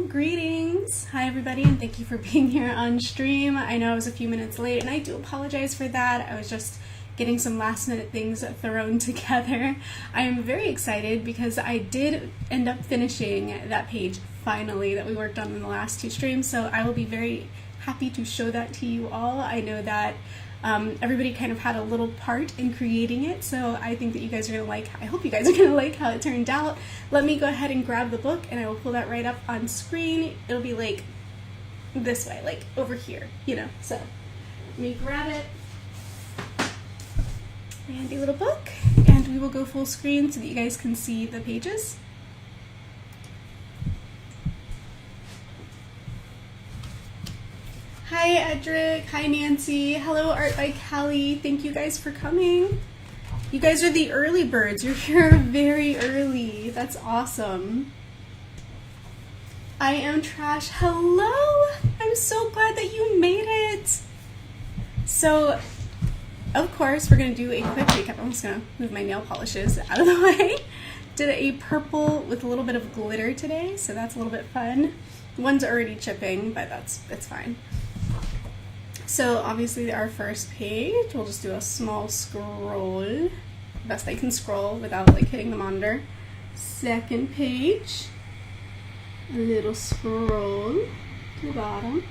Greetings! Hi everybody, and thank you for being here on stream. I know I was a few minutes late and I do apologize for that. I was just getting some last minute things thrown together. I am very excited because I did end up finishing that page finally that we worked on in the last two streams, so I will be very happy to show that to you all. I know that everybody kind of had a little part in creating it, so I think that you guys are gonna like, I hope you guys are gonna like how it turned out. Let me go ahead and grab the book and I will pull that right up on screen. It'll be like this way, like over here, you know. So let me grab it. Handy little book, and we will go full screen so that you guys can see the pages. Hi Edric, hi Nancy, hello Art by Callie, thank you guys for coming. You guys are the early birds, you're here very early, that's awesome. I am Trash, hello, I'm so glad that you made it. So, of course, we're going to do a quick recap. I'm just going to move my nail polishes out of the way. Did a purple with a little bit of glitter today, so that's a little bit fun. One's already chipping, but it's fine. So obviously our first page, we'll just do a small scroll. Best I can scroll without like hitting the monitor. Second page, a little scroll to the bottom.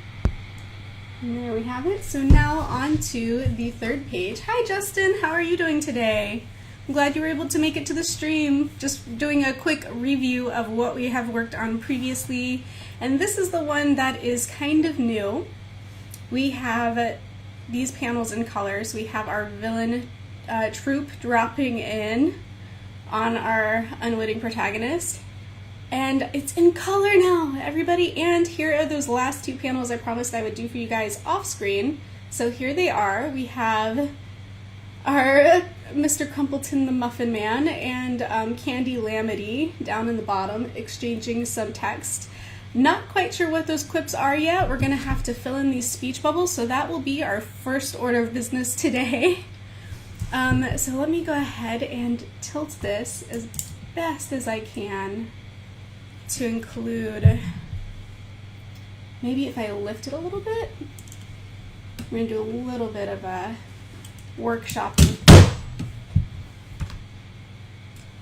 And there we have it. So now on to the third page. Hi Justin, how are you doing today? I'm glad you were able to make it to the stream. Just doing a quick review of what we have worked on previously. And this is the one that is kind of new. We have these panels in colors. We have our villain troop dropping in on our unwitting protagonist. And it's in color now, everybody. And here are those last two panels I promised I would do for you guys off screen. So here they are. We have our Mr. Crumpleton the Muffin Man and Candy Lamity down in the bottom exchanging some text. Not quite sure what those quips are yet. We're gonna have to fill in these speech bubbles, so that will be our first order of business today. So let me go ahead and tilt this as best as I can to include, maybe if I lift it a little bit, we're gonna do a little bit of a workshopping.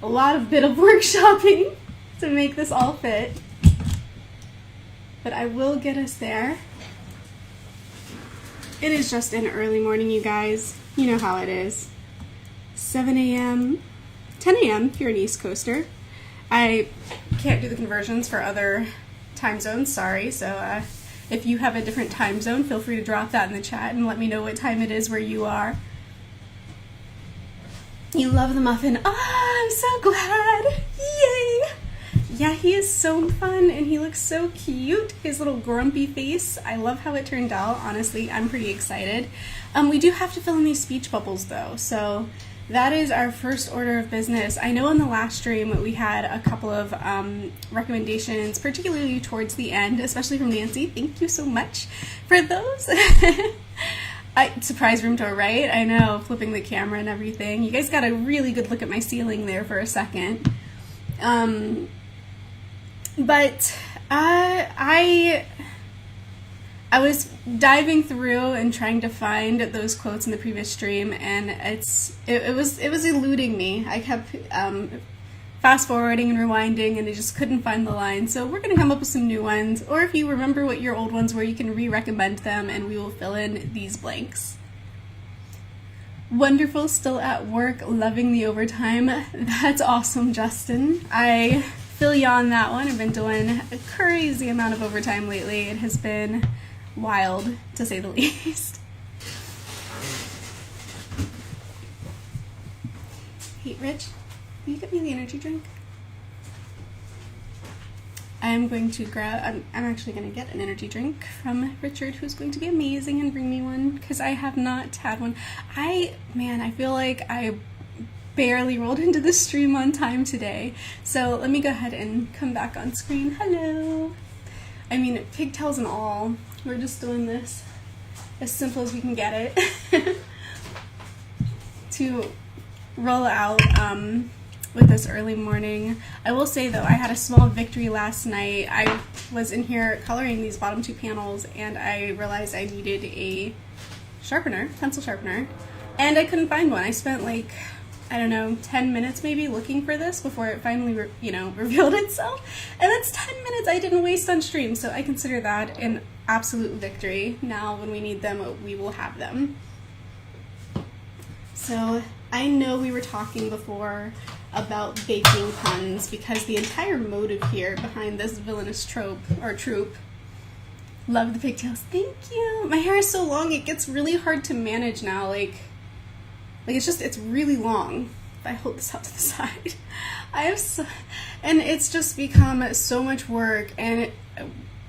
A lot of bit of workshopping to make this all fit. But I will get us there. It is just an early morning, you guys. You know how it is. 7 a.m., 10 a.m. if you're an East Coaster. I can't do the conversions for other time zones, sorry. So if you have a different time zone, feel free to drop that in the chat and let me know what time it is where you are. You love the muffin. Ah, I'm so glad. Yay! Yeah, he is so fun and he looks so cute. His little grumpy face. I love how it turned out. Honestly, I'm pretty excited. We do have to fill in these speech bubbles though, so that is our first order of business. I know in the last stream we had a couple of recommendations, particularly towards the end, especially from Nancy. Thank you so much for those. Surprise room tour, right? I know, flipping the camera and everything. You guys got a really good look at my ceiling there for a second. But I was diving through and trying to find those quotes in the previous stream, and it was eluding me. I kept fast forwarding and rewinding, and I just couldn't find the line. So we're gonna come up with some new ones, or if you remember what your old ones were, you can re-recommend them, and we will fill in these blanks. Wonderful, still at work, loving the overtime. That's awesome, Justin. I feel you on that one. I've been doing a crazy amount of overtime lately. It has been wild, to say the least. Hey, Rich, will you get me the energy drink? I'm going to grab, I'm actually going to get an energy drink from Richard, who's going to be amazing and bring me one, because I have not had one. I feel like I barely rolled into the stream on time today. So let me go ahead and come back on screen. Hello. I mean, pigtails and all. We're just doing this as simple as we can get it to roll out with this early morning. I will say though, I had a small victory last night. I was in here coloring these bottom two panels, and I realized I needed a sharpener, pencil sharpener, and I couldn't find one. I spent like, I don't know, 10 minutes maybe looking for this before it finally, revealed itself. And that's 10 minutes I didn't waste on stream, so I consider that an absolute victory. Now when we need them, we will have them. So I know we were talking before about baking puns, because the entire motive here behind this villainous trope. Love the pigtails. Thank you. My hair is so long, it gets really hard to manage now. Like it's really long. If I hold this out to the side, and it's just become so much work. And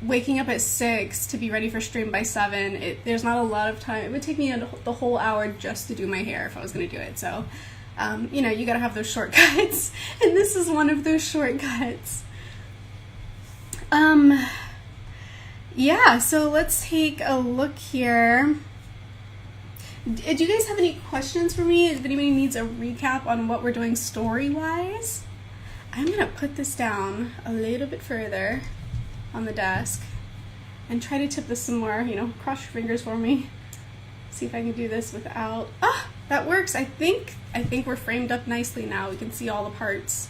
waking up at 6 to be ready for stream by 7, there's not a lot of time. It would take me the whole hour just to do my hair if I was going to do it. So, you gotta have those shortcuts, and this is one of those shortcuts. Yeah, so let's take a look here. Do you guys have any questions for me? If anybody needs a recap on what we're doing story-wise, I'm gonna put this down a little bit further on the desk and try to tip this some more. Cross your fingers for me. See if I can do this without. Ah, that works. I think we're framed up nicely now. We can see all the parts.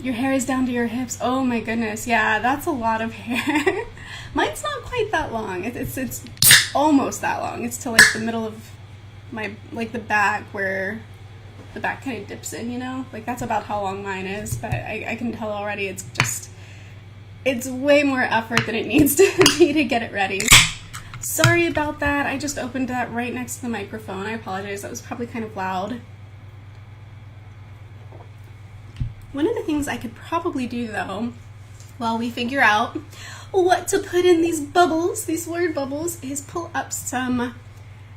Your hair is down to your hips. Oh my goodness. Yeah, that's a lot of hair. Mine's not quite that long. It's almost that long. It's to like the middle of my, like the back, where the back kind of dips in, Like that's about how long mine is, but I can tell already it's way more effort than it needs to be to get it ready. Sorry about that. I just opened that right next to the microphone. I apologize. That was probably kind of loud. One of the things I could probably do, though, while we figure out what to put in these bubbles, these word bubbles, is pull up some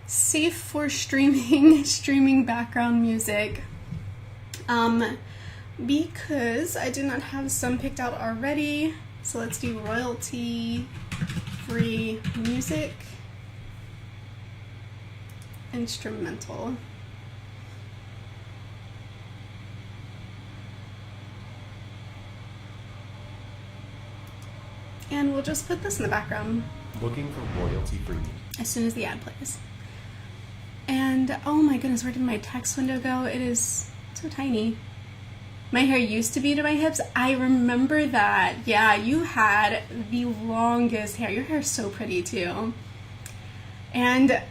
safe for streaming background music. Because I did not have some picked out already. So let's do royalty-free music, instrumental. And we'll just put this in the background. Looking for royalty-free. As soon as the ad plays. And oh my goodness, where did my text window go? It is so tiny. My hair used to be to my hips. I remember that. Yeah, you had the longest hair. Your hair is so pretty too. And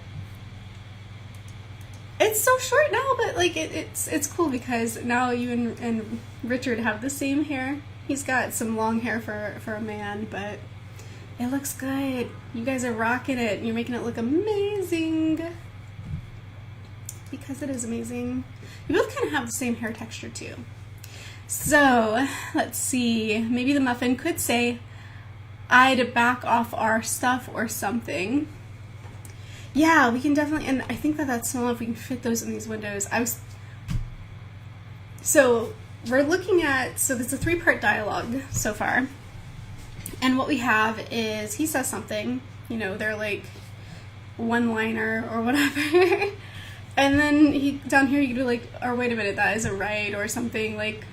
it's so short now, but like it's cool because now you and Richard have the same hair. He's got some long hair for a man, but it looks good. You guys are rocking it. You're making it look amazing. Because it is amazing. You both kind of have the same hair texture too. So, let's see. Maybe the muffin could say, I'd back off our stuff or something. Yeah, we can definitely, and I think that's small if we can fit those in these windows. So, we're looking at, so there's a 3-part dialogue so far. And what we have is, he says something, they're like one-liner or whatever. And then down here you can do like, or wait a minute, that isn't right, or something like,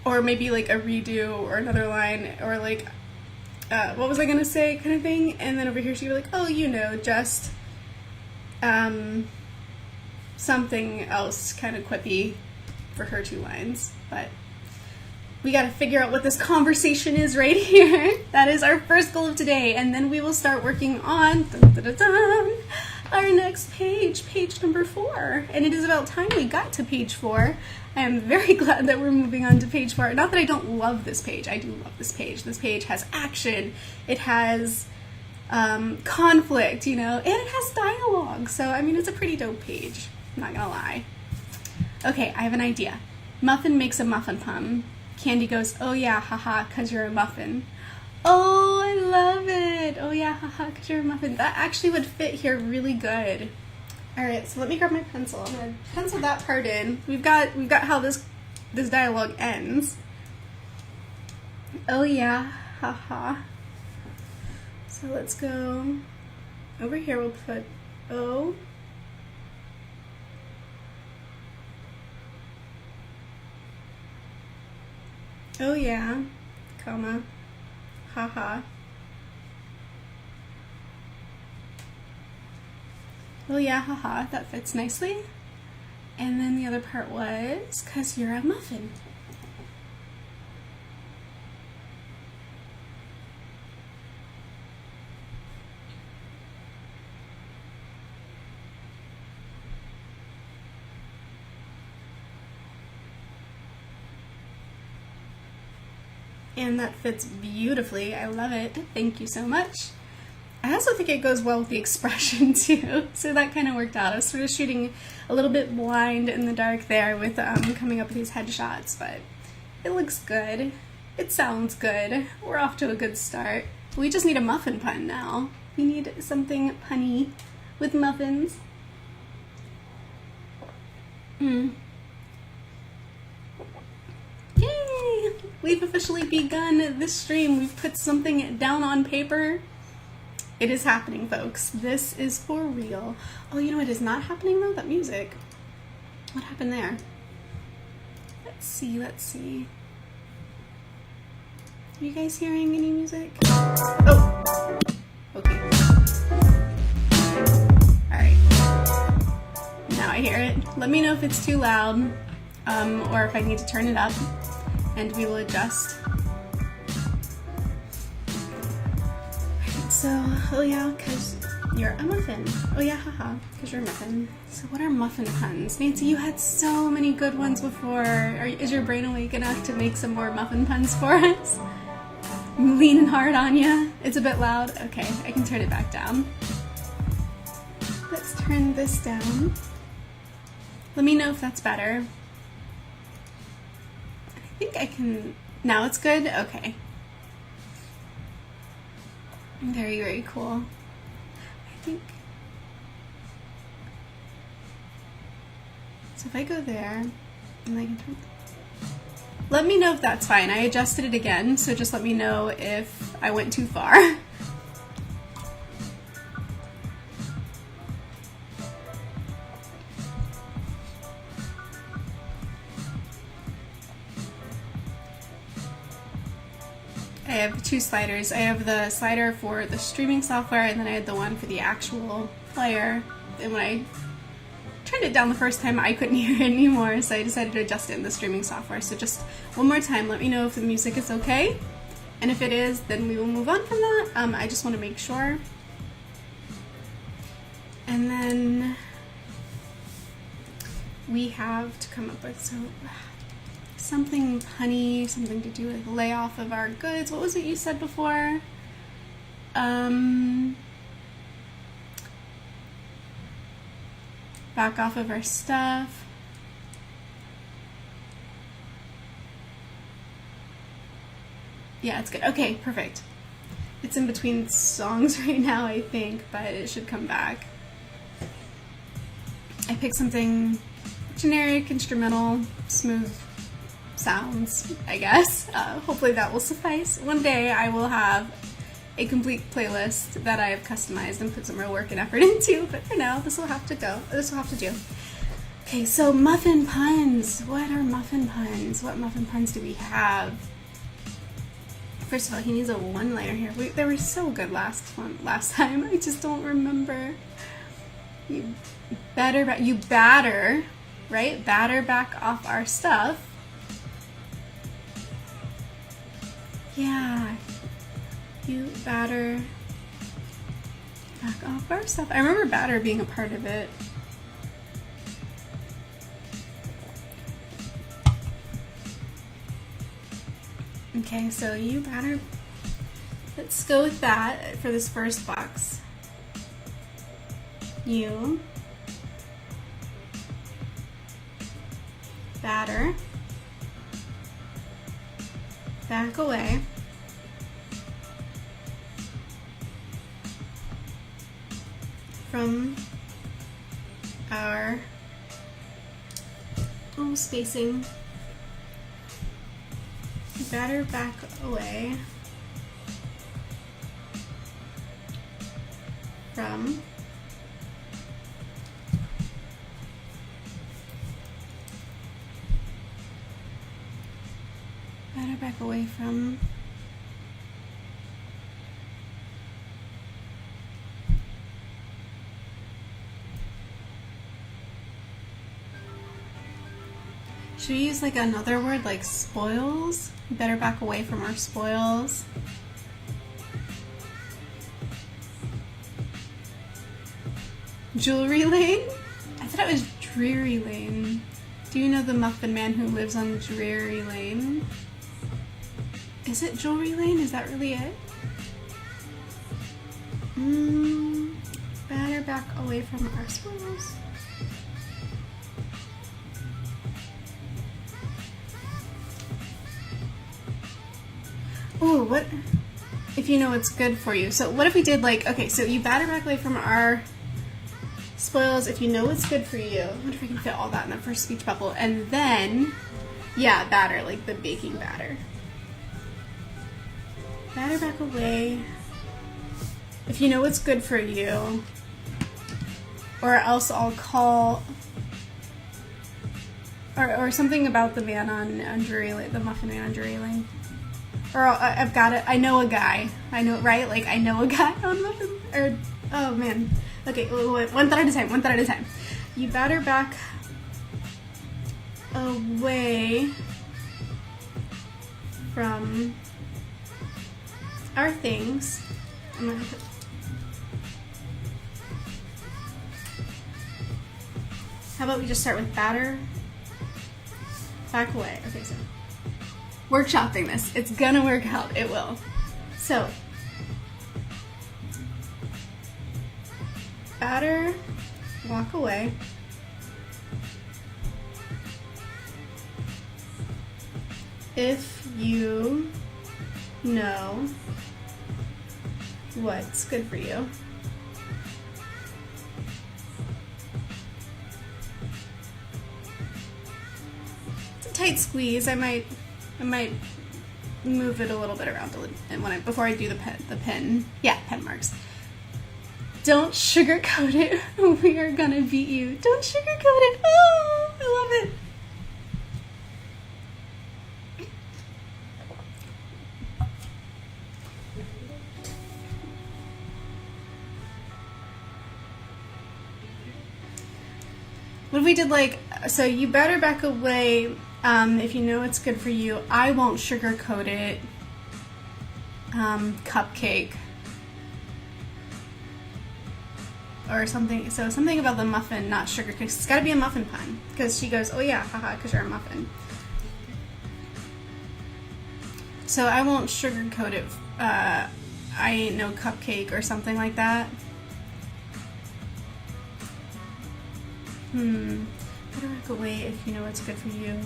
or maybe like a redo or another line, or like, what was I gonna say kind of thing. And then over here she'd be like, oh, just something else kind of quippy for her 2 lines. But we got to figure out what this conversation is right here. That is our first goal of today, and then we will start working on our next page number 4. And it is about time we got to page 4. I am very glad that we're moving on to page 4. Not that I don't love this page. I do love this page. This page has action. It has conflict, and it has dialogue. So, I mean, it's a pretty dope page. I'm not gonna lie. Okay, I have an idea. Muffin makes a muffin pun. Candy goes, oh yeah, haha, 'cause you're a muffin. Oh, I love it. Oh yeah, haha, 'cause you're a muffin. That actually would fit here really good. All right, so let me grab my pencil. I'm gonna pencil that part in. We've got how this dialogue ends. Oh yeah, haha. So let's go over here. We'll put O. Oh yeah, comma, haha. Oh yeah, haha, that fits nicely. And then the other part was, 'cause you're a muffin. And that fits beautifully. I love it. Thank you so much. I also think it goes well with the expression too. So that kind of worked out. I was sort of shooting a little bit blind in the dark there with coming up with these headshots, but it looks good. It sounds good. We're off to a good start. We just need a muffin pun now. We need something punny with muffins. Yay! We've officially begun this stream. We've put something down on paper. It is happening, folks. This is for real. Oh, you know what is not happening though? That music. What happened there? Let's see, let's see. Are you guys hearing any music? Oh! Okay. Alright. Now I hear it. Let me know if it's too loud, or if I need to turn it up, and we will adjust. So, oh yeah, because you're a muffin. Oh yeah, haha, because you're a muffin. So what are muffin puns? Nancy, you had so many good ones before. Is your brain awake enough to make some more muffin puns for us? I'm leaning hard on ya. It's a bit loud. Okay, I can turn it back down. Let's turn this down. Let me know if that's better. I think I can... Now it's good? Okay. Very, very cool. I think... So if I go there, and I can turn... Let me know if that's fine. I adjusted it again, so just let me know if I went too far. I have two sliders. I have the slider for the streaming software, and then I had the one for the actual player. And when I turned it down the first time, I couldn't hear it anymore, so I decided to adjust it in the streaming software. So just one more time, let me know if the music is okay. And if it is, then we will move on from that. I just want to make sure. And then we have to come up with something punny, something to do with layoff of our goods. What was it you said before? Back off of our stuff. Yeah, it's good. Okay, perfect. It's in between songs right now, I think, but it should come back. I picked something generic, instrumental, smooth sounds, I guess. Hopefully that will suffice. One day I will have a complete playlist that I have customized and put some real work and effort into, but for now, this will have to go. This will have to do. Okay, so muffin puns. What are muffin puns? What muffin puns do we have? First of all, he needs a one-liner here. They were so good last time. I just don't remember. You batter, right? Batter back off our stuff. Yeah. You batter back off our stuff. I remember batter being a part of it. Okay, so you batter. Let's go with that for this first box. You batter back away from our spacing. Batter back away from Better back away from. Should we use like another word like spoils? We better back away from our spoils. Jewelry Lane? I thought it was Dreary Lane. Do you know the muffin man who lives on Dreary Lane? Is it Jewelry Lane? Is that really it? Better back away from our spoils. Oh, what if you know what's good for you? So what if we did like, okay, so you batter back away from our spoils if you know what's good for you. I wonder if I can fit all that in the first speech bubble. And then, yeah, batter, like the baking batter. Batter back away if you know what's good for you. Or else I'll call, or something about the man on Drury Lane, the muffin man on Drury Lane. Or I've got it. I know a guy. I know, right? Like, I know a guy on muffin. Or, oh man. Okay, wait, one thought at a time. One thought at a time. You batter back away from our things. I'm gonna put. How about we just start with batter back away? Okay, so. Workshopping this. It's gonna work out. It will. So, batter, walk away. If you know what's good for you. It's a tight squeeze. I might move it a little bit around and before I do the pen. Yeah, pen marks. Don't sugarcoat it. We are gonna beat you. Don't sugarcoat it. Oh, I love it. What if we did like, so you better back away if you know it's good for you. I won't sugarcoat it. Cupcake. Or something, so something about the muffin, not sugar, because it's got to be a muffin pun. Because she goes, oh yeah, haha, because you're a muffin. So I won't sugarcoat it. I ain't no cupcake or something like that. Better back away if you know what's good for you.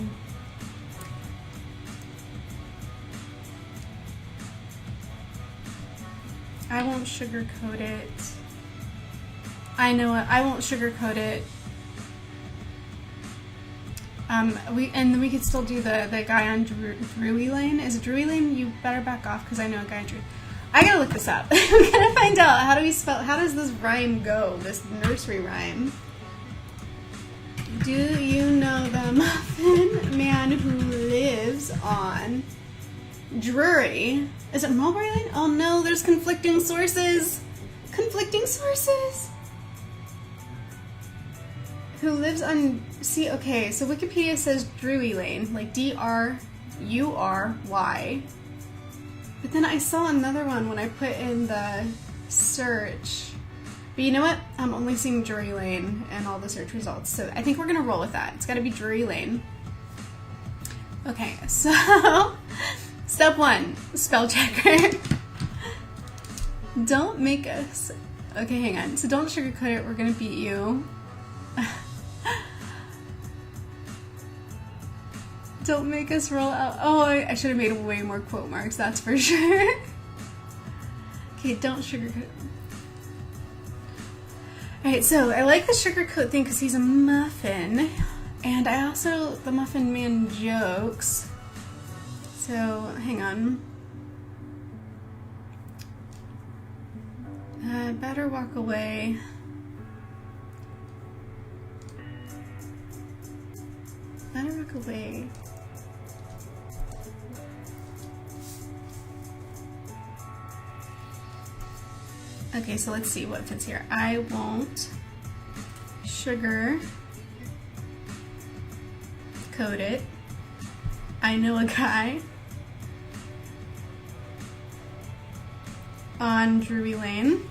I won't sugarcoat it. I know it. I won't sugarcoat it. We could still do the guy on Drury Lane. Is it Drury Lane? You better back off because I know a guy. I gotta look this up. I'm gonna find out how do we spell. How does this rhyme go? This nursery rhyme. Do you know the muffin man who lives on Drury? Is it Mulberry Lane? Oh no, there's conflicting sources. Conflicting sources. Who lives on, see, okay, so Wikipedia says Drury Lane, like D-R-U-R-Y. But then I saw another one when I put in the search. But you know what? I'm only seeing Drury Lane and all the search results. So I think we're gonna roll with that. It's gotta be Drury Lane. Okay, so step one, spell checker. Don't make us, okay, hang on. So don't sugarcoat it, we're gonna beat you. Don't make us roll out. Oh, I should have made way more quote marks, that's for sure. Okay, don't sugarcoat. Alright, so I like the sugarcoat thing because he's a muffin. And I also, the muffin man jokes. So, hang on. Better walk away. Better walk away. Okay, so let's see what fits here. I won't sugar coat it. I know a guy on Drury Lane.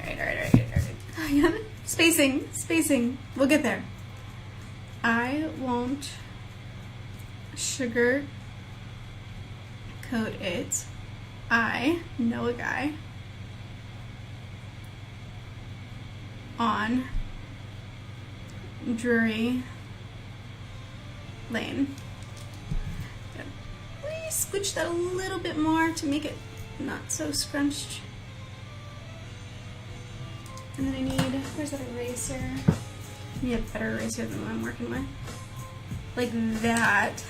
Alright. Spacing. We'll get there. I won't sugar coat it. I know a guy on Drury Lane. Please scooch that a little bit more to make it not so scrunched. And then I need, where's that eraser? I need a better eraser than what I'm working with. Like that.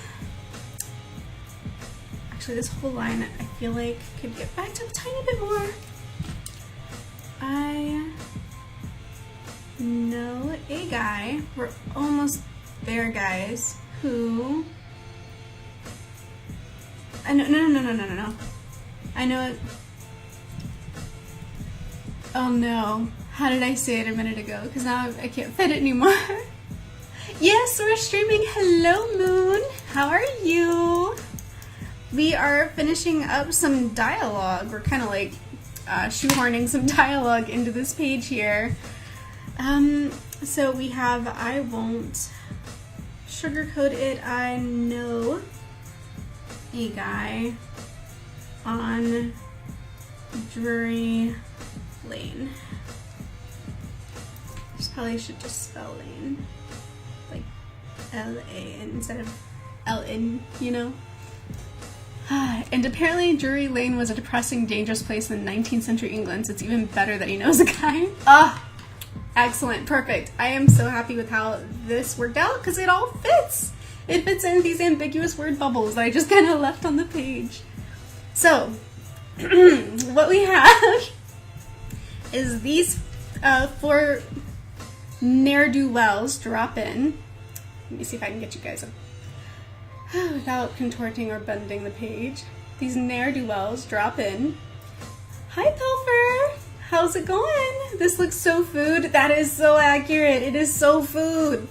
Actually, this whole line I feel like could get backed up a tiny bit more. I know a guy, we're almost there, guys, who, no. I know it. Oh no, how did I say it a minute ago? Because now I can't fit it anymore. Yes, we're streaming. Hello, Moon. How are you? We are finishing up some dialogue. We're kind of like shoehorning some dialogue into this page here. So we have, I won't sugarcoat it. I know a guy on Drury Lane. Probably should just spell lane like L-A instead of L-N, you know? And apparently Drury Lane was a depressing, dangerous place in 19th century England, so it's even better that he knows a guy. Excellent, perfect. I am so happy with how this worked out because it all fits. It fits in these ambiguous word bubbles that I just kind of left on the page. So, what we have is these 4 ne'er-do-wells drop in. Let me see if I can get you guys up without contorting or bending the page. These ne'er-do-wells drop in. Hi, Pilfer! How's it going? This looks so food. That is so accurate. It is so food.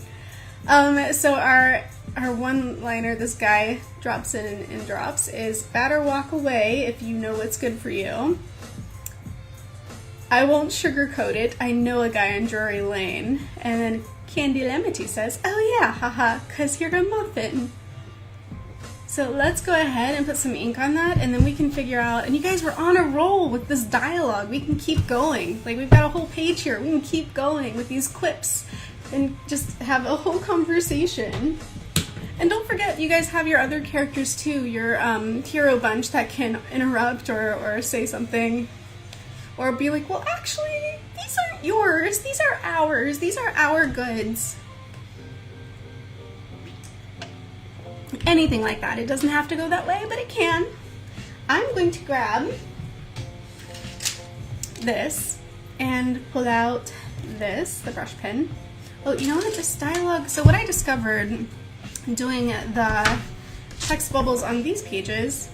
So our one-liner, this guy drops in and drops, is better walk away if you know what's good for you. I won't sugarcoat it. I know a guy on Drury Lane. And then Candy Lemity says, oh yeah, haha, 'cause you're a muffin. So let's go ahead and put some ink on that, and then we can figure out, and you guys were on a roll with this dialogue. We can keep going. Like, we've got a whole page here. We can keep going with these quips and just have a whole conversation. And don't forget, you guys have your other characters too, your hero bunch that can interrupt or say something. Or be like, well, actually, these aren't yours. These are ours. These are our goods. Anything like that. It doesn't have to go that way, but it can. I'm going to grab this and pull out this, the brush pen. Oh, you know what? This dialogue. So what I discovered doing the text bubbles on these pages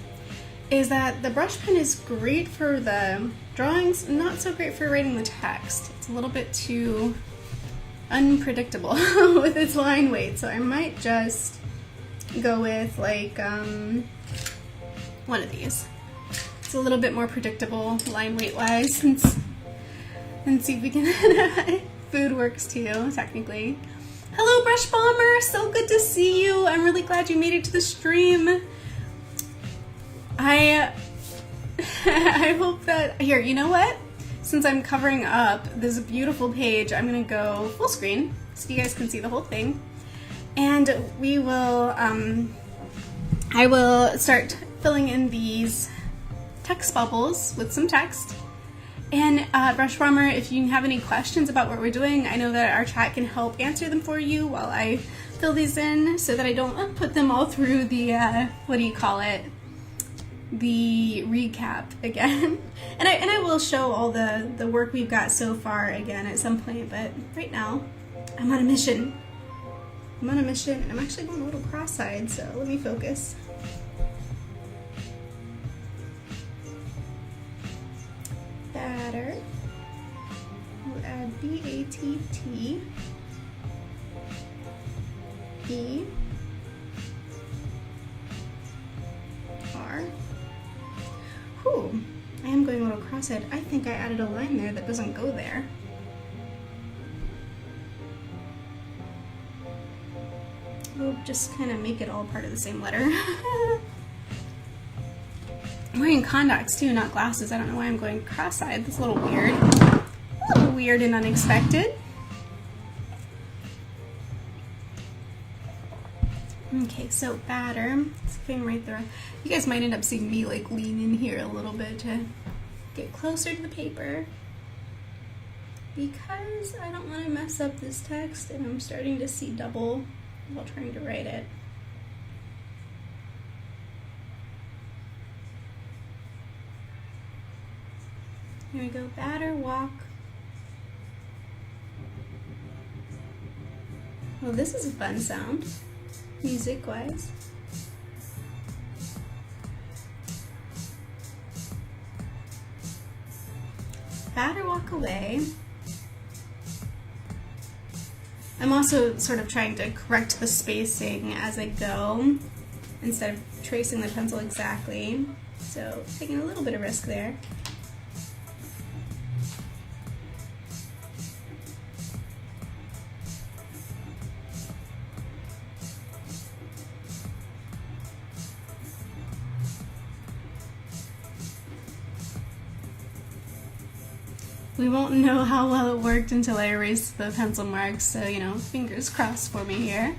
is that the brush pen is great for the drawings, not so great for writing the text. It's a little bit too unpredictable with its line weight, so I might just go with like one of these. It's a little bit more predictable line weight wise, and see if we can food works too, technically. Hello, Brush Bomber, so good to see you. I'm really glad you made it to the stream. I hope that, here, you know what? Since I'm covering up this beautiful page, I'm gonna go full screen so you guys can see the whole thing. And we will, I will start filling in these text bubbles with some text. And Brush Bomber, if you have any questions about what we're doing, I know that our chat can help answer them for you while I fill these in so that I don't put them all through the, what do you call it? The recap again. And I will show all the work we've got so far again at some point, but right now I'm on a mission. I'm on a mission, and I'm actually going a little cross-eyed, so let me focus. batter. We'll add B-A-T-T. E. R. Whew, I am going a little cross-eyed. I think I added a line there that doesn't go there. We'll just kind of make it all part of the same letter. I'm wearing contacts too, not glasses. I don't know why I'm going cross-eyed. That's a little weird. A little weird and unexpected. Okay, so batter. Let's see if I can write the. You guys might end up seeing me like lean in here a little bit to get closer to the paper because I don't want to mess up this text and I'm starting to see double while trying to write it. Here we go. Batter, walk. Well, this is a fun sound. Music-wise. Batter, walk away. I'm also sort of trying to correct the spacing as I go instead of tracing the pencil exactly. So taking a little bit of risk there. We won't know how well it worked until I erase the pencil marks, so, you know, fingers crossed for me here.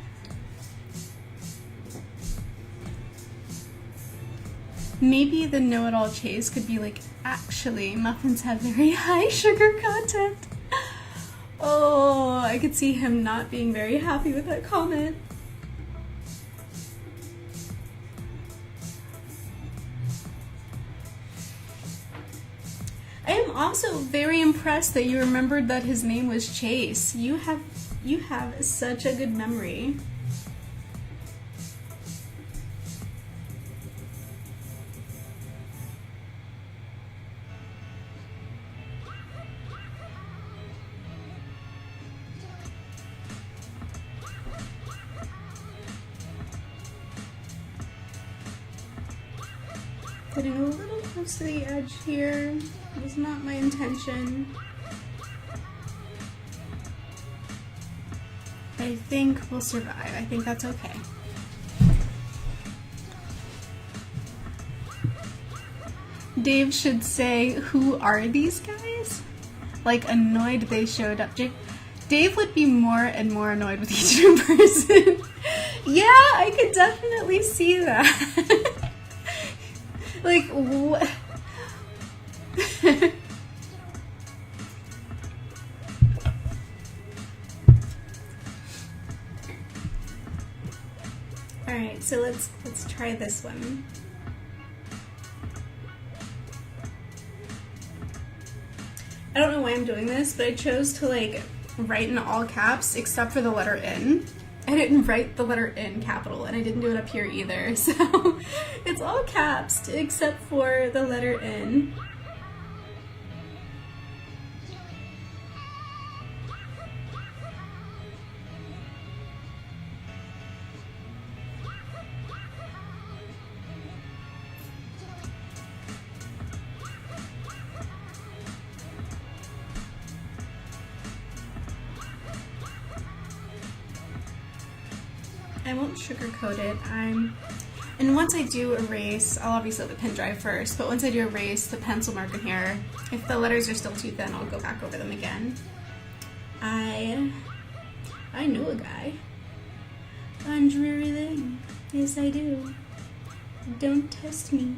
Maybe the know-it-all chase could be like, actually, muffins have very high sugar content. Oh, I could see him not being very happy with that comment. I am also very impressed that you remembered that his name was Chase. You have such a good memory. Getting a little close to the edge here. It was not my intention. I think we'll survive. I think that's okay. Dave should say, who are these guys? Like, annoyed they showed up. Dave would be more and more annoyed with each new person. Yeah, I could definitely see that. Like, what? Alright, so let's try this one. I don't know why I'm doing this, but I chose to like write in all caps except for the letter N. I didn't write the letter N capital, and I didn't do it up here either, so it's all caps except for the letter N. I won't sugarcoat it. And once I do erase, I'll obviously let the pen dry first, but once I do erase the pencil mark in here, if the letters are still too thin, I'll go back over them again. I know a guy. Andrew Lynn. Yes, I do. Don't test me.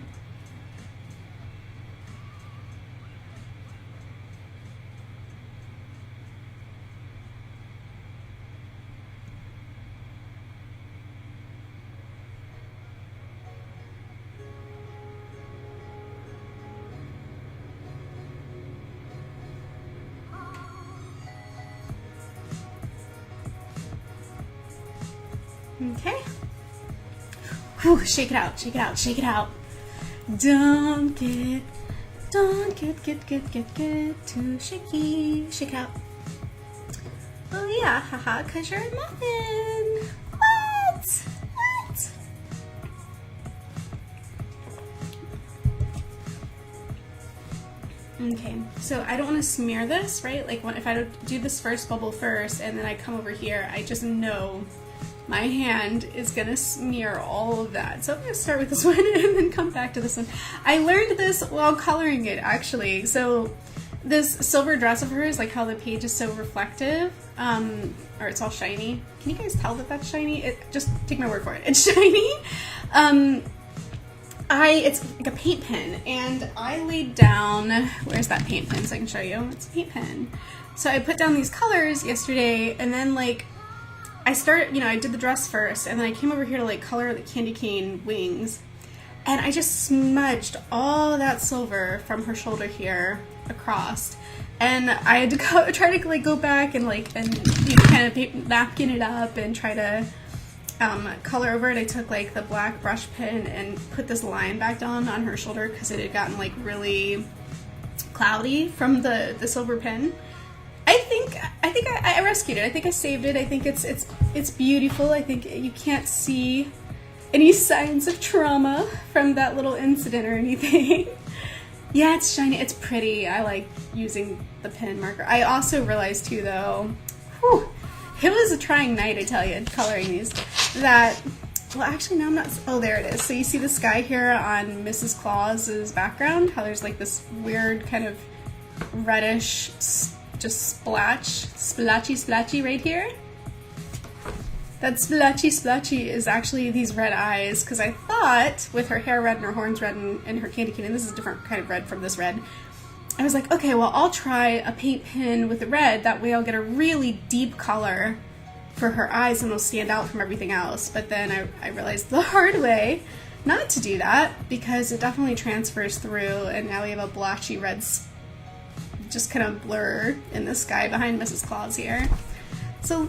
Okay. Whew, shake it out, shake it out, shake it out. Don't Don't get too shaky. Shake out. Oh yeah, haha, cause you're a muffin. What? What? Okay, so I don't want to smear this, right? Like if I do this first bubble first and then I come over here, I just know my hand is gonna smear all of that. So I'm gonna start with this one and then come back to this one. I learned this while coloring it, actually. So this silver dress of hers, like how the page is so reflective, or it's all shiny. Can you guys tell that that's shiny? Just take my word for it. It's shiny. It's like a paint pen, and I laid down, where's that paint pen so I can show you? It's a paint pen. So I put down these colors yesterday, and then like I started, I did the dress first, and then I came over here to like color the candy cane wings, and I just smudged all that silver from her shoulder here across, and I had to try to like go back and kind of napkin it up and try to color over it. I took like the black brush pen and put this line back down on her shoulder because it had gotten like really cloudy from the silver pen. I think I rescued it. I think I saved it. I think it's beautiful. I think you can't see any signs of trauma from that little incident or anything. Yeah, it's shiny. It's pretty. I like using the pen marker. I also realized too, though, it was a trying night, I tell you, coloring these. Well, actually, no, I'm not. Oh, there it is. So you see the sky here on Mrs. Claus's background? How there's like this weird kind of reddish, just splatchy right here? That splatchy is actually these red eyes, because I thought with her hair red and her horns red and her candy cane, and this is a different kind of red from this red, I was like, okay, well, I'll try a paint pen with the red. That way I'll get a really deep color for her eyes and it'll stand out from everything else. But then I realized the hard way not to do that, because it definitely transfers through, and now we have a blotchy red just kind of blur in the sky behind Mrs. Claus here. So,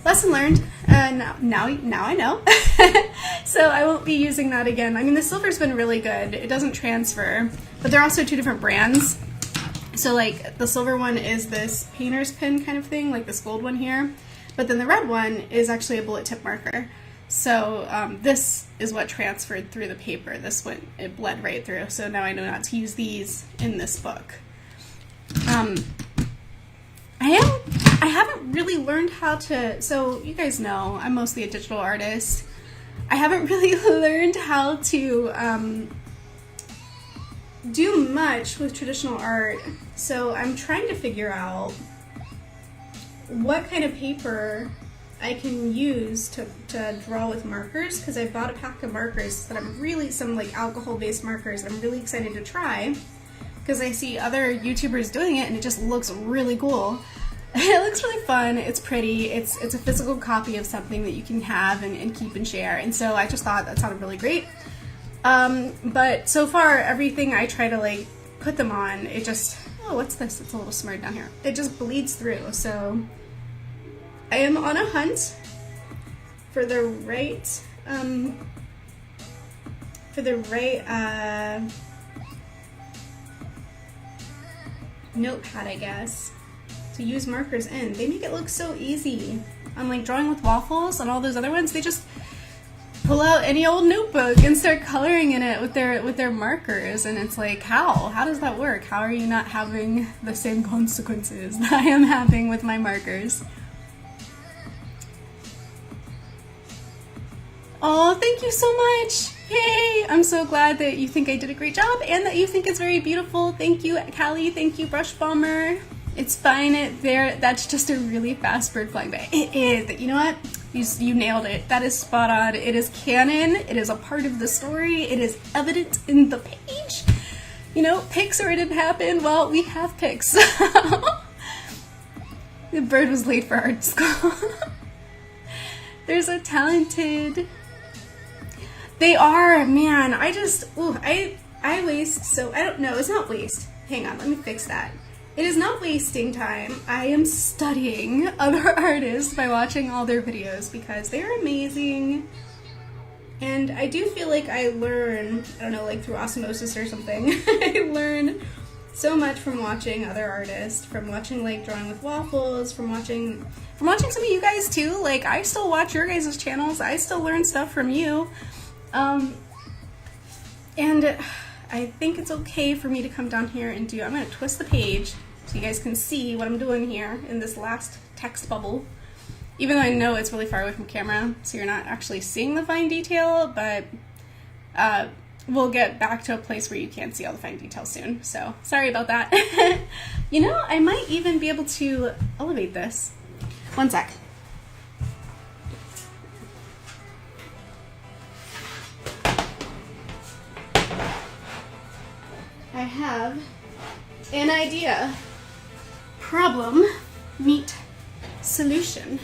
lesson learned. Now I know. So I won't be using that again. I mean, the silver's been really good. It doesn't transfer, but they're also two different brands. So like the silver one is this painter's pen kind of thing, like this gold one here. But then the red one is actually a bullet tip marker. So this is what transferred through the paper. This one, it bled right through. So now I know not to use these in this book. I haven't really learned how to, so you guys know I'm mostly a digital artist. I haven't really learned how to do much with traditional art, so I'm trying to figure out what kind of paper I can use to draw with markers, because I bought a pack of markers that some like alcohol-based markers that I'm really excited to try, because I see other YouTubers doing it and it just looks really cool. It looks really fun, it's pretty, it's a physical copy of something that you can have and keep and share, and so I just thought that sounded really great. But so far, everything I try to like put them on, it just, oh, what's this? It's a little smudged down here. It just bleeds through, so I am on a hunt for the right, notepad, I guess, to use markers in. They make it look so easy. On like Drawing with Waffles and all those other ones, they just pull out any old notebook and start coloring in it with their markers, and it's like, how does that work? How are you not having the same consequences that I am having with my markers? Oh, thank you so much. Yay! I'm so glad that you think I did a great job and that you think it's very beautiful. Thank you, Callie. Thank you, Brush Bomber. It's fine. That's just a really fast bird flying by. It is. You know what? You nailed it. That is spot on. It is canon. It is a part of the story. It is evident in the page. Pics or it didn't happen. Well, we have pics. The bird was late for art school. There's a talented... They are, man. I waste, so I don't know. It's not waste. Hang on, let me fix that. It is not wasting time. I am studying other artists by watching all their videos because they are amazing. And I do feel like I learn, I don't know, like through osmosis or something. I learn so much from watching other artists, from watching like Drawing with Waffles, from watching some of you guys too. Like I still watch your guys' channels. I still learn stuff from you. And I think it's okay for me to come down here and I'm going to twist the page so you guys can see what I'm doing here in this last text bubble. Even though I know it's really far away from camera, so you're not actually seeing the fine detail, but we'll get back to a place where you can see all the fine details soon. So sorry about that. You know, I might even be able to elevate this. One sec. I have an idea. Problem, meet, solution.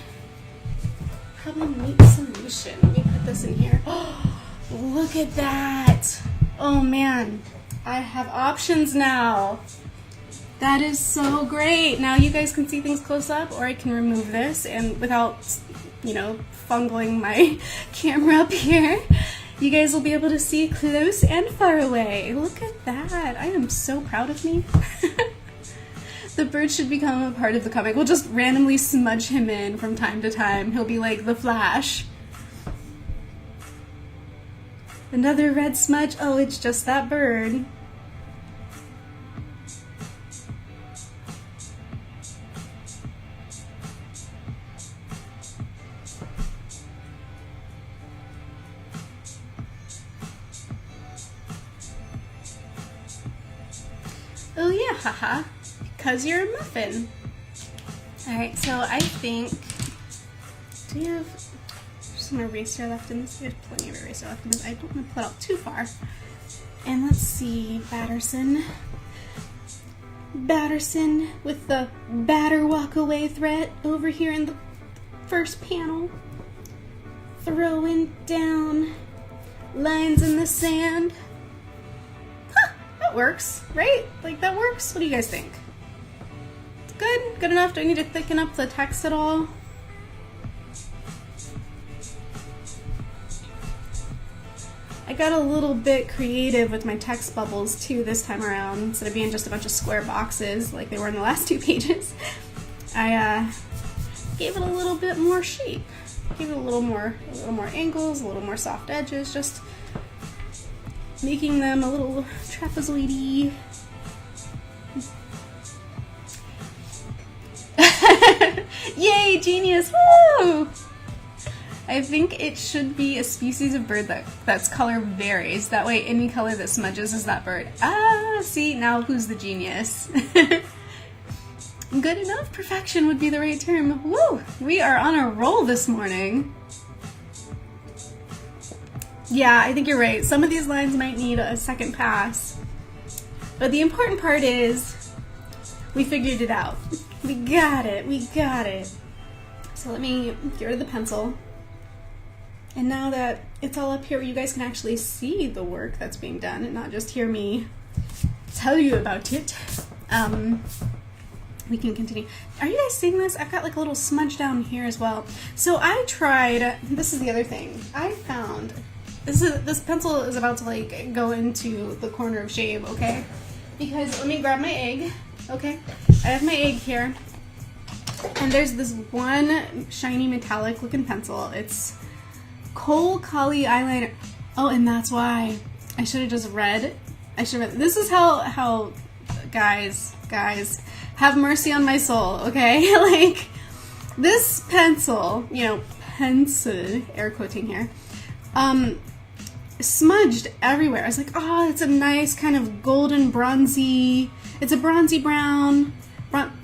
Problem, meet, solution. Let me put this in here. Oh, look at that. Oh man, I have options now. That is so great. Now you guys can see things close up, or I can remove this and without, you know, fungling my camera up here, you guys will be able to see close and far away. Look at that. I am so proud of me. The bird should become a part of the comic. We'll just randomly smudge him in from time to time. He'll be like the Flash. Another red smudge. Oh, it's just that bird. Oh yeah, haha. Because you're a muffin. Alright, so I think, do you have some eraser left in this? There's plenty of eraser left in this. I don't want to put out too far. And let's see, Batterson with the batter walk away threat over here in the first panel. Throwing down lines in the sand. Huh, that works, right? Like that works? What do you guys think? Good? Good enough? Do I need to thicken up the text at all? I got a little bit creative with my text bubbles too this time around. Instead of being just a bunch of square boxes like they were in the last 2 pages, I gave it a little bit more shape. Gave it a little more angles, a little more soft edges, just making them a little trapezoidy. Yay, genius! Woo! I think it should be a species of bird that's color varies. That way any color that smudges is that bird. Ah, see, now who's the genius? Good enough? Perfection would be the right term. Woo! We are on a roll this morning. Yeah, I think you're right. Some of these lines might need a second pass. But the important part is we figured it out. We got it. We got it. So let me get rid of the pencil. And now that it's all up here, you guys can actually see the work that's being done and not just hear me tell you about it. We can continue. Are you guys seeing this? I've got like a little smudge down here as well. So I tried, this is the other thing. I found, this pencil is about to like go into the corner of shame, okay? Because let me grab my egg, okay? I have my egg here. And there's this one shiny metallic looking pencil. It's Coal Collie eyeliner. Oh, and that's why I should have just read. I should have read. This is how guys, have mercy on my soul, okay? Like this pencil, you know, pencil, air quoting here, smudged everywhere. I was like, oh, it's a nice kind of golden bronzy. It's a bronzy brown.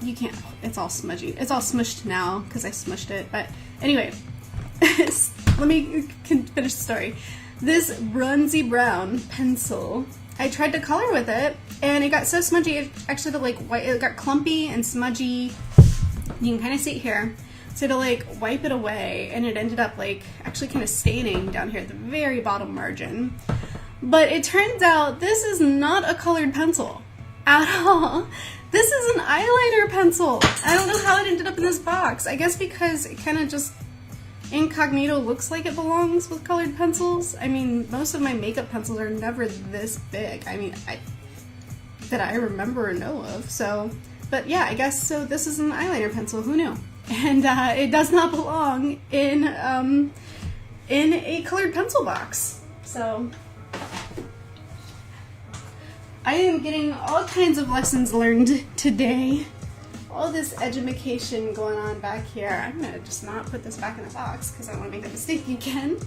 You can't. It's all smudgy. It's all smushed now because I smushed it. But anyway, let me finish the story. This bronzy brown pencil, I tried to color with it, and it got so smudgy. It actually, it got clumpy and smudgy. You can kind of see it here. So to like wipe it away, and it ended up like actually kind of staining down here at the very bottom margin. But it turns out this is not a colored pencil at all. This is an eyeliner pencil. I don't know how it ended up in this box. I guess because it kind of just Incognito looks like it belongs with colored pencils. I mean, most of my makeup pencils are never this big. I mean, that I remember or know of. So, but yeah, I guess so. This is an eyeliner pencil. Who knew? And it does not belong in a colored pencil box. So I am getting all kinds of lessons learned today. All this education going on back here. I'm gonna just not put this back in the box because I don't want to make a mistake again.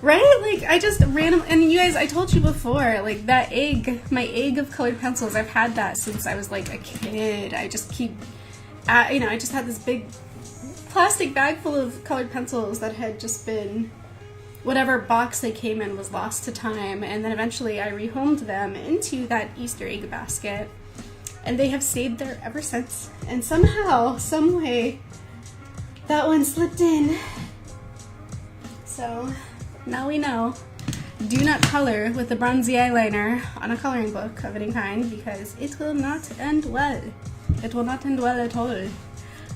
Right? Like, I just random, and you guys, I told you before, like, that egg, my egg of colored pencils, I've had that since I was, like, a kid. I just keep, you know, I just had this big plastic bag full of colored pencils that had just been, whatever box they came in was lost to time, and then eventually I rehomed them into that Easter egg basket, and they have stayed there ever since, and somehow, some way, that one slipped in. So now we know. Do not color with a bronzy eyeliner on a coloring book of any kind because it will not end well. It will not end well at all.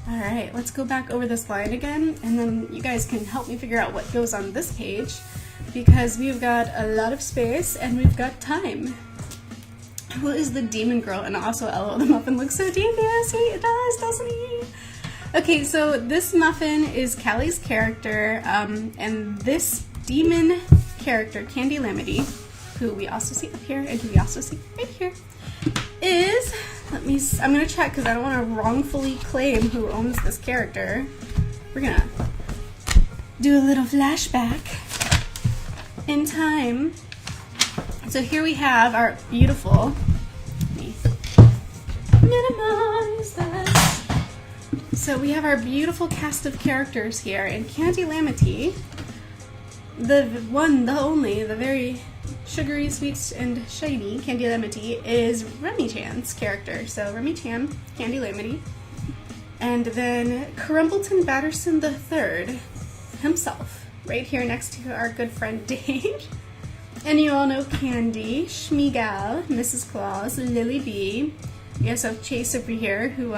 Alright, let's go back over this line again and then you guys can help me figure out what goes on this page because we've got a lot of space and we've got time. Who is the demon girl? And also LOL, the muffin looks so devious. It does, doesn't he? Okay, so this muffin is Callie's character, and this demon character, Candy Lamity, who we also see up here and who we also see right here, is, I'm gonna check because I don't want to wrongfully claim who owns this character. We're gonna do a little flashback in time. So here we have our beautiful, let me minimize that. So we have our beautiful cast of characters here, and Candy Lamity, the one, the only, the very sugary, sweet, and shiny Candy Lamity is Remy Chan's character. So Remy Chan, Candy Lamity, and then Crumbleton Batterson III himself, right here next to our good friend Dave. And you all know Candy, Schmeegal, Mrs. Claus, Lily B. We also have Chase over here, who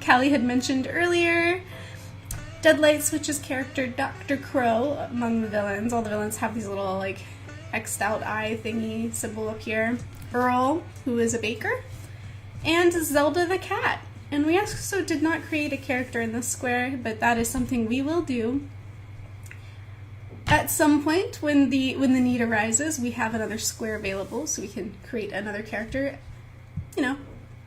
Callie had mentioned earlier. Deadlight Switch's character, Dr. Crow, among the villains. All the villains have these little, like, X'd out eye thingy symbol up here. Earl, who is a baker. And Zelda the Cat. And we also did not create a character in this square, but that is something we will do. At some point, when the need arises, we have another square available, so we can create another character, you know,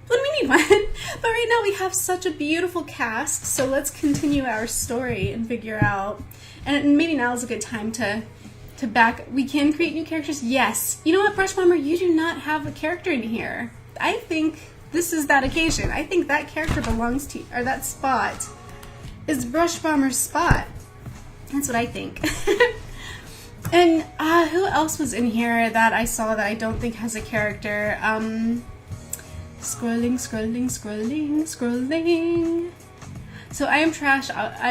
when we need one. But right now we have such a beautiful cast, so let's continue our story and figure out, and maybe now is a good time to we can create new characters. Yes. You know what, Brush Bomber, you do not have a character in here. I think this is that occasion. I think that character belongs to, or that spot is Brush Bomber's spot. That's what I think. And who else was in here that I saw that I don't think has a character? Scrolling. So I Am Trash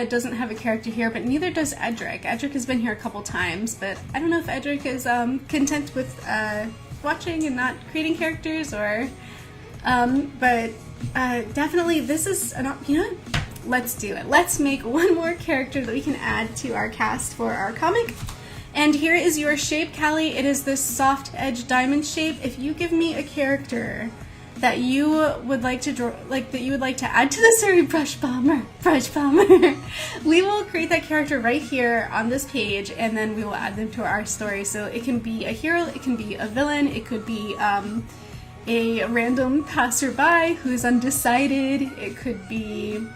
doesn't have a character here, but neither does Edric. Edric has been here a couple times, but I don't know if Edric is content with watching and not creating characters, or but definitely this is you know what? Let's do it. Let's make one more character that we can add to our cast for our comic. And here is your shape, Callie. It is this soft edge diamond shape. If you give me a character that you would like to draw, like that you would like to add to the story, Brush Bomber, we will create that character right here on this page, and then we will add them to our story. So it can be a hero, it can be a villain, it could be a random passerby who's undecided, it could be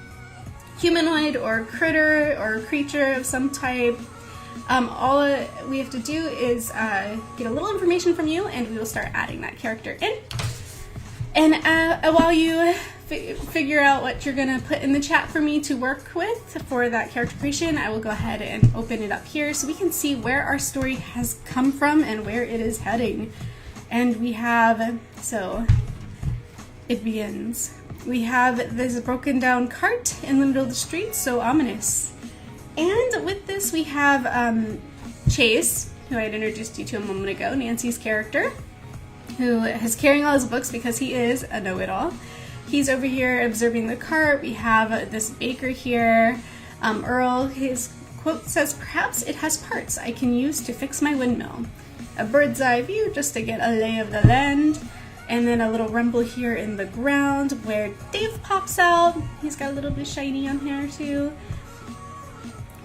humanoid or critter or creature of some type. All we have to do is get a little information from you, and we will start adding that character in. And while you figure out what you're going to put in the chat for me to work with for that character creation, I will go ahead and open it up here so we can see where our story has come from and where it is heading. And we have, so it begins. We have this broken down cart in the middle of the street, so ominous. And with this we have Chase, who I had introduced you to a moment ago, Nancy's character, who is carrying all his books because he is a know-it-all. He's over here observing the cart. We have this baker here. Earl, his quote says, "Perhaps it has parts I can use to fix my windmill." A bird's eye view just to get a lay of the land. And then a little rumble here in the ground where Dave pops out. He's got a little bit shiny on here too.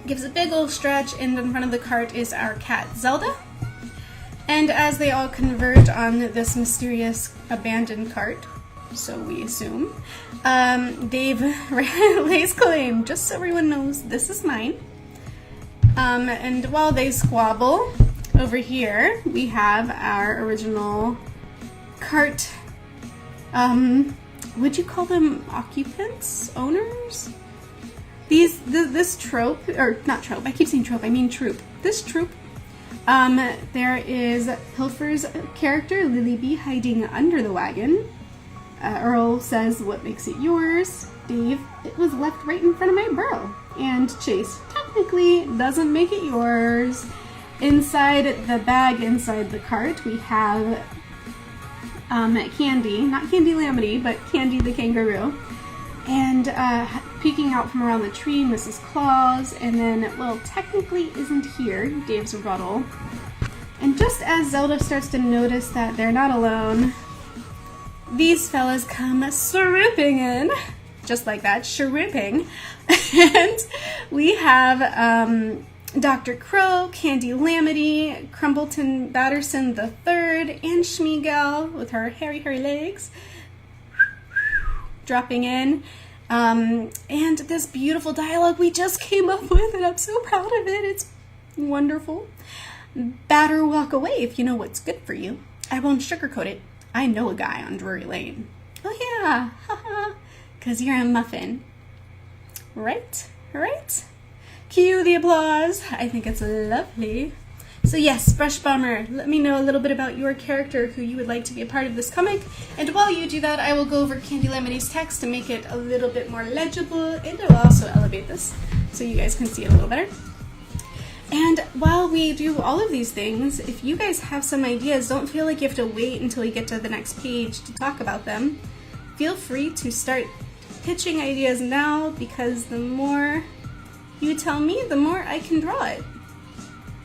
Gives a big old stretch, and in front of the cart is our cat Zelda. And as they all converge on this mysterious abandoned cart, so we assume, Dave lays claim, just so everyone knows, this is mine. And while they squabble, over here we have our original cart, would you call them occupants? Owners? This trope, or not trope, I keep saying trope, I mean troop. This troop, there is Pilfer's character, Lily B, hiding under the wagon. Earl says, "What makes it yours?" Dave, "It was left right in front of my burrow." And Chase, "Technically doesn't make it yours." Inside the bag, inside the cart, we have Candy, not Candy Lamity, but Candy the kangaroo. And peeking out from around the tree, Mrs. Claus, and then, well, technically isn't here, Dave's rebuttal. And just as Zelda starts to notice that they're not alone, these fellas come swooping in, just like that, shrimping. And we have Dr. Crow, Candy Lamity, Crumbleton Batterson the Third, and Schmeagal with her hairy legs dropping in. And this beautiful dialogue we just came up with, and I'm so proud of it. It's wonderful. "Batter walk away if you know what's good for you. I won't sugarcoat it. I know a guy on Drury Lane." Oh yeah, haha, 'cause you're a muffin. Right? Right? Cue the applause. I think it's lovely. So yes, Brush Bomber, let me know a little bit about your character, who you would like to be a part of this comic. And while you do that, I will go over Candy Lamity's text to make it a little bit more legible, and it will also elevate this so you guys can see it a little better. And while we do all of these things, if you guys have some ideas, don't feel like you have to wait until we get to the next page to talk about them. Feel free to start pitching ideas now, because the more you tell me, the more I can draw it.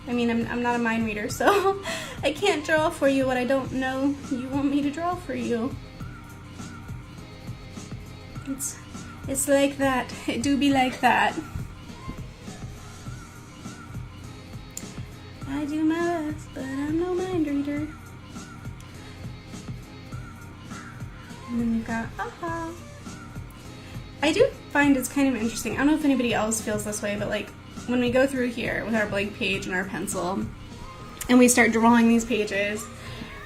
I mean, I'm not a mind reader, so I can't draw for you what I don't know you want me to draw for you. It's like that. It do be like that. I do my best, but I'm no mind reader. And then you've got aha. I do find it's kind of interesting. I don't know if anybody else feels this way, but like when we go through here with our blank page and our pencil and we start drawing these pages,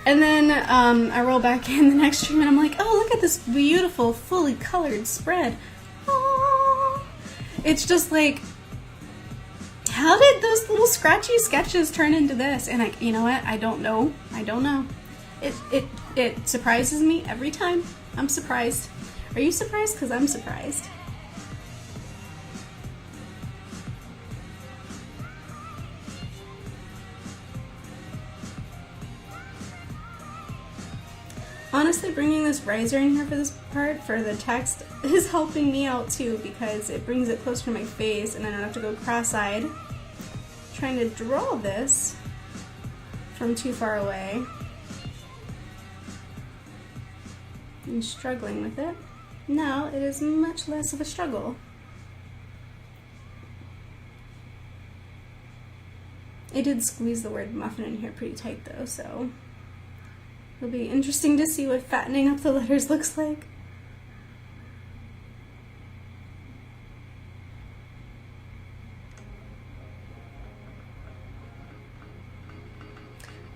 and then I roll back in the next stream and I'm like, oh, look at this beautiful, fully colored spread. Aww. It's just like, how did those little scratchy sketches turn into this? And you know what? I don't know. I don't know. It surprises me every time. I'm surprised. Are you surprised? Because I'm surprised. Honestly, bringing this riser in here for this part, for the text, is helping me out too, because it brings it closer to my face and I don't have to go cross-eyed trying to draw this from too far away and struggling with it. Now it is much less of a struggle. I did squeeze the word muffin in here pretty tight though, so it'll be interesting to see what fattening up the letters looks like.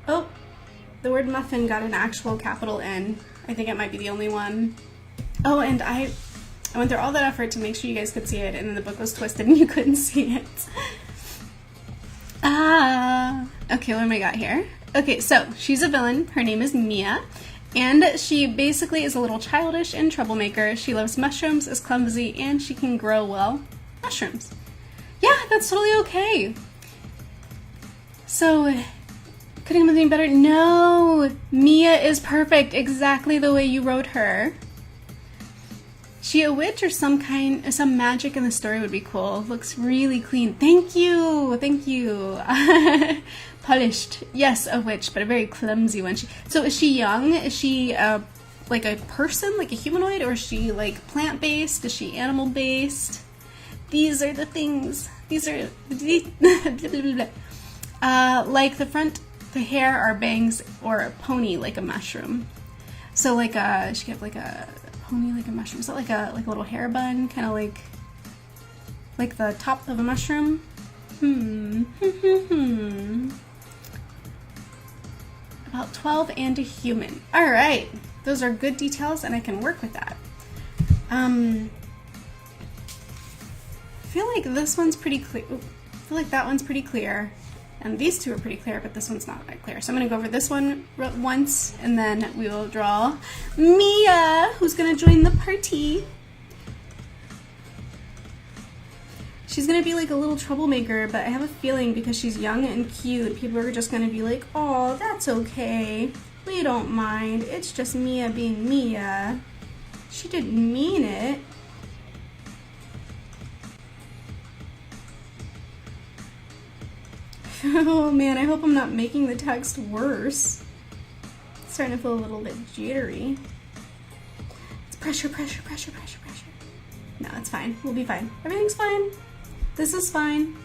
Oh, the word muffin got an actual capital N. I think it might be the only one. Oh, and I went through all that effort to make sure you guys could see it, and then the book was twisted and you couldn't see it. Okay, what have I got here? Okay, so she's a villain. Her name is Mia, and she basically is a little childish and troublemaker. She loves mushrooms, is clumsy, and she can grow, well, mushrooms. Yeah, that's totally okay. So, could anyone do better? No, Mia is perfect, exactly the way you wrote her. She a witch or some magic in the story would be cool. Looks really clean. Thank you. Polished. Yes, a witch, but a very clumsy one. So is she young? Is she like a person, like a humanoid, or is she like plant-based? Is she animal-based? These are the things. These are like the hair are bangs, or a pony like a mushroom. So like she could have like a pony like a mushroom. Is that like a little hair bun, kind of like the top of a mushroom? About 12 and a human. All right, those are good details, and I can work with that. I feel like this one's pretty clear. I feel like that one's pretty clear. And these two are pretty clear, but this one's not that clear. So I'm going to go over this one once, and then we will draw Mia, who's going to join the party. She's going to be like a little troublemaker, but I have a feeling because she's young and cute, people are just going to be like, oh, that's okay. We don't mind. It's just Mia being Mia. She didn't mean it. Oh man, I hope I'm not making the text worse. It's starting to feel a little bit jittery. It's pressure. No, it's fine. We'll be fine. Everything's fine. This is fine.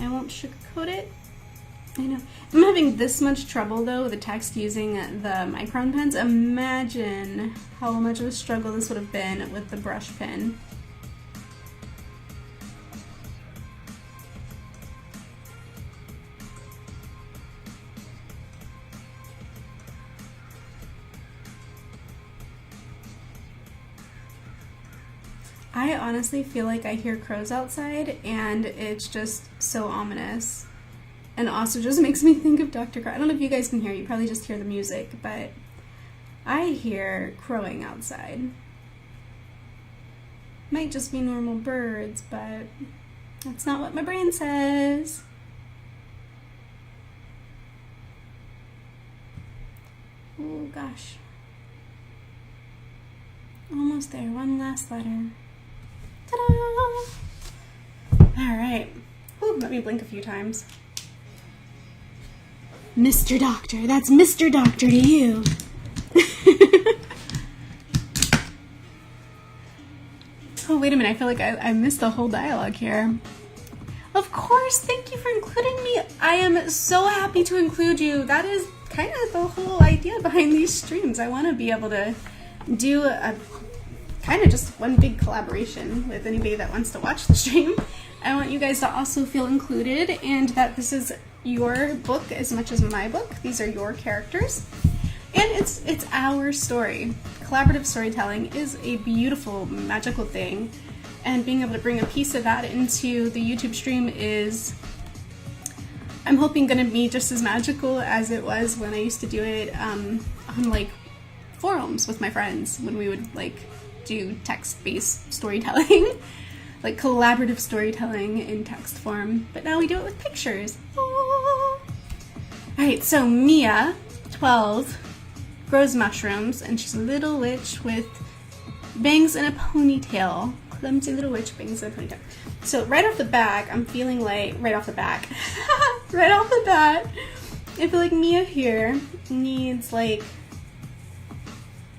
I won't sugarcoat it. I know. I'm having this much trouble though with the text using the micron pens. Imagine how much of a struggle this would have been with the brush pen. I honestly feel like I hear crows outside, and it's just so ominous. And also just makes me think of Dr. Crow. I don't know if you guys can hear, you probably just hear the music, but I hear crowing outside. Might just be normal birds, but that's not what my brain says. Oh gosh. Almost there, one last letter. Ta-da! Alright. Let me blink a few times. Mr. Doctor, that's Mr. Doctor to you. Oh, wait a minute, I feel like I missed the whole dialogue here. Of course, thank you for including me. I am so happy to include you. That is kind of the whole idea behind these streams. I want to be able to do a kind of just one big collaboration with anybody that wants to watch the stream. I want you guys to also feel included, and that this is your book as much as my book. These are your characters, and it's our story. Collaborative storytelling is a beautiful, magical thing, and being able to bring a piece of that into the YouTube stream is, I'm hoping, going to be just as magical as it was when I used to do it on like forums with my friends, when we would like do text-based storytelling. Like collaborative storytelling in text form, but now we do it with pictures. Alright, so Mia, 12, grows mushrooms, and she's a little witch with bangs and a ponytail. Clumsy little witch, bangs and a ponytail. So right off the bat, I'm feeling like, right off the bat, I feel like Mia here needs like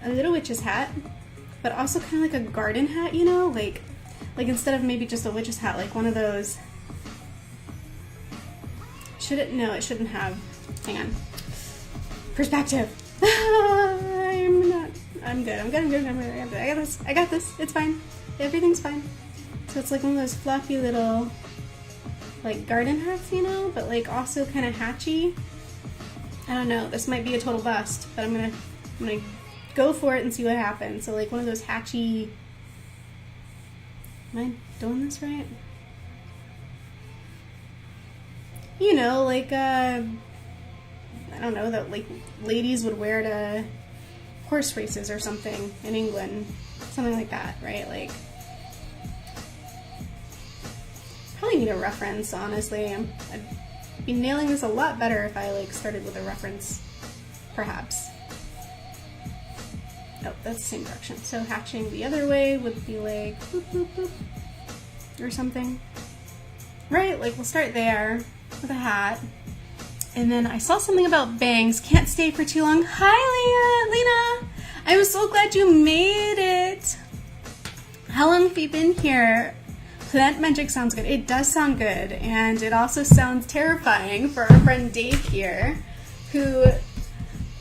a little witch's hat, but also kind of like a garden hat, you know, like instead of maybe just a witch's hat, like one of those. No, it shouldn't have. Hang on. Perspective. I'm good. I got this. It's fine. Everything's fine. So it's like one of those fluffy little, like garden hats, you know, but like also kind of hatchy. I don't know. This might be a total bust, but I'm gonna go for it and see what happens. So like one of those hatchy. Am I doing this right? You know, like, I don't know, that, like, ladies would wear to horse races or something in England. Something like that, right? Like, probably need a reference, honestly. be nailing this a lot better if I like started with a reference, perhaps. Oh, that's the same direction. So hatching the other way would be like boop, boop, boop, or something. Right, like we'll start there with a hat. And then I saw something about bangs. Can't stay for too long. Hi, Lena! I'm so glad you made it. How long have you been here? Plant magic sounds good. It does sound good. And it also sounds terrifying for our friend Dave here, who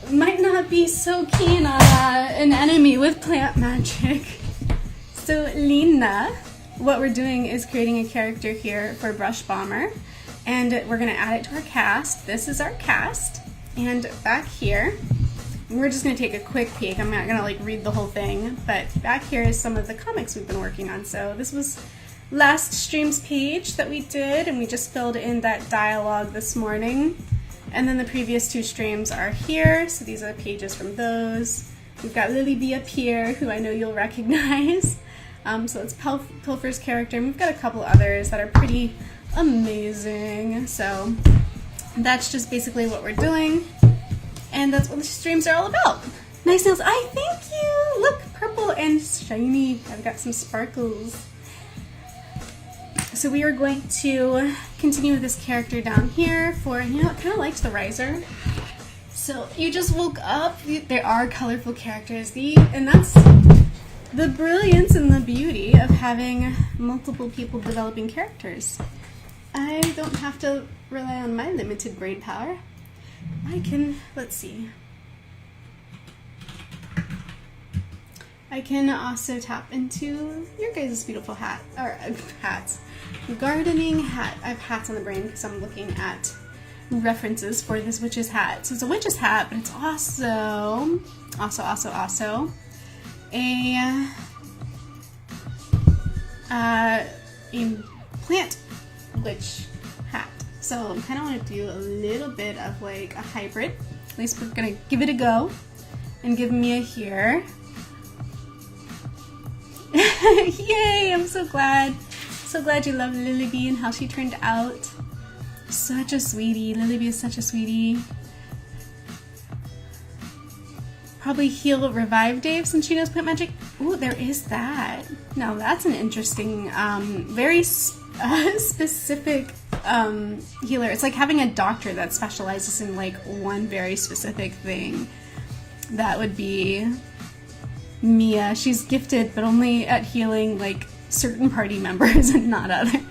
might not be so keen on an enemy with plant magic. So Lena, what we're doing is creating a character here for Brush Bomber, and we're going to add it to our cast. This is our cast, and back here, we're just going to take a quick peek. I'm not going to like read the whole thing, but back here is some of the comics we've been working on. So this was last stream's page that we did, and we just filled in that dialogue this morning. And then the previous 2 streams are here, so these are the pages from those. We've got Lily B up here, who I know you'll recognize. So it's Pilfer's character, and we've got a couple others that are pretty amazing. So that's just basically what we're doing, and that's what the streams are all about. Nice nails. Thank you! Look, purple and shiny. I've got some sparkles. So we are going to continue with this character down here for, you know, it kind of likes the riser. So you just woke up. There are colorful characters. And that's the brilliance and the beauty of having multiple people developing characters. I don't have to rely on my limited brain power. I can, let's see. I can also tap into your guys' beautiful hats. Gardening hat. I have hats on the brain because I'm looking at references for this witch's hat. So it's a witch's hat, but it's also a plant witch hat. So I kind of want to do a little bit of like a hybrid. At least we're gonna give it a go and give Mia here. Yay! I'm so glad. So glad you love Lily B and how she turned out. Such a sweetie. Lily B is such a sweetie. Probably heal revive Dave since she knows plant magic. Ooh, there is that. Now that's an interesting, very specific healer. It's like having a doctor that specializes in like one very specific thing. That would be Mia. She's gifted, but only at healing like certain party members and not others.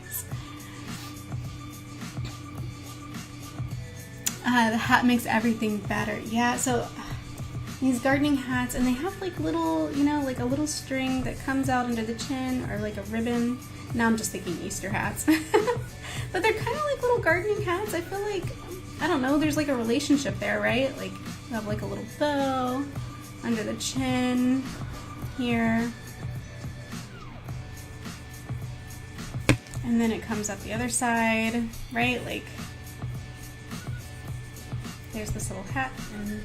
The hat makes everything better. Yeah, so these gardening hats, and they have like little, you know, like a little string that comes out under the chin, or like a ribbon. Now I'm just thinking Easter hats. But they're kind of like little gardening hats. I feel like, I don't know, there's like a relationship there, right? Like you have like a little bow under the chin here. And then it comes up the other side, right? Like, there's this little hat and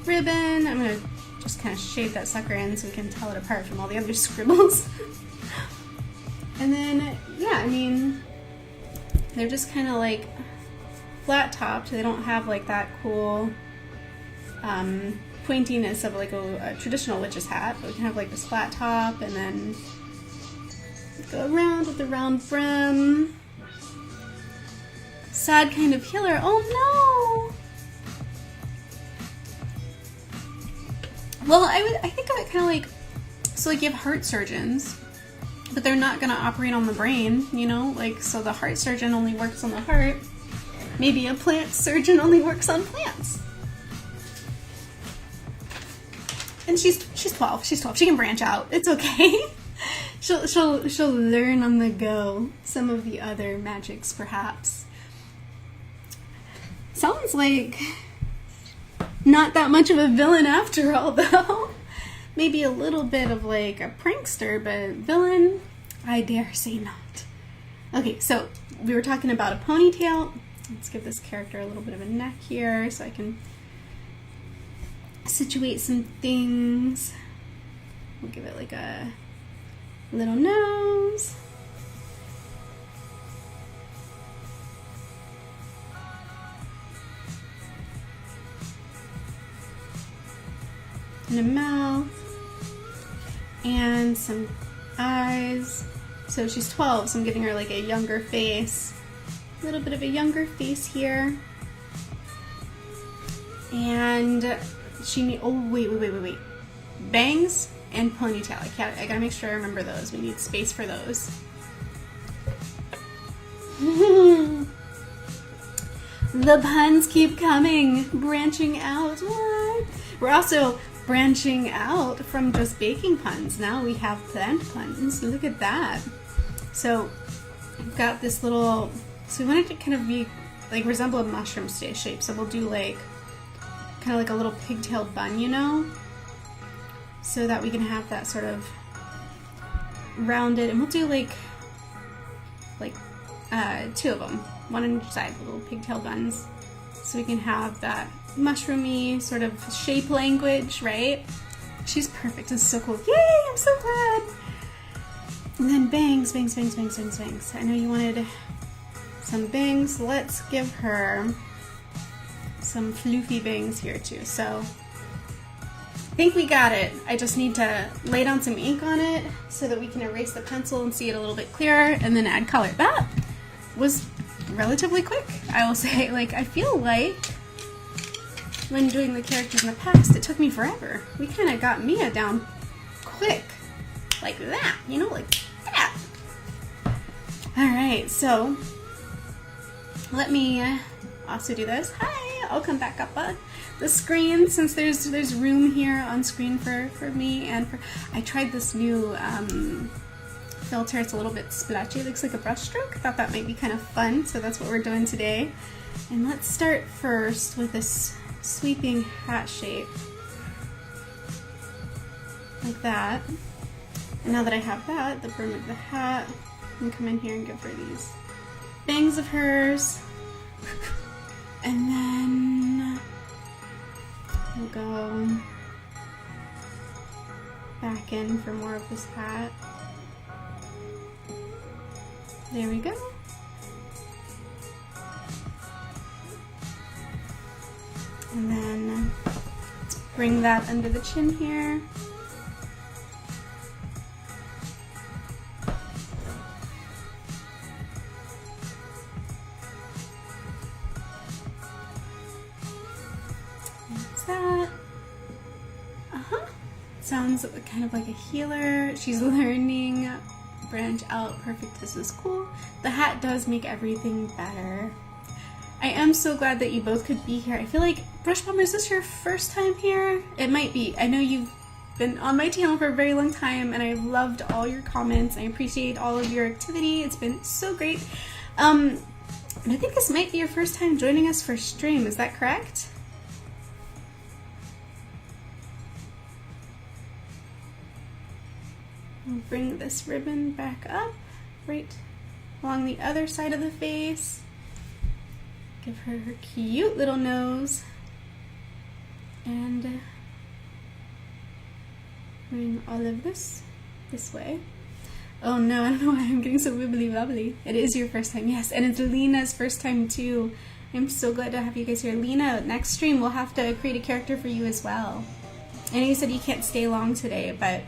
ribbon. I'm gonna just kind of shade that sucker in so we can tell it apart from all the other scribbles. And then, yeah, I mean, they're just kind of like flat topped. They don't have like that cool pointiness of like a traditional witch's hat, but we can have like this flat top and then go around with the round brim. Sad kind of healer. Oh no! Well, I think of it kind of like, so like you have heart surgeons, but they're not going to operate on the brain, you know? Like, so the heart surgeon only works on the heart. Maybe a plant surgeon only works on plants. And she's 12. She's 12. She can branch out. It's okay. She'll learn on the go some of the other magics, perhaps. Sounds like not that much of a villain after all, though. Maybe a little bit of like a prankster, but villain, I dare say not. Okay, so we were talking about a ponytail. Let's give this character a little bit of a neck here so I can situate some things. We'll give it like a little nose. and a mouth and some eyes. So she's 12, so I'm giving her like a younger face. A little bit of a younger face here. And she need, oh wait. Bangs and ponytail. I gotta make sure I remember those. We need space for those. The puns keep coming, branching out. What? We're also branching out from just baking puns. Now we have plant puns. Look at that. So we've got this little, so we want it to kind of be like resemble a mushroom shape. So we'll do like kind of like a little pigtail bun, you know, so that we can have that sort of rounded, and we'll do like two of them, one on each side, little pigtail buns, so we can have that mushroomy sort of shape language, right? She's perfect. It's so cool. Yay! I'm so glad. And then bangs. I know you wanted some bangs. Let's give her some floofy bangs here too. So I think we got it. I just need to lay down some ink on it so that we can erase the pencil and see it a little bit clearer, and then add color. That was relatively quick, I will say. Like, I feel like when doing the characters in the past, it took me forever. We kind of got Mia down quick, like that, you know, like that. Alright, so let me also do this. Hi, I'll come back up the screen, since there's room here on screen for me and for, I tried this new filter. It's a little bit splashy. It looks like a brush stroke. I thought that might be kind of fun, so that's what we're doing today. And let's start first with this sweeping hat shape, like that. And now that I have that, the brim of the hat, I can come in here and give her these bangs of hers. And then we'll go back in for more of this hat. There we go. And then let's bring that under the chin here. That's that. Sounds kind of like a healer. She's learning. Branch out. Perfect. This is cool. The hat does make everything better. I am so glad that you both could be here. I feel like, Brush Bomber, is this your first time here? It might be. I know you've been on my channel for a very long time, and I've loved all your comments. I appreciate all of your activity. It's been so great. And I think this might be your first time joining us for stream. Is that correct? I'll bring this ribbon back up, right along the other side of the face. Give her her cute little nose. And bring all of this way. Oh no, I don't know why I'm getting so wibbly wobbly. It is your first time, yes, and it's Lena's first time too. I'm so glad to have you guys here. Lena, next stream we'll have to create a character for you as well. I know you said you can't stay long today, but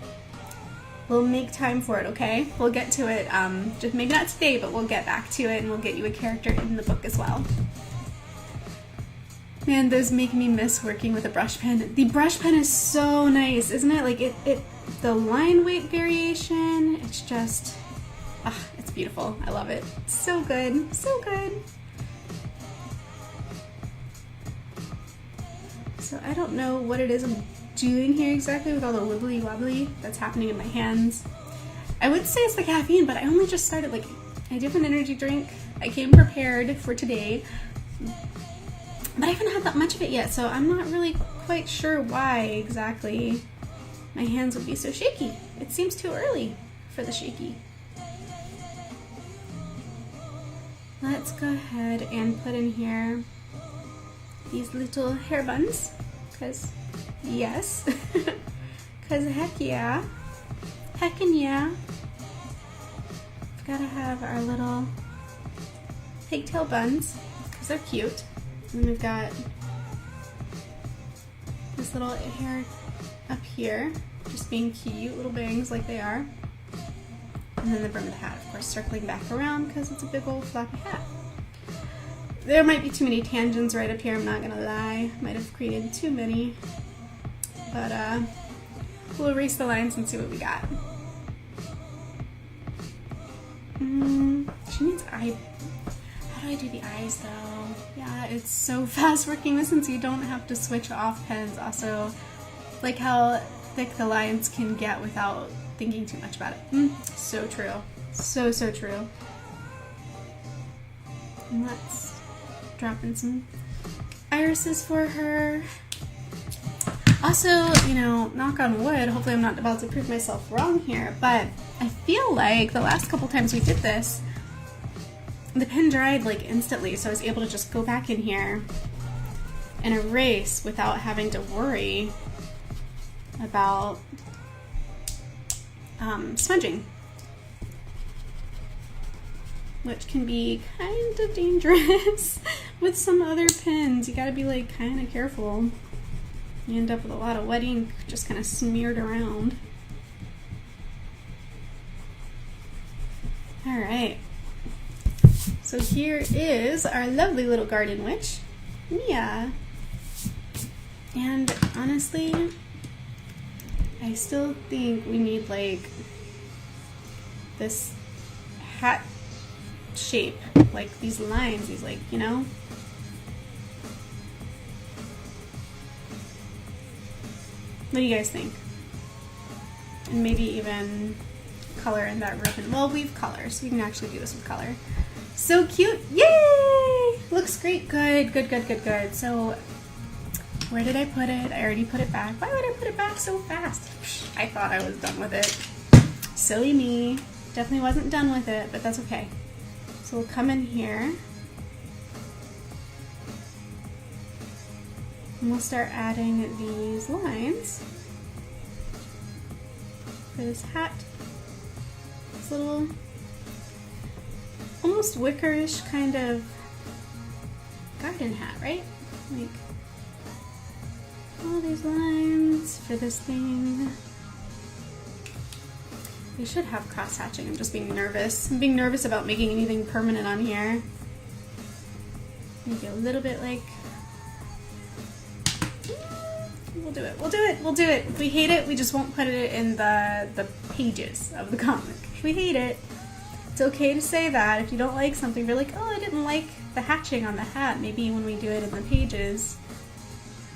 we'll make time for it, okay? We'll get to it, just maybe not today, but we'll get back to it and we'll get you a character in the book as well. Man, those make me miss working with a brush pen. The brush pen is so nice, isn't it? Like the line weight variation, it's just, it's beautiful. I love it. So good, so good. So I don't know what it is I'm doing here exactly with all the wibbly wobbly that's happening in my hands. I would say it's the caffeine, but I only just started, like, I did an energy drink. I came prepared for today, but I haven't had that much of it yet, so I'm not really quite sure why exactly my hands would be so shaky. It seems too early for the shaky. Let's go ahead and put in here these little hair buns, because yes, because heck yeah, heckin' yeah. We've got to have our little pigtail buns, because they're cute. And we've got this nice little hair up here, just being cute, little bangs like they are. And then the brim of the hat, of course, circling back around because it's a big old floppy hat. There might be too many tangents right up here, I'm not gonna lie. Might have created too many. But we'll erase the lines and see what we got. She needs eye. How do I do the eyes though? Yeah, it's so fast working this since you don't have to switch off pens. Also, like how thick the lines can get without thinking too much about it. So true. So true. And let's drop in some irises for her. Also, you know, knock on wood, hopefully I'm not about to prove myself wrong here, but I feel like the last couple times we did this, the pen dried like instantly, so I was able to just go back in here and erase without having to worry about smudging, which can be kind of dangerous with some other pens. You gotta be like kind of careful. You end up with a lot of wet ink just kind of smeared around. Alright, so here is our lovely little garden witch, Mia. And honestly, I still think we need like this hat shape, like these lines, these like, you know? What do you guys think? And maybe even color in that ribbon. Well, we have color, so we can actually do this with color. So cute! Yay! Looks great. Good. So, where did I put it? I already put it back. Why would I put it back so fast? I thought I was done with it. Silly me. Definitely wasn't done with it, but that's okay. So we'll come in here. And we'll start adding these lines for this hat. This little, almost wickerish kind of garden hat, right? Like all these lines for this thing. We should have cross hatching. I'm just being nervous. I'm being nervous about making anything permanent on here. Maybe a little bit like. We'll do it. If we hate it, we just won't put it in the pages of the comic. If we hate it, it's okay to say that. If you don't like something, you're like, oh, I didn't like the hatching on the hat. Maybe when we do it in the pages,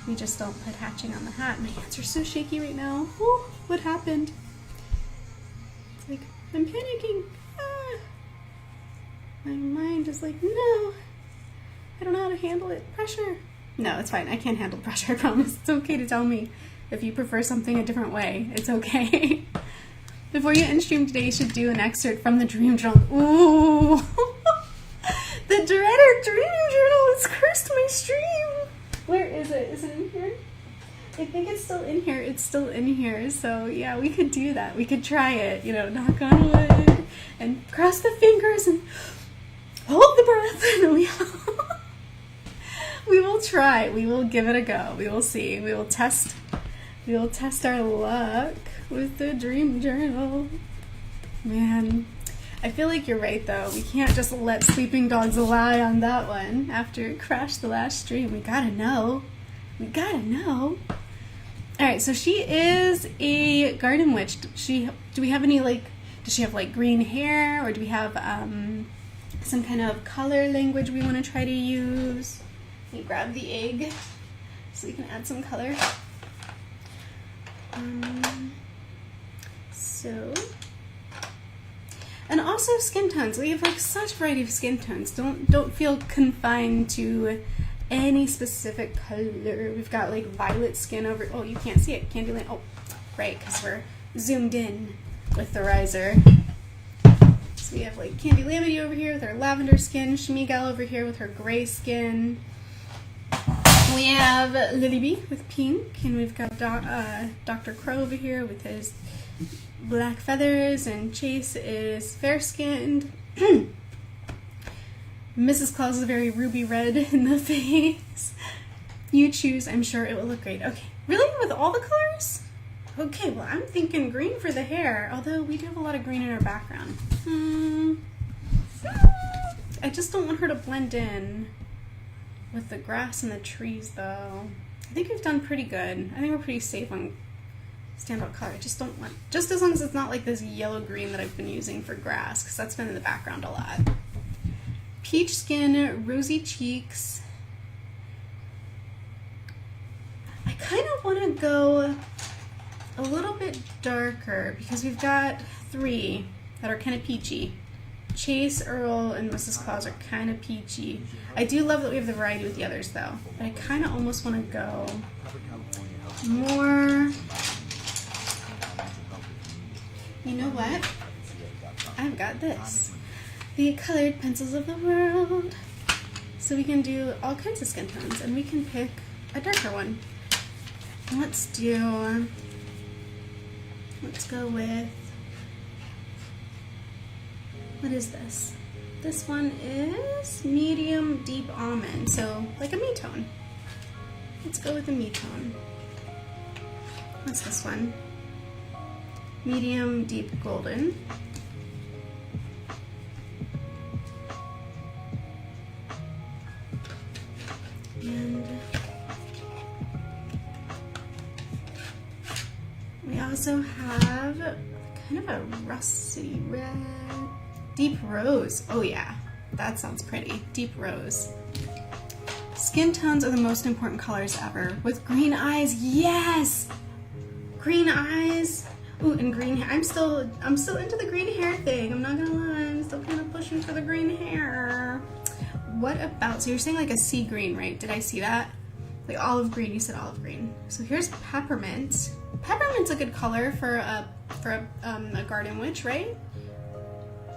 we just don't put hatching on the hat. My hands are so shaky right now. Ooh, what happened? It's like, I'm panicking. Ah. My mind is like, no, I don't know how to handle it. Pressure. No, it's fine. I can't handle pressure, I promise. It's okay to tell me if you prefer something a different way. It's okay. Before you end stream today, you should do an excerpt from the dream journal. Ooh! The dreaded dream journal has cursed my stream! Where is it? Is it in here? I think it's still in here. It's still in here. So yeah, we could do that. We could try it. You know, knock on wood and cross the fingers and hold the breath. And we will try. We will give it a go. We will see. We will test our luck with the dream journal. Man, I feel like you're right though. We can't just let sleeping dogs lie on that one after it crashed the last stream. We gotta know. Alright, so she is a garden witch. Do we have any like, does she have like green hair, or do we have some kind of color language we want to try to use? Let me grab the egg so we can add some color. And also skin tones. We have like such variety of skin tones. Don't feel confined to any specific color. We've got like violet skin over. Oh, you can't see it, Candyland. Oh, right, because we're zoomed in with the riser. So we have like Candy Lamity over here with her lavender skin, Shmigal over here with her gray skin. We have Lily B with pink, and we've got Dr. Crow over here with his black feathers, and Chase is fair-skinned. Mrs. Claus is very ruby red in the face. You choose. I'm sure it will look great. Okay. Really? With all the colors? Okay, well, I'm thinking green for the hair, although we do have a lot of green in our background. I just don't want her to blend in with the grass and the trees, though. I think we've done pretty good. I think we're pretty safe on standout color. I just don't want, just as long as it's not like this yellow-green that I've been using for grass, because that's been in the background a lot. Peach skin, rosy cheeks. I kind of want to go a little bit darker because we've got 3 that are kind of peachy. Chase, Earl, and Mrs. Claus are kind of peachy. I do love that we have the variety with the others though, but I kind of almost want to go more. You know what? I've got this. The colored pencils of the world. So we can do all kinds of skin tones and we can pick a darker one. Let's go with, what is this? This one is medium deep almond, so like a me-tone. Let's go with a me-tone. What's this one? Medium deep golden. And we also have kind of a rusty red. Deep rose. Oh yeah, that sounds pretty. Deep rose. Skin tones are the most important colors ever. With green eyes, yes! Green eyes. Ooh, and green hair. I'm still into the green hair thing. I'm not gonna lie, I'm still kind of pushing for the green hair. What about, so you're saying like a sea green, right? Did I see that? Like olive green, you said olive green. So here's peppermint. Peppermint's a good color for a garden witch, right?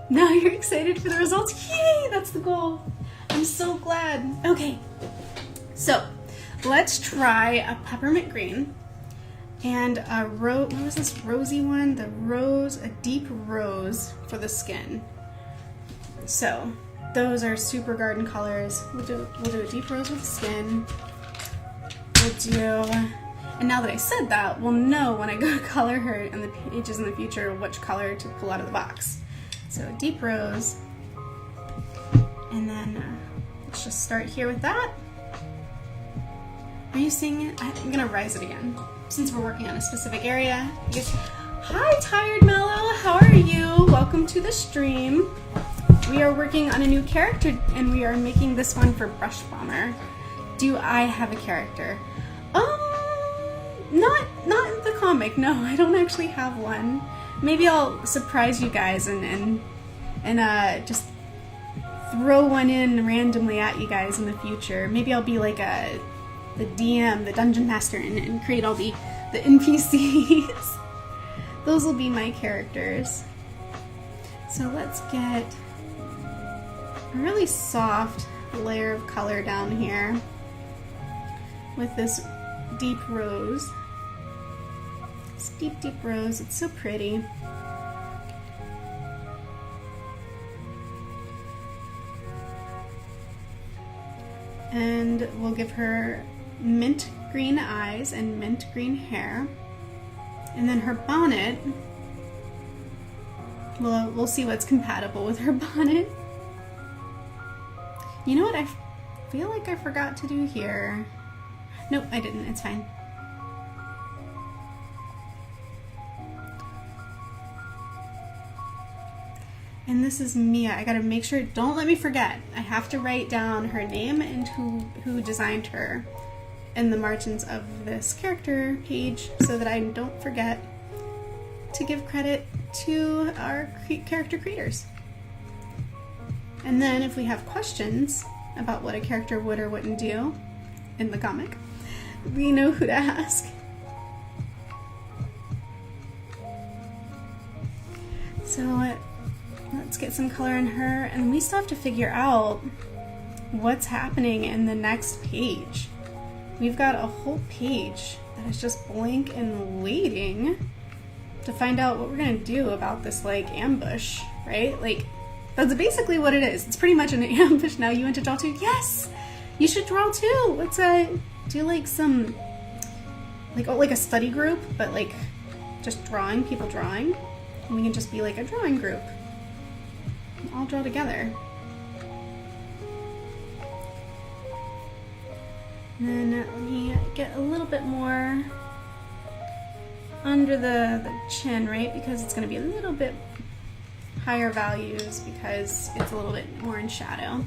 Now you're excited for the results. Yay, that's the goal. I'm so glad. Okay, so let's try a peppermint green and a what was this rosy one? The rose, a deep rose for the skin. So those are super garden colors. We'll do a deep rose with the skin. We'll do, and now that I said that, we'll know when I go to color her in the pages in the future which color to pull out of the box. So a deep rose, and then let's just start here with that. Are you seeing it? I'm gonna rise it again since we're working on a specific area. Hi, Tired Mellow, how are you? Welcome to the stream. We are working on a new character, and we are making this one for Brush Bomber. Do I have a character? Not the comic. No, I don't actually have one. Maybe I'll surprise you guys and just throw one in randomly at you guys in the future. Maybe I'll be like the DM, the dungeon master, and create all the NPCs. Those will be my characters. So let's get a really soft layer of color down here with this deep rose. This deep rose, it's so pretty. And we'll give her mint green eyes and mint green hair. And then her bonnet, we'll see what's compatible with her bonnet. You know what I feel like I forgot to do here? Nope, I didn't, it's fine. And this is Mia. I gotta make sure, don't let me forget. I have to write down her name and who designed her in the margins of this character page so that I don't forget to give credit to our character creators. And then if we have questions about what a character would or wouldn't do in the comic, we know who to ask. So let's get some color in her, and we still have to figure out what's happening in the next page. We've got a whole page that is just blank and waiting to find out what we're gonna do about this like ambush, right? Like that's basically what it is. It's pretty much an ambush now. You want to draw too? Yes! You should draw too. Let's do like some, like a study group, but like just drawing, people drawing. And we can just be like a drawing group. All draw together. And then let me get a little bit more under the chin, right? Because it's going to be a little bit higher values because it's a little bit more in shadow.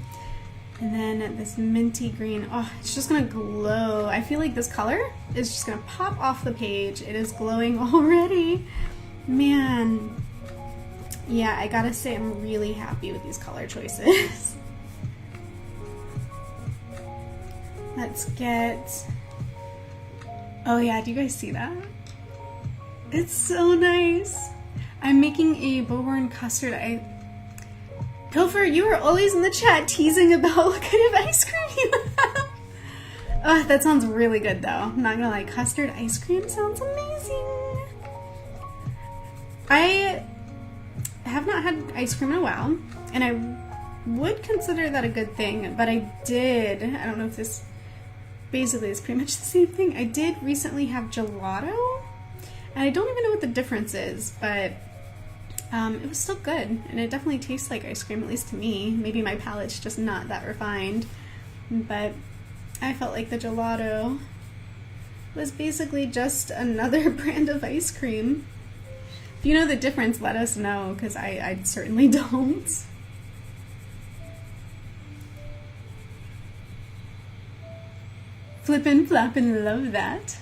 And then this minty green, oh, it's just going to glow. I feel like this color is just going to pop off the page. It is glowing already. Man. Yeah, I gotta say I'm really happy with these color choices. Let's get, oh yeah, do you guys see that? It's so nice. I'm making a Beauborn custard. Pilfer, you are always in the chat teasing about what kind of ice cream you have. Oh, that sounds really good though. I'm not gonna lie, custard ice cream sounds amazing. I have not had ice cream in a while, and I would consider that a good thing, but I don't know if this basically is pretty much the same thing. I did recently have gelato, and I don't even know what the difference is, but it was still good, and it definitely tastes like ice cream, at least to me. Maybe my palate's just not that refined, but I felt like the gelato was basically just another brand of ice cream. If you know the difference, let us know, because I certainly don't. Flippin' floppin', love that.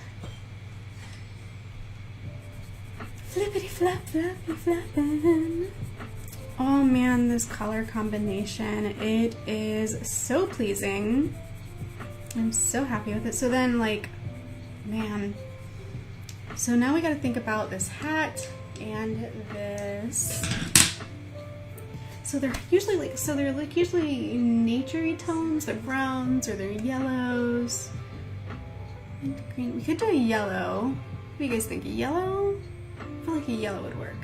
Flippity flop, floppy floppin'. Oh man, this color combination, it is so pleasing. I'm so happy with it. So then, like, man. So now we gotta think about this hat and this. So they're usually usually naturey tones. They're browns or they're yellows. And green. We could do a yellow. What do you guys think? A yellow? I feel like a yellow would work.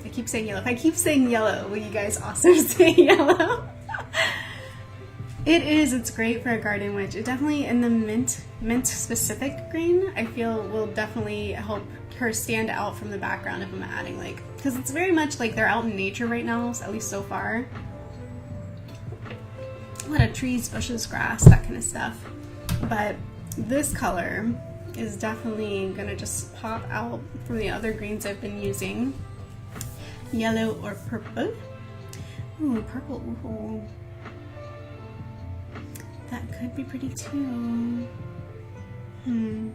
I keep saying yellow. If I keep saying yellow, will you guys also say yellow? It is. It's great for a garden witch. It definitely, in the mint specific green, I feel will definitely help her stand out from the background if I'm adding, like, because it's very much like they're out in nature right now, at least so far. A lot of trees, bushes, grass, that kind of stuff. But this color is definitely gonna just pop out from the other greens I've been using. Yellow or purple. Ooh, purple. Ooh. That could be pretty too. We'll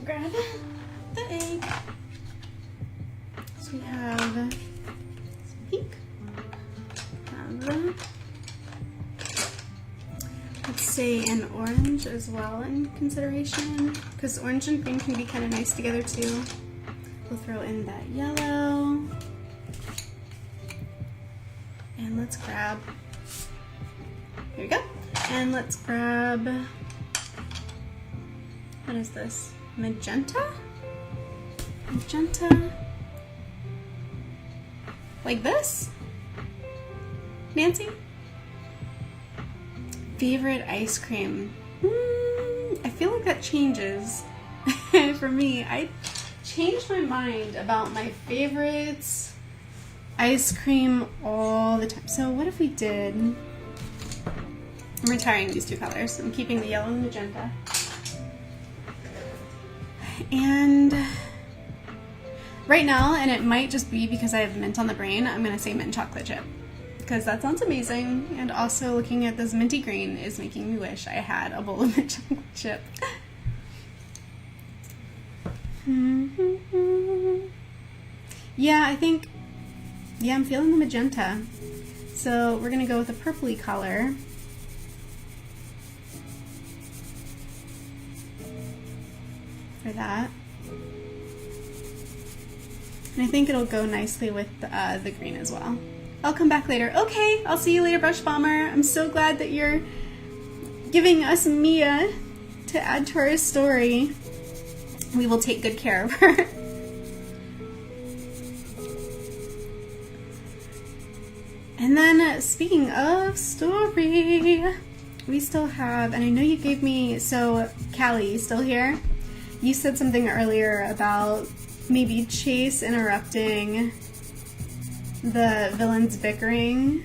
grab the egg. So we have some pink. Let's say an orange as well in consideration, because orange and green can be kind of nice together too. We'll throw in that yellow. And let's grab, here we go. And let's grab, what is this? Magenta? Magenta. Like this? Nancy? Favorite ice cream? I feel like that changes. For me, I changed my mind about my favorites ice cream all the time. So what if we did, I'm retiring these two colors. I'm keeping the yellow and magenta. And right now, and it might just be because I have mint on the brain, I'm gonna say mint chocolate chip, because that sounds amazing. And also looking at this minty green is making me wish I had a bowl of mint chocolate chip. Yeah, I think, yeah, I'm feeling the magenta. So we're gonna go with a purpley color. For that. And I think it'll go nicely with the green as well. I'll come back later. Okay, I'll see you later, Brush Bomber. I'm so glad that you're giving us Mia to add to our story. We will take good care of her. And then, speaking of story, we still have, and I know you gave me, so Callie, you still here? You said something earlier about maybe Chase interrupting the villains bickering.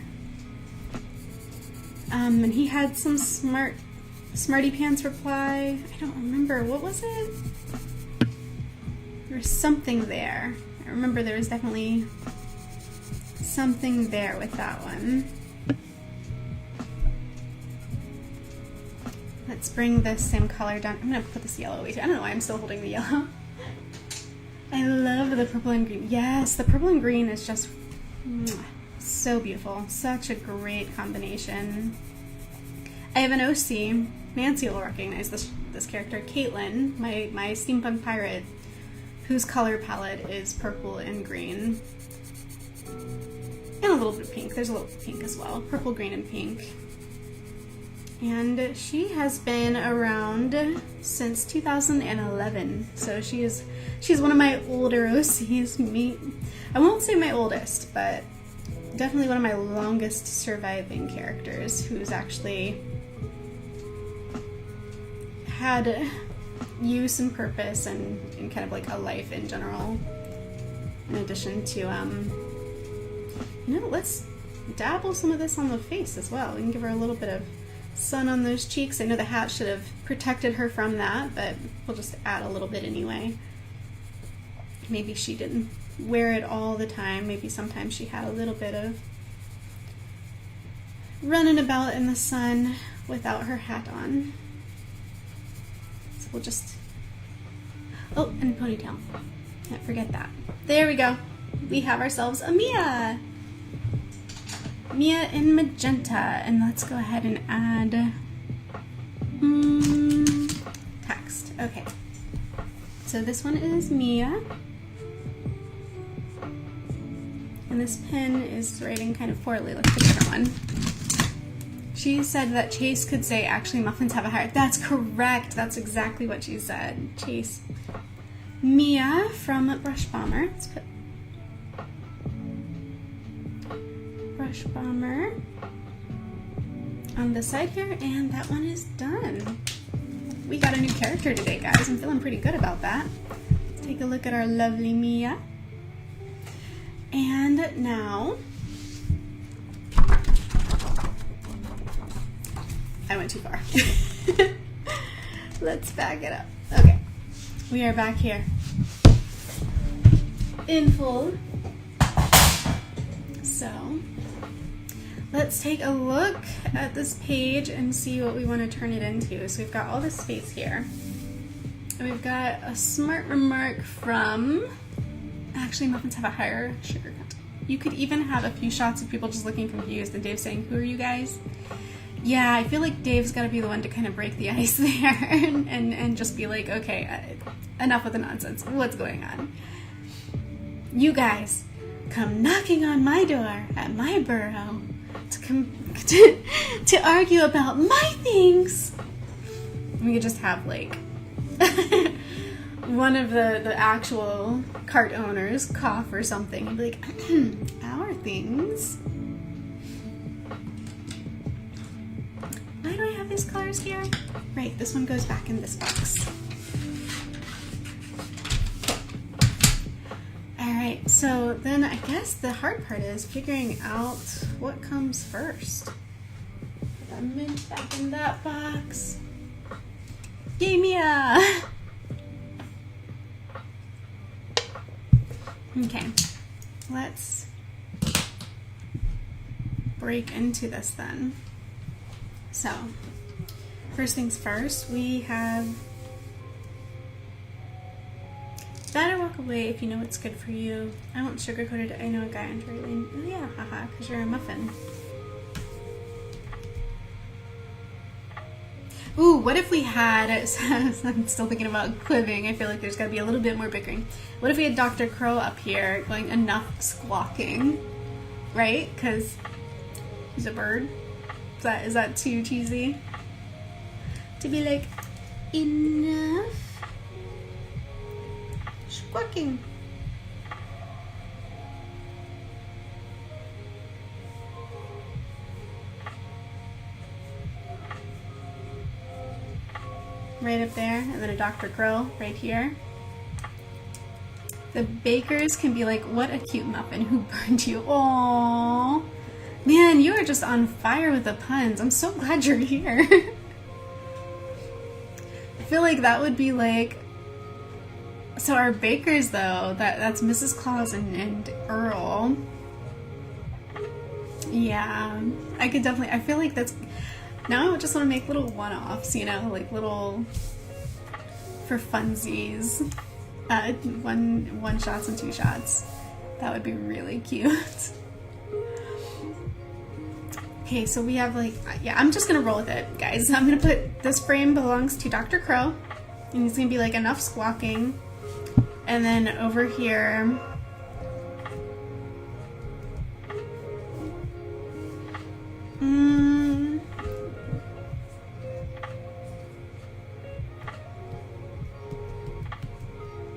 And he had some smarty pants reply. I don't remember. What was it? There was something there. I remember there was definitely something there with that one. Let's bring this same color down. I'm going to put this yellow away too. I don't know why I'm still holding the yellow. I love the purple and green. Yes, the purple and green is just so beautiful. Such a great combination. I have an OC. Nancy will recognize this character, Caitlyn, my steampunk pirate, whose color palette is purple and green. And a little bit of pink. There's a little pink as well. Purple, green, and pink. And she has been around since 2011. So she's one of my older OCs. I won't say my oldest, but definitely one of my longest surviving characters who's actually had use and purpose and kind of like a life in general. In addition to, let's dabble some of this on the face as well. We can give her a little bit of sun on those cheeks. I know the hat should have protected her from that, but we'll just add a little bit anyway. Maybe she didn't wear it all the time. Maybe sometimes she had a little bit of running about in the sun without her hat on. So we'll just... Oh, and ponytail. Can't forget that. There we go. We have ourselves a Mia. Mia in magenta. And let's go ahead and add text. Okay. So this one is Mia. And this pen is writing kind of poorly. Let's pick a different one. She said that Chase could say, actually, muffins have a heart. That's correct. That's exactly what she said. Chase. Mia from Brush Bomber. Let's put Brush Bomber on this side here, and that one is done. We got a new character today, guys. I'm feeling pretty good about that. Let's take a look at our lovely Mia. And now, I went too far. Let's back it up. Okay, we are back here in full. So, let's take a look at this page and see what we want to turn it into. So we've got all this space here. And we've got a smart remark from... Actually, muffins have a higher sugar content. You could even have a few shots of people just looking confused and Dave saying, "Who are you guys?" Yeah, I feel like Dave's got to be the one to kind of break the ice there and just be like, okay, enough with the nonsense. What's going on? You guys come knocking on my door at my burrow to argue about my things. We could just have like one of the actual cart owners cough or something and be like, our things. Why do I have these colors here? Right, this one goes back in this box. Alright, so then I guess the hard part is figuring out what comes first. Put that mint back in that box. Yay, Mia! Okay, let's break into this then. So, first things first, we have better walk away if you know what's good for you. I won't sugarcoat it. I know a guy on Tory Lane. Oh yeah, haha, because you're a muffin. Ooh, what if we had, I'm still thinking about quibbing, I feel like there's got to be a little bit more bickering. What if we had Dr. Crow up here going enough squawking, right? Because he's a bird. Is that too cheesy? To be like, enough squawking. right up there, and then a Dr. Crow right here. The bakers can be like, what a cute muffin, who burned you? Aww. Man, you are just on fire with the puns. I'm so glad you're here. I feel like that would be like, so our bakers though, that's Mrs. Claus and Earl. Yeah, I could definitely, I feel like that's, now I just want to make little one-offs, you know, like little, for funsies. One shots and 2 shots. That would be really cute. Okay, so we have like, yeah, I'm just gonna roll with it, guys. I'm gonna put, this frame belongs to Dr. Crow, and he's gonna be like enough squawking. And then over here,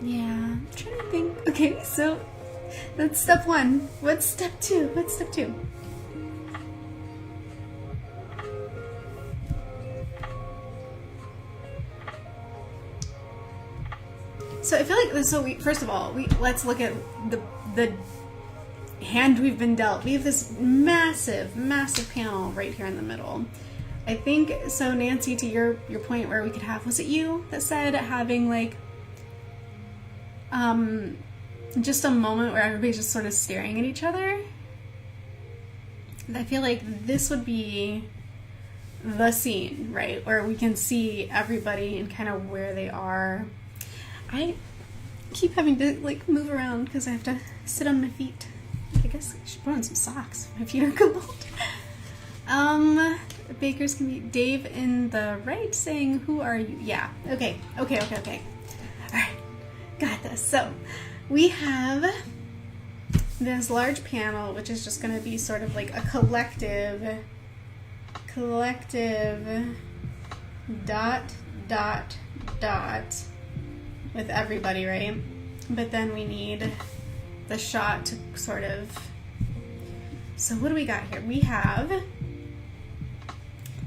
yeah, I'm trying to think. Okay, so that's step 1. What's step 2? What's step 2? So I feel like, so we, first of all, let's look at the hand we've been dealt. We have this massive, massive panel right here in the middle. I think, so Nancy, to your point where we could have, was it you that said having like, just a moment where everybody's just sort of staring at each other? I feel like this would be the scene, right? Where we can see everybody and kind of where they are. I keep having to like move around because I have to sit on my feet. I guess I should put on some socks. My feet are cold. Bakers can be Dave in the right saying, who are you? Yeah. Okay. All right. Got this. So we have this large panel, which is just going to be sort of like a collective dot with everybody, right? But then we need the shot to sort of, so what do we got here? We have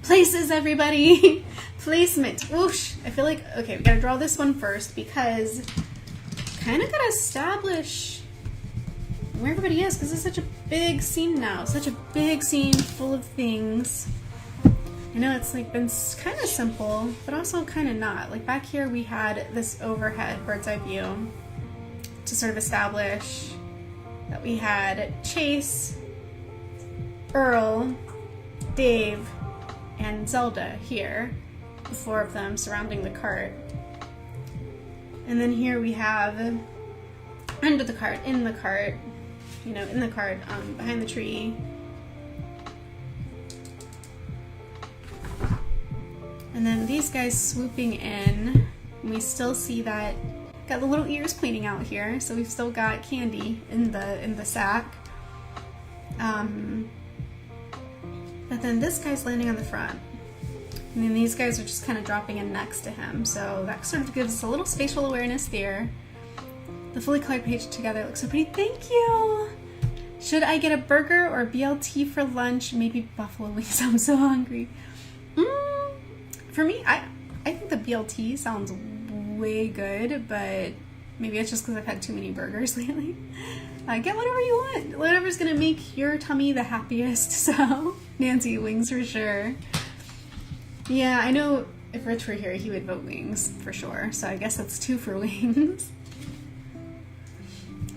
places, everybody. Placement. Whoosh. I feel like, okay, we gotta draw this one first because kind of gotta establish where everybody is because it's such a big scene now. Such a big scene full of things. I know it's like been kind of simple, but also kind of not. Like back here we had this overhead bird's eye view to sort of establish that we had Chase, Earl, Dave, and Zelda here, the 4 of them surrounding the cart. And then here we have under the cart, in the cart, you know, in the cart, behind the tree. And then these guys swooping in. We still see that, got the little ears pointing out here, so we've still got candy in the sack. But then this guy's landing on the front. And then these guys are just kind of dropping in next to him. So that sort of gives us a little spatial awareness there. The fully colored page together looks so pretty. Thank you! Should I get a burger or a BLT for lunch? Maybe buffalo wings. I'm so hungry. For me, I think the BLT sounds way good, but maybe it's just because I've had too many burgers lately. Get whatever you want. Whatever's gonna make your tummy the happiest. So, Nancy, wings for sure. Yeah, I know if Rich were here, he would vote wings for sure. So I guess that's 2 for wings.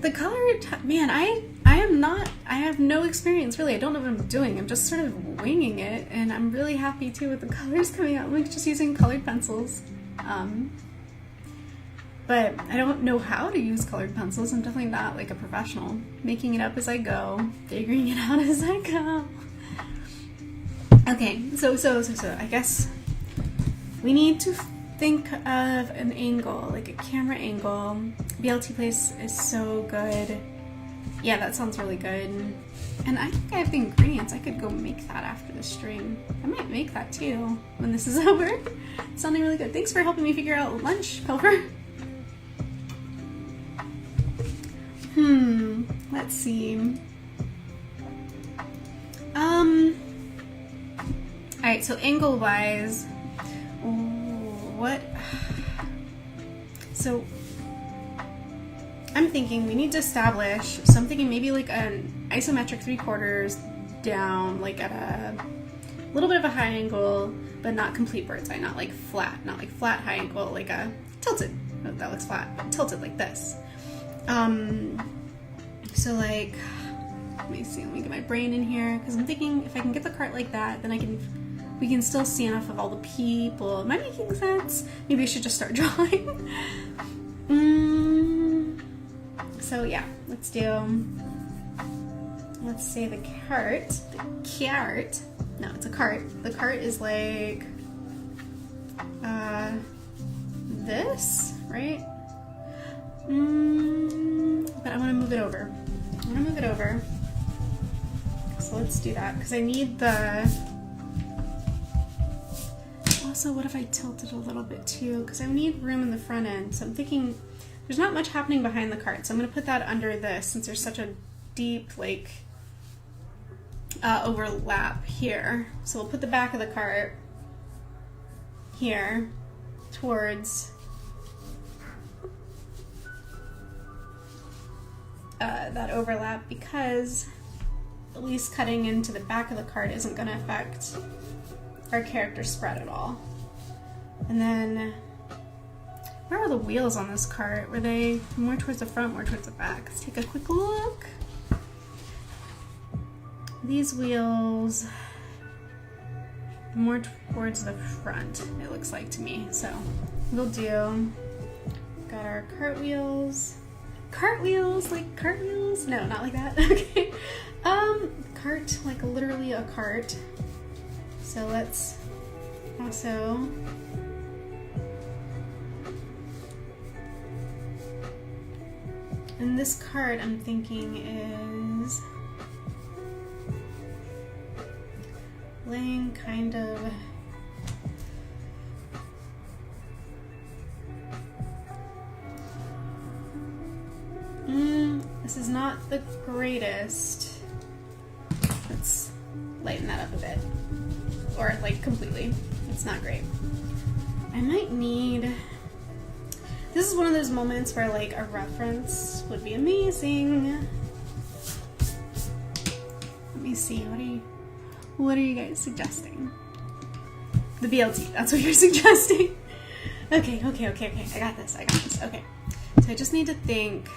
The color, man, I have no experience really. I don't know what I'm doing. I'm just sort of winging it, and I'm really happy too with the colors coming out. I'm like just using colored pencils. But I don't know how to use colored pencils. I'm definitely not like a professional. Making it up as I go, figuring it out as I go. Okay, so I guess we need to think of an angle, like a camera angle. BLT place is so good. Yeah, that sounds really good. And I think I have the ingredients. I could go make that after the stream. I might make that too when this is over. It's sounding really good. Thanks for helping me figure out lunch, Pilfer. Let's see. Alright, so angle-wise, what So I'm thinking we need to establish, so I'm thinking maybe like an isometric 3/4 down, like at a little bit of a high angle, but not complete bird's eye, not like flat high angle, like a tilted. Oh, that looks flat, tilted like this. So like, let me see, let me get my brain in here, because I'm thinking if I can get the cart like that, then we can still see enough of all the people. Am I making sense? Maybe I should just start drawing. So yeah, let's say the cart. No, it's a cart. The cart is like this, right? But I want to move it over. So let's do that, because I need the... Also, what if I tilt it a little bit too? Because I need room in the front end. So I'm thinking there's not much happening behind the cart. So I'm going to put that under this, since there's such a deep, like, overlap here. So we'll put the back of the cart here towards that overlap, because at least cutting into the back of the cart isn't going to affect our character spread at all. And then where are the wheels on this cart? Were they more towards the front, more towards the back? Let's take a quick look. These wheels more towards the front, it looks like to me. So we'll do, got our cartwheels, like cartwheels? No, not like that. Okay. Cart, like literally a cart. So let's also and this cart I'm thinking is laying kind of this is not the greatest. Let's lighten that up a bit. Or like completely. It's not great. I might need... This is one of those moments where like a reference would be amazing. Let me see, what are you guys suggesting? The BLT, that's what you're suggesting. Okay. I got this. Okay. So I just need to think.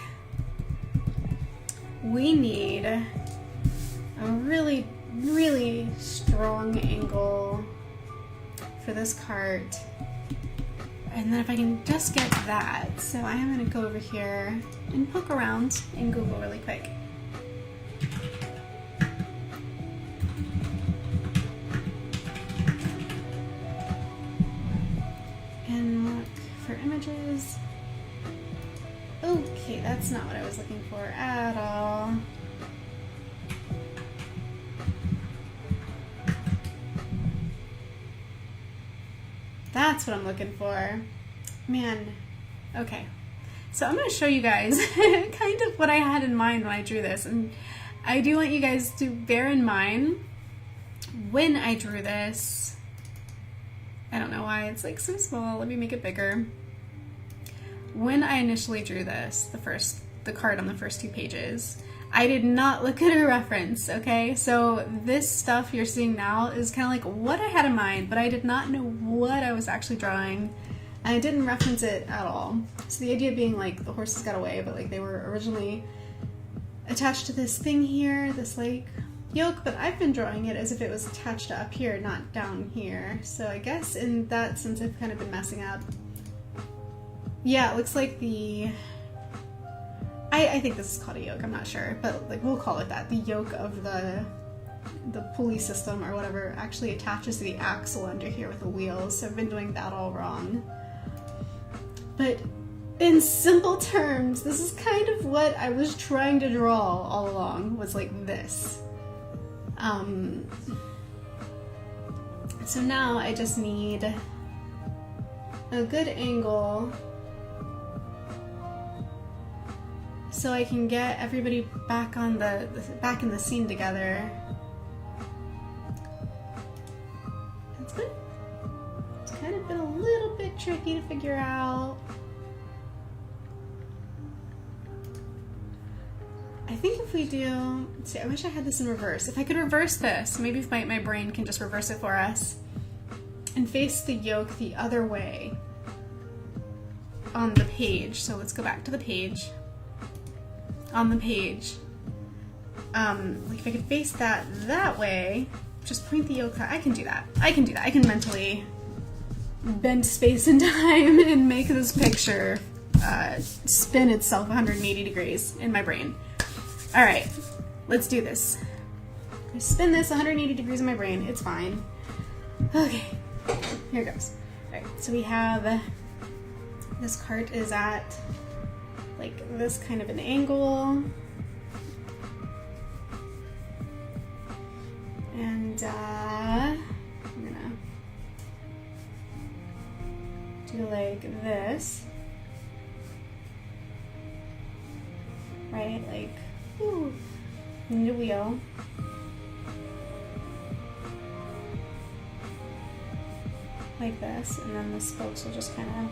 We need a really, really strong angle for this cart. And then if I can just get that, so I am going to go over here and poke around in Google really quick. And look for images. Okay, that's not what I was looking for at all. That's what I'm looking for. Man, okay. So I'm going to show you guys kind of what I had in mind when I drew this. And I do want you guys to bear in mind when I drew this. I don't know why it's like so small. Let me make it bigger. When I initially drew this, the card on the first 2 pages, I did not look at a reference, okay? So this stuff you're seeing now is kind of like what I had in mind, but I did not know what I was actually drawing, and I didn't reference it at all. So the idea being like the horses got away, but like they were originally attached to this thing here, this like yoke, but I've been drawing it as if it was attached to up here, not down here. So I guess in that sense I've kind of been messing up. Yeah, it looks like the... I think this is called a yoke, I'm not sure, but like we'll call it that. The yoke of the pulley system or whatever actually attaches to the axle under here with the wheels, so I've been doing that all wrong. But in simple terms, this is kind of what I was trying to draw all along, was like this. So now I just need a good angle so I can get everybody back on back in the scene together. It's kind of been a little bit tricky to figure out. I think if we do, let's see, I wish I had this in reverse. If I could reverse this, maybe if my brain can just reverse it for us and face the yoke the other way on the page. So let's go back to the page. On the page. Like if I could face that way, just point the yoke, I can do that. I can do that. I can mentally bend space and time and make this picture spin itself 180 degrees in my brain. All right, let's do this. I spin this 180 degrees in my brain. It's fine. Okay, here goes. All right, so we have, this cart is at like this kind of an angle. And I'm gonna do like this. Right, like, ooh, need a wheel. Like this, and then the spokes will just kind of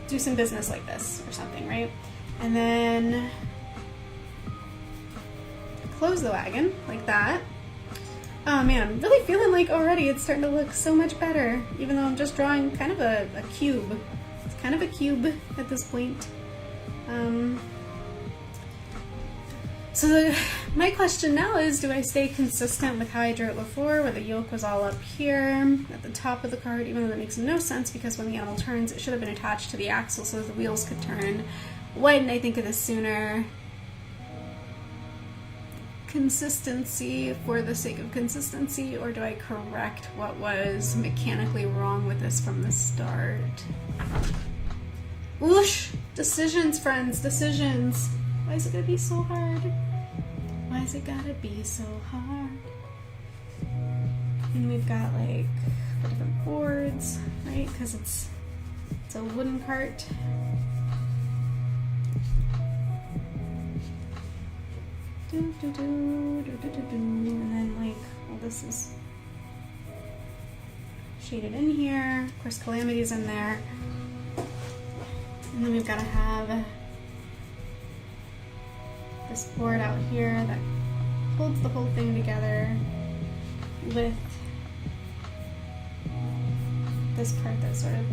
do some business like this or something, right? And then close the wagon like that. Oh man, I'm really feeling like already it's starting to look so much better, even though I'm just drawing kind of a cube. It's kind of a cube at this point. So my question now is, do I stay consistent with how I drew it before, where the yoke was all up here at the top of the cart, even though that makes no sense because when the animal turns, it should have been attached to the axle so the wheels could turn. Why didn't I think of this sooner? Consistency for the sake of consistency, or do I correct what was mechanically wrong with this from the start? Whoosh! Decisions, friends, decisions. Why is it gonna be so hard? Why is it gotta be so hard? And we've got like the different boards, right? Because it's a wooden cart. And then like, well, this is shaded in here. Of course, Calamity's in there. And then we've got to have this board out here that holds the whole thing together with this part that sort of,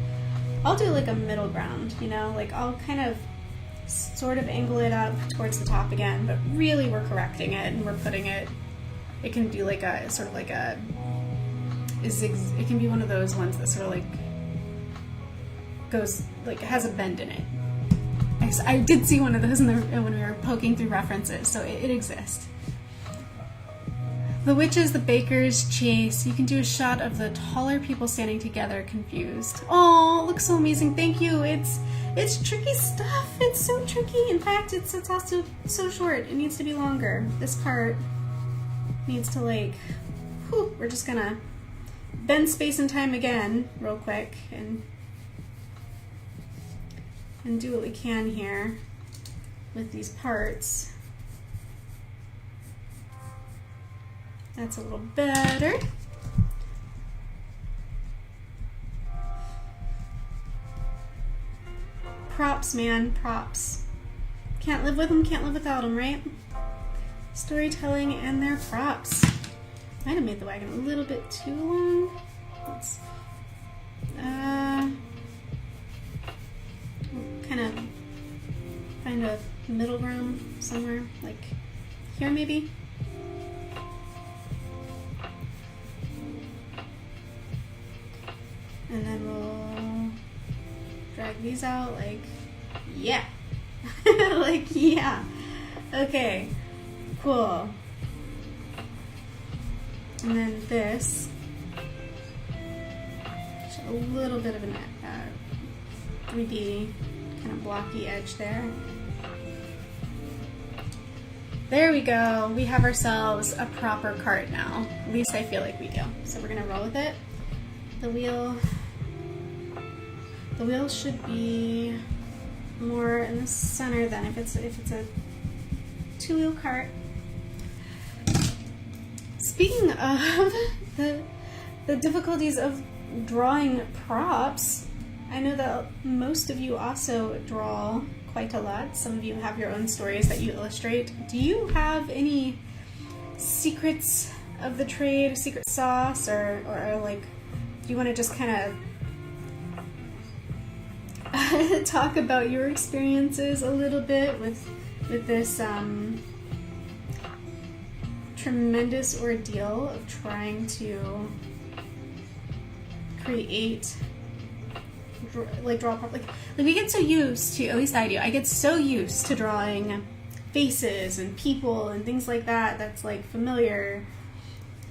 I'll do like a middle ground, you know, like I'll kind of sort of angle it up towards the top again, but really we're correcting it and we're putting it, it can do like a, sort of like a, it can be one of those ones that sort of like goes, like has a bend in it. I did see one of those when we were poking through references, so it exists. The witches, the bakers chase. You can do a shot of the taller people standing together, confused. Oh, looks so amazing. Thank you. It's tricky stuff. It's so tricky. In fact, it's also so short. It needs to be longer. This part needs to like, whew, we're just gonna bend space and time again real quick and do what we can here with these parts. That's a little better. Props, man, props. Can't live with them, can't live without them, right? Storytelling and their props. Might have made the wagon a little bit too long. Let's kind of find a middle ground somewhere, like here maybe. And then we'll drag these out like, yeah. Like, yeah. Okay, cool. And then this, a little bit of an 3D kind of blocky edge there. There we go. We have ourselves a proper cart now. At least I feel like we do. So we're gonna roll with it. The wheel should be more in the center than if it's a two-wheel cart. Speaking of the difficulties of drawing props, I know that most of you also draw quite a lot. Some of you have your own stories that you illustrate. Do you have any secrets of the trade, secret sauce, or like, do you want to just kind of talk about your experiences a little bit with this tremendous ordeal of trying to create, draw properly? Like, we get so used to, at least I do, I get so used to drawing faces and people and things like that, that's like familiar,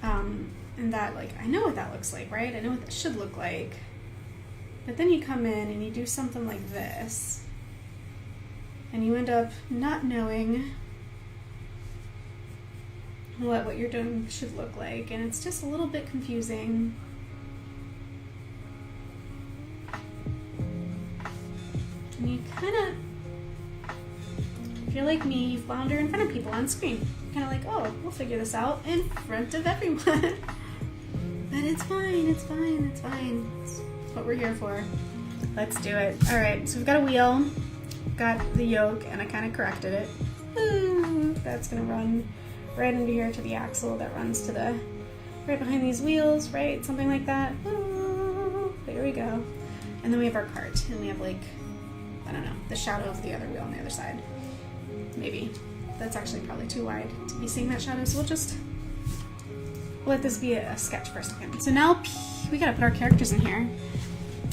and that, like, I know what that looks like, right? I know what that should look like. But then you come in and you do something like this, and you end up not knowing what you're doing should look like, and it's just a little bit confusing. And you kind of, if you're like me, you flounder in front of people on screen. Kind of like, oh, we'll figure this out in front of everyone. But it's fine, it's fine, it's fine. It's what we're here for. Let's do it. All right, so we've got a wheel, got the yoke, and I kind of corrected it. Ooh, that's gonna run right into here to the axle that runs to the, right behind these wheels, right? Something like that. Ooh, there we go. And then we have our cart, and we have, like, I don't know, the shadow of the other wheel on the other side. Maybe. That's actually probably too wide to be seeing that shadow, so we'll just let this be a sketch for a second. So now we gotta put our characters in here.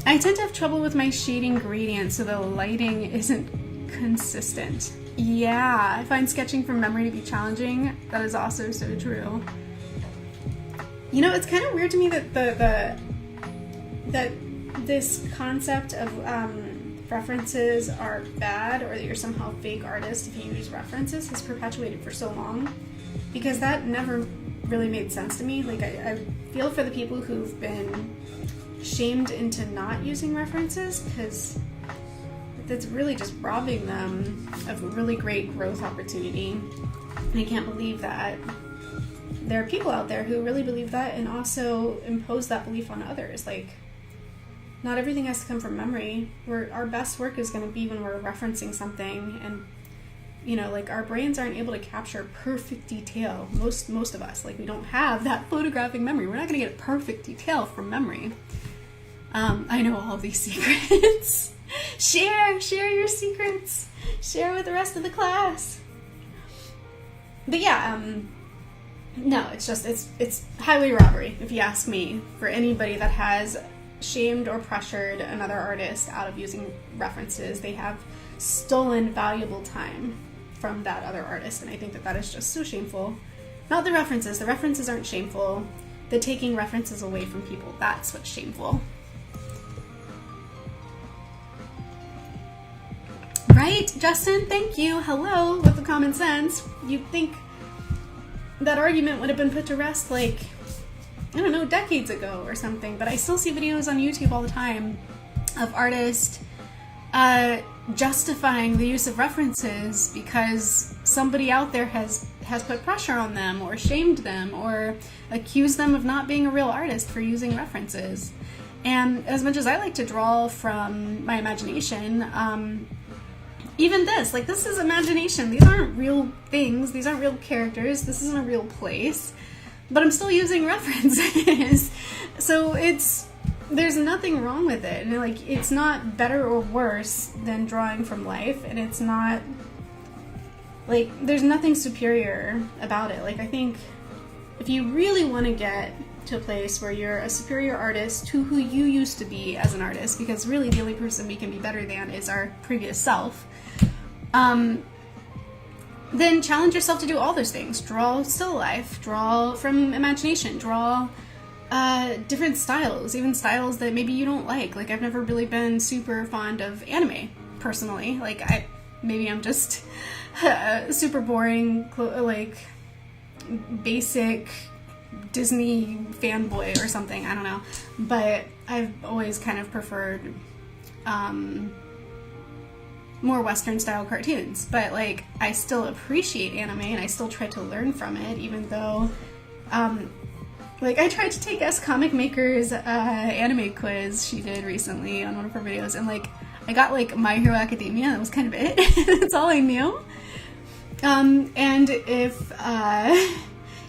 I tend to have trouble with my shading gradient, so the lighting isn't consistent. Yeah, I find sketching from memory to be challenging. That is also so true. You know, it's kind of weird to me that that this concept of references are bad, or that you're somehow a fake artist if you use references, has perpetuated for so long, because that never really made sense to me. Like, I feel for the people who've been shamed into not using references, because that's really just robbing them of a really great growth opportunity. And I can't believe that there are people out there who really believe that and also impose that belief on others. Like, not everything has to come from memory. Our best work is going to be when we're referencing something, and, you know, like, our brains aren't able to capture perfect detail. Most of us, like, we don't have that photographic memory. We're not going to get perfect detail from memory. I know all these secrets. Share your secrets. Share with the rest of the class. But yeah, no, it's just, it's highway robbery, if you ask me, for anybody that has shamed or pressured another artist out of using references. They have stolen valuable time from that other artist, and I think that is just so shameful. Not the references. The references aren't shameful. The taking references away from people, that's what's shameful. Right, Justin? Thank you. Hello, with the common sense. You'd think that argument would have been put to rest, like, I don't know, decades ago or something, but I still see videos on YouTube all the time of artists justifying the use of references because somebody out there has put pressure on them or shamed them or accused them of not being a real artist for using references. And as much as I like to draw from my imagination, even this is imagination. These aren't real things. These aren't real characters. This isn't a real place. But I'm still using references. So there's nothing wrong with it. And, like, it's not better or worse than drawing from life. And it's not, like, there's nothing superior about it. Like, I think if you really want to get to a place where you're a superior artist to who you used to be as an artist, because really the only person we can be better than is our previous self, then challenge yourself to do all those things. Draw still life, draw from imagination, draw different styles, even styles that maybe you don't like. Like, I've never really been super fond of anime, personally. Like, maybe I'm just super boring, like, basic Disney fanboy or something, I don't know. But I've always kind of preferred more Western style cartoons, but, like, I still appreciate anime and I still try to learn from it, even though Like, I tried to take S Comic Maker's anime quiz she did recently on one of her videos, and like, I got like My Hero Academia. That was kind of it. That's all I knew. And if I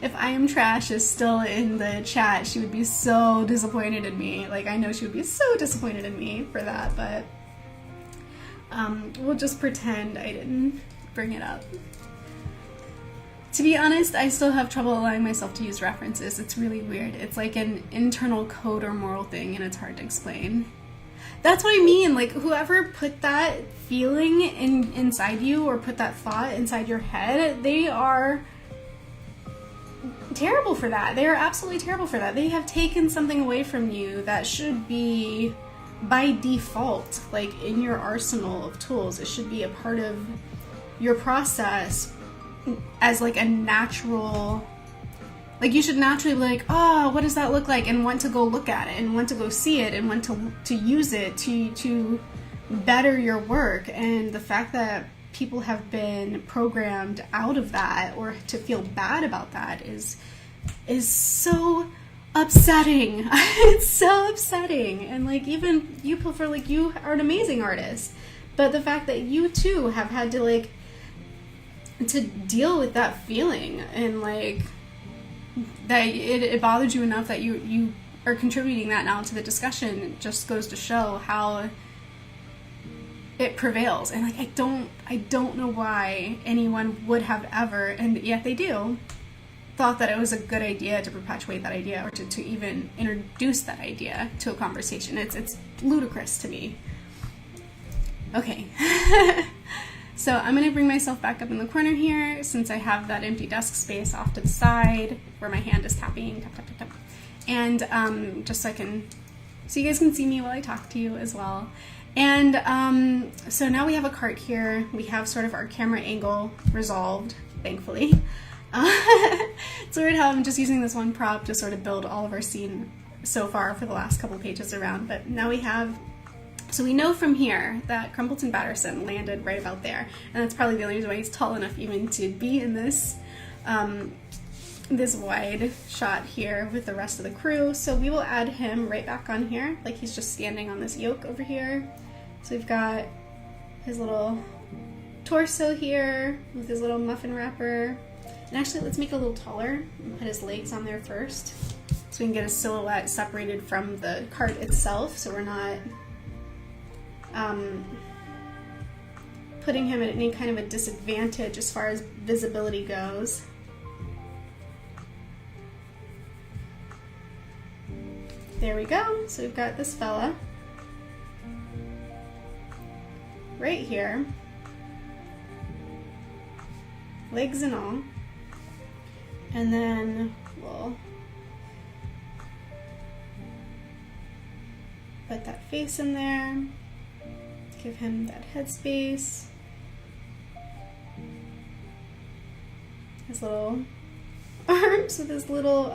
Am Trash is still in the chat, she would be so disappointed in me. Like, I know she would be so disappointed in me for that, but we'll just pretend I didn't bring it up. To be honest, I still have trouble allowing myself to use references. It's really weird. It's like an internal code or moral thing, and it's hard to explain. That's what I mean. Like, whoever put that feeling inside you or put that thought inside your head, they are terrible for that. They are absolutely terrible for that. They have taken something away from you that should be by default, like, in your arsenal of tools. It should be a part of your process as like a natural, like, you should naturally be like, oh, what does that look like, and want to go look at it and want to go see it and want to use it to better your work. And the fact that people have been programmed out of that or to feel bad about that is so upsetting. It's so upsetting. And like, even you prefer, like, you are an amazing artist, but the fact that you too have had to like to deal with that feeling, and like that it bothered you enough that you are contributing that now to the discussion, it just goes to show how it prevails. And like, I don't know why anyone would have ever, and yet they do, thought that it was a good idea to perpetuate that idea or to even introduce that idea to a conversation. It's ludicrous to me. Okay. So I'm going to bring myself back up in the corner here, since I have that empty desk space off to the side where my hand is tapping, tap, tap, tap, tap. And just so you guys can see me while I talk to you as well. And so now we have a cart here. We have sort of our camera angle resolved, thankfully. It's weird how I'm just using this one prop to sort of build all of our scene so far for the last couple pages around. But now we have... So we know from here that Crumpleton Batterson landed right about there, and that's probably the only reason why he's tall enough even to be in this this wide shot here with the rest of the crew. So we will add him right back on here, like he's just standing on this yoke over here. So we've got his little torso here with his little muffin wrapper. And actually, let's make it a little taller and put his legs on there first, so we can get his silhouette separated from the cart itself, so we're not putting him at any kind of a disadvantage as far as visibility goes. There we go. So we've got this fella right here, legs and all, and then we'll put that face in there. Give him that headspace. His little arms with his little,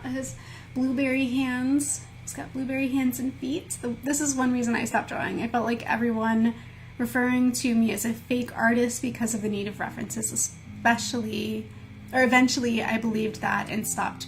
his blueberry hands. He's got blueberry hands and feet. This is one reason I stopped drawing. I felt like everyone referring to me as a fake artist because of the need of references, especially, or eventually I believed that and stopped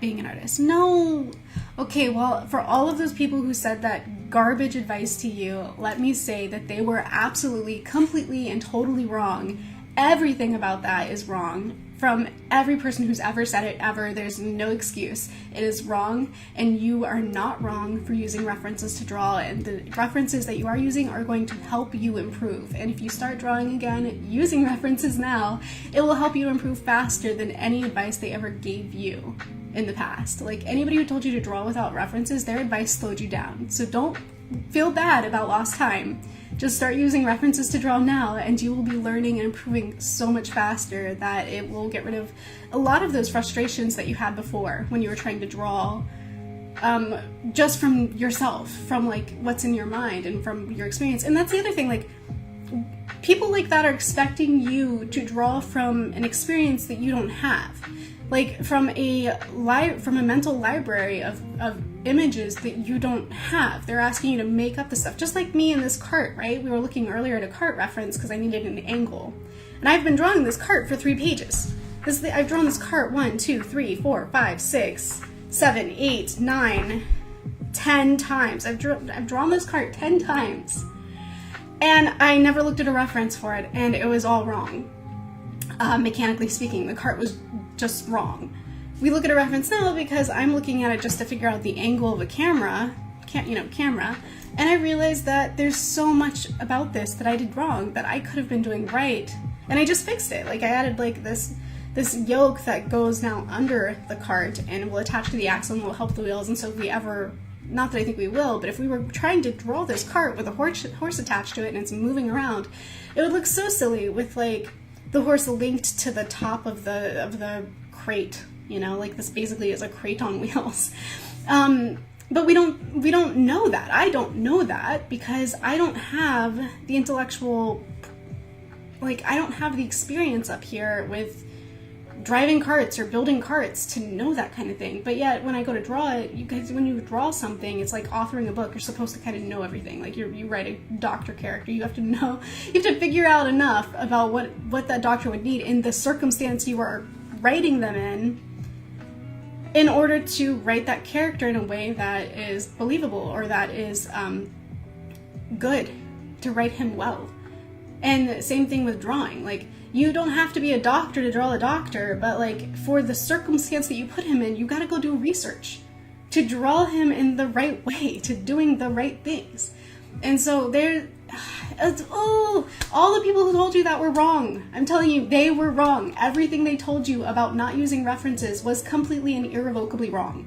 being an artist. No! Okay, well, for all of those people who said that garbage advice to you, let me say that they were absolutely, completely, and totally wrong. Everything about that is wrong. From every person who's ever said it ever, there's no excuse. It is wrong, and you are not wrong for using references to draw, and the references that you are using are going to help you improve. And if you start drawing again using references now, it will help you improve faster than any advice they ever gave you in the past. Like, anybody who told you to draw without references, their advice slowed you down. So don't feel bad about lost time. Just start using references to draw now, and you will be learning and improving so much faster that it will get rid of a lot of those frustrations that you had before when you were trying to draw just from yourself, from like what's in your mind and from your experience. And that's the other thing, like, people like that are expecting you to draw from an experience that you don't have. Like, from a mental library of images that you don't have. They're asking you to make up the stuff. Just like me in this cart, right? We were looking earlier at a cart reference because I needed an angle. And I've been drawing this cart for 3 pages. I've drawn this cart 1, 2, 3, 4, 5, 6, 7, 8, 9, 10 times. I've drawn this cart 10 times. And I never looked at a reference for it, and it was all wrong. Mechanically speaking, the cart was just wrong. We look at a reference now because I'm looking at it just to figure out the angle of a camera, and I realized that there's so much about this that I did wrong that I could have been doing right, and I just fixed it. Like, I added like this yoke that goes now under the cart and will attach to the axle and will help the wheels, and so if we ever, not that I think we will, but if we were trying to draw this cart with a horse attached to it and it's moving around, it would look so silly with like the horse linked to the top of the crate, you know, like this basically is a crate on wheels. But we don't know that. I don't know that because I don't have the intellectual, like, I don't have the experience up here with driving carts or building carts to know that kind of thing. But yet when I go to draw it, you guys, when you draw something, it's like authoring a book. You're supposed to kind of know everything. Like you write a doctor character, you have to know, you have to figure out enough about what that doctor would need in the circumstance you are writing them in order to write that character in a way that is believable or that is good, to write him well. And same thing with drawing. Like, you don't have to be a doctor to draw a doctor, but like for the circumstance that you put him in, you gotta go do research to draw him in the right way, to doing the right things. And so all the people who told you that were wrong. I'm telling you, they were wrong. Everything they told you about not using references was completely and irrevocably wrong.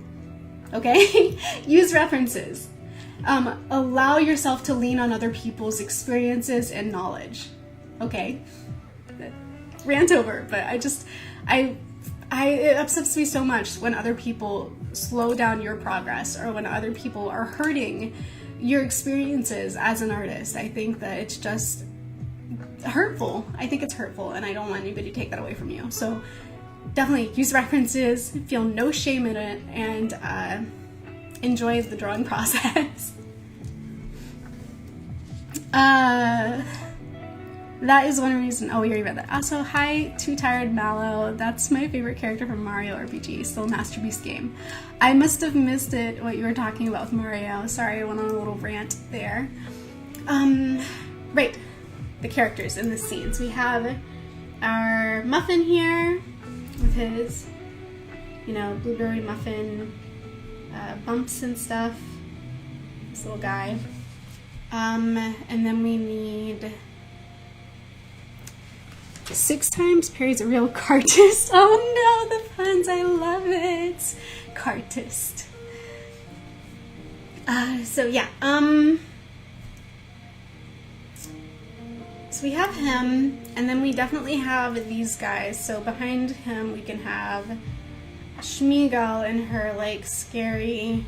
Okay? Use references. Allow yourself to lean on other people's experiences and knowledge. Okay? Rant over, but it upsets me so much when other people slow down your progress or when other people are hurting your experiences as an artist. I think that it's just hurtful. I think it's hurtful, and I don't want anybody to take that away from you. So definitely use references, feel no shame in it, and enjoy the drawing process. That is one reason. Oh, we already read that. Also, hi, Too Tired Mallow. That's my favorite character from Mario RPG, still a Master Beast game. I must have missed it, what you were talking about with Mario. Sorry, I went on a little rant there. Right, the characters in the scenes. We have our Muffin here with his, blueberry muffin bumps and stuff. This little guy. And then we need 6 times. Perry's a real cartist. Oh no, the puns, I love it. Cartist. So yeah, so we have him, and then we definitely have these guys. So behind him we can have Schmeagol in her like scary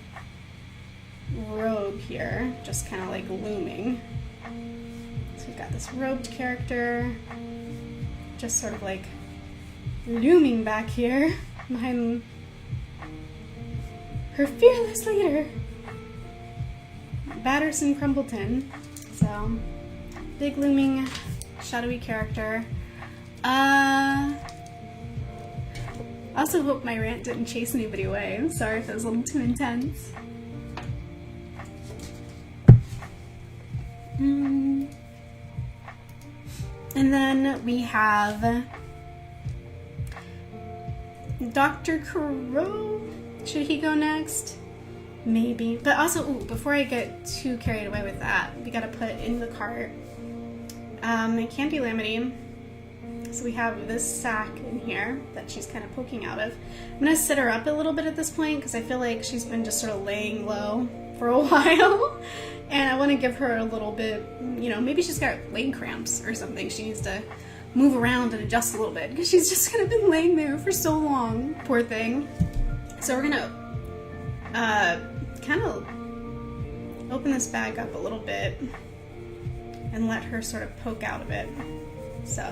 robe here, just kind of like looming. So we've got this robed character just sort of like looming back here behind her fearless leader, Batterson Crumbleton. So, big looming shadowy character. I also hope my rant didn't chase anybody away. I'm sorry if it was a little too intense. And then we have Dr. Crow. Should he go next? Maybe. But also, before I get too carried away with that, we gotta put in the cart Candy Lamity. So we have this sack in here that she's kind of poking out of. I'm gonna sit her up a little bit at this point because I feel like she's been just sort of laying low for a while. And I want to give her a little bit, maybe she's got leg cramps or something. She needs to move around and adjust a little bit because she's just kind of been laying there for so long. Poor thing. So we're going to kind of open this bag up a little bit and let her sort of poke out of it. So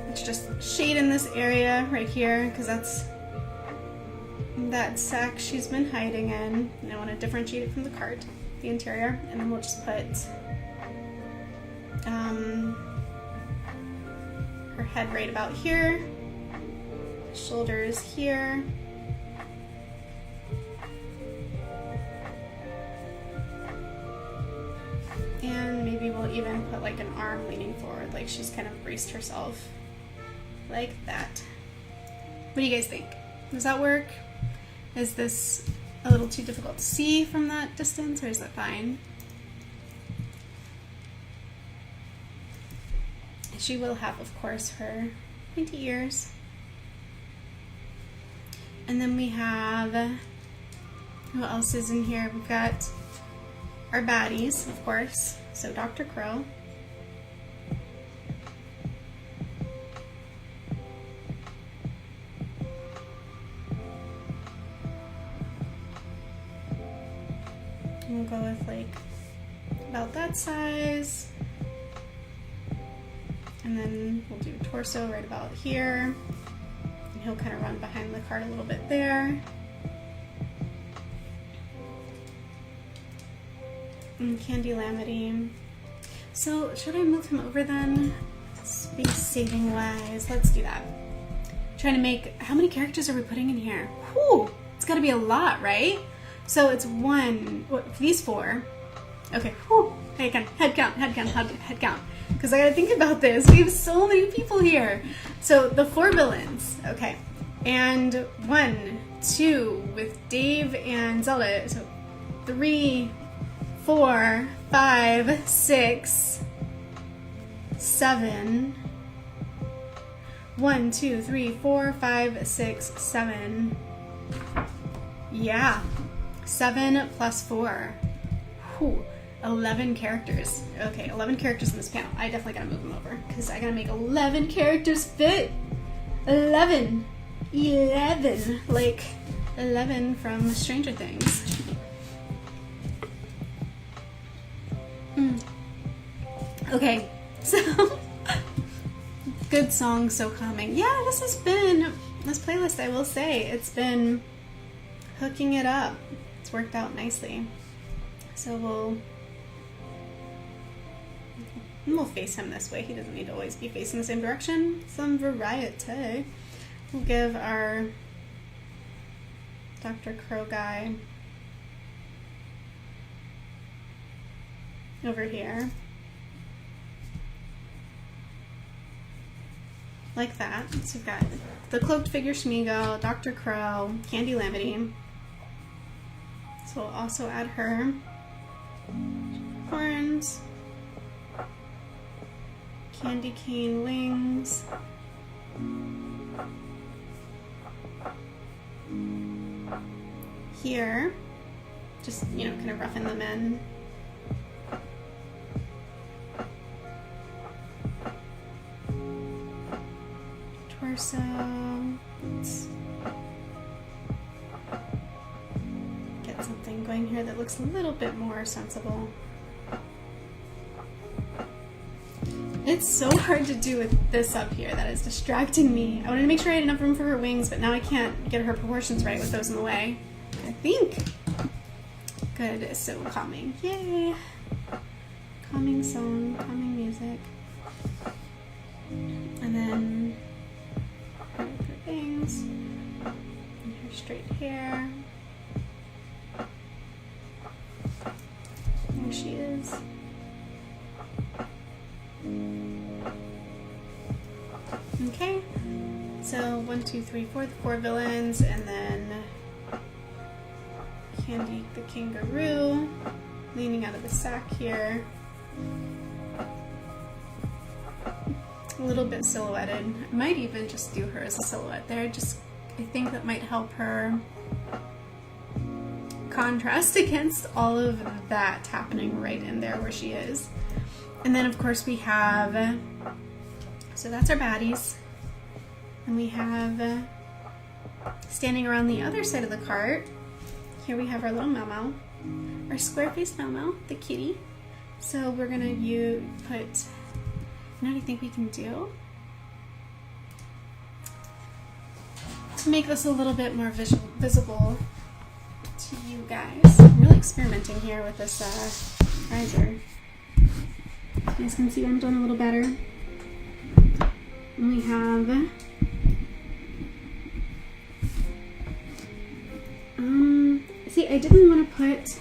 let's just shade in this area right here because that's that sack she's been hiding in. And I want to differentiate it from the cart. The interior, and then we'll just put her head right about here, shoulders here. And maybe we'll even put like an arm leaning forward, like she's kind of braced herself. Like that. What do you guys think? Does that work? Is this a little too difficult to see from that distance, or is that fine? She will have, of course, her pointy ears. And then we have, what else is in here? We've got our baddies, of course. So Dr. Crow. And we'll go with like about that size. And then we'll do torso right about here. And he'll kind of run behind the cart a little bit there. And Candy Lamity. So should I move him over then? Space saving wise. Let's do that. Trying to make, how many characters are we putting in here? Whew, it's gotta be a lot, right? So it's one, what, these four. Okay, whew, head count. Because I gotta think about this. We have so many people here. So the 4 villains, okay. And 1, 2 with Dave and Zelda. So 3, 4, 5, 6, 7. 1, 2, 3, 4, 5, 6, 7. Yeah. 7 plus 4. Whew. 11 characters. Okay, 11 characters in this panel. I definitely gotta move them over because I gotta make 11 characters fit. 11. Like 11 from Stranger Things. Okay, so good song, so calming. Yeah, this has been, this playlist, I will say, it's been hooking it up. It's worked out nicely. So we'll face him this way. He doesn't need to always be facing the same direction. Some variety. We'll give our Dr. Crow guy over here. Like that. So we've got the cloaked figure Shmigo, Dr. Crow, Candy Lamity. So we'll also add her horns. Candy cane wings. Here, just, you know, kind of roughing them in. Torso. Let's get something going here that looks a little bit more sensible. It's so hard to do with this up here. That is distracting me. I wanted to make sure I had enough room for her wings, but now I can't get her proportions right with those in the way. I think. Good, so calming. Yay! Calming song, calming music. And then her wings. And her straight hair. There she is. Okay, so 1, 2, 3, 4, the 4 villains, and then Candy the kangaroo leaning out of the sack here. A little bit silhouetted. I might even just do her as a silhouette there. I think that might help her contrast against all of that happening right in there where she is. And then of course we have, so that's our baddies. And we have, standing around the other side of the cart, here we have our little Mau-Mau, our square-faced Mau-Mau, the kitty. So we're gonna put, you know what I think we can do? To make this a little bit more visible to you guys. I'm really experimenting here with this riser. You guys can see what I'm doing a little better. And we have See, I didn't want to put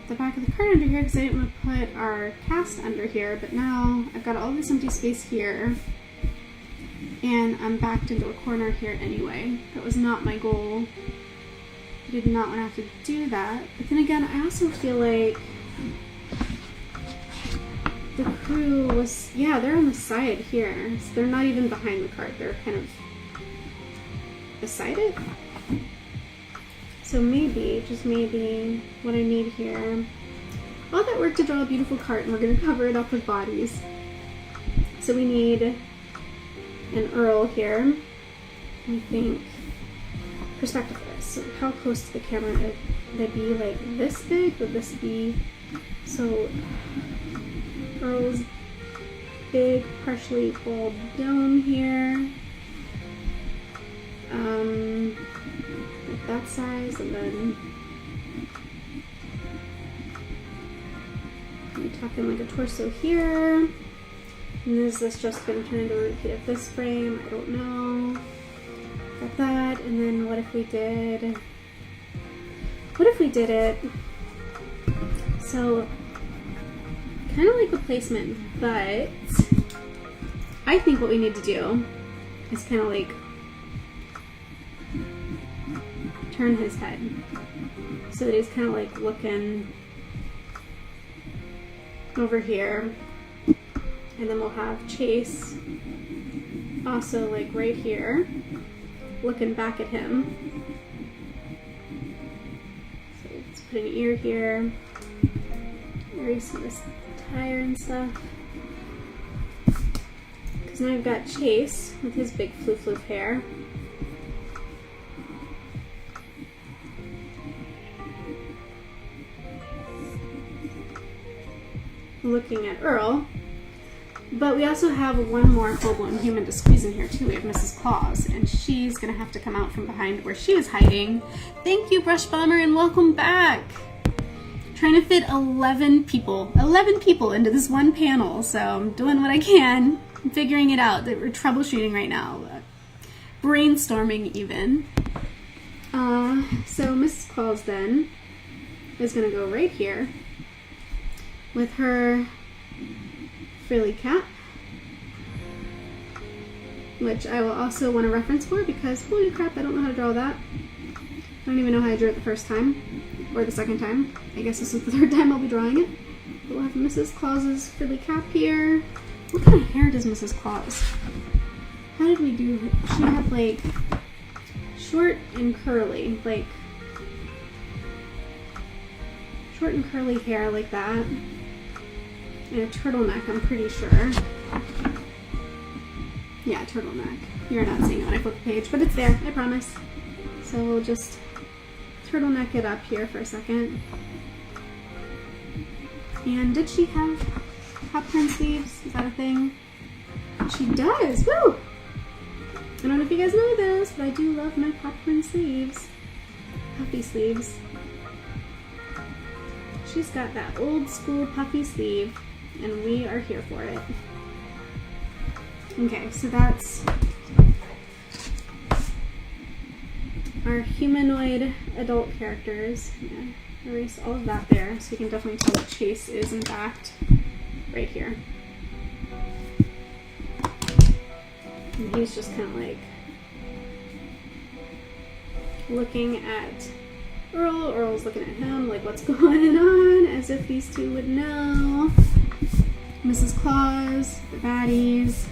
the back of the card under here because I didn't want to put our cast under here, but now I've got all this empty space here and I'm backed into a corner here anyway. That was not my goal. I did not want to have to do that. But then again, I also feel like the crew was, yeah, they're on the side here. So they're not even behind the cart. They're kind of beside it. So maybe, just maybe, what I need here, all that work to draw a beautiful cart, and we're going to cover it up with bodies. So we need an Earl here. I think perspective for this. So how close to the camera would they be? Like this big? Would this be? So Earl's big, partially bald dome here. Like that size, and then we tuck in like a torso here. And is this just going to turn into a repeat of this frame? I don't know. Got that, and then what if we did it? So kind of like the placement, but I think what we need to do is kind of like turn his head so that he's kind of like looking over here, and then we'll have Chase also like right here looking back at him. So let's put an ear here, erase this tire and stuff, because now I've got Chase with his big floof hair. Looking at Earl, but we also have one more full-blown human to squeeze in here too. We have Mrs. Claus, and she's gonna have to come out from behind where she was hiding. Thank you, Brush Bomber, and welcome back. Trying to fit 11 people into this one panel, so I'm doing what I can. I'm figuring it out. That we're troubleshooting right now, brainstorming even. So Mrs. Claus then is gonna go right here with her frilly cap, which I will also want a reference for because holy crap, I don't know how to draw that. I don't even know how I drew it the first time or the second time. I guess this is the third time I'll be drawing it. But we'll have Mrs. Claus's frilly cap here. What kind of hair does Mrs. Claus? How did we do? She had like short and curly, like short and curly hair like that. And a turtleneck, I'm pretty sure. Yeah, turtleneck. You're not seeing it when I flip the page, but it's there, I promise. So we'll just turtleneck it up here for a second. And did she have popcorn sleeves? Is that a thing? She does! Woo! I don't know if you guys know this, but I do love my popcorn sleeves. Puffy sleeves. She's got that old school puffy sleeve, and we are here for it. Okay, so that's our humanoid adult characters. Yeah, erase all of that there, so you can definitely tell that Chase is in fact right here. And he's just kind of like looking at Earl. Earl's looking at him like, what's going on? As if these two would know. Mrs. Claus, the baddies,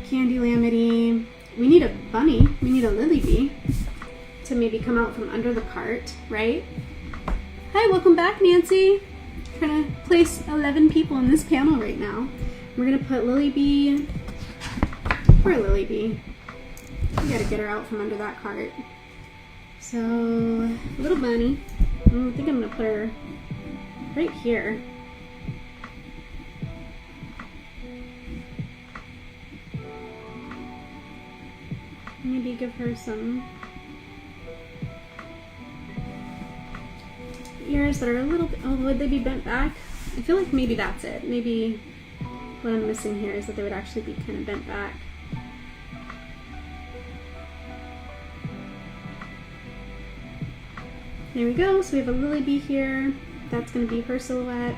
Candy Lamity. We need a bunny. We need a Lily Bee to maybe come out from under the cart, right? Hi, welcome back, Nancy. We're gonna place 11 people in this panel right now. We're gonna put Lily Bee. Poor Lily Bee. We gotta get her out from under that cart. So, little bunny. I think I'm gonna put her right here. Maybe give her some ears that are a little bit, oh, would they be bent back? I feel like maybe that's it. Maybe what I'm missing here is that they would actually be kind of bent back. There we go. So we have a Lily Bee here. That's going to be her silhouette.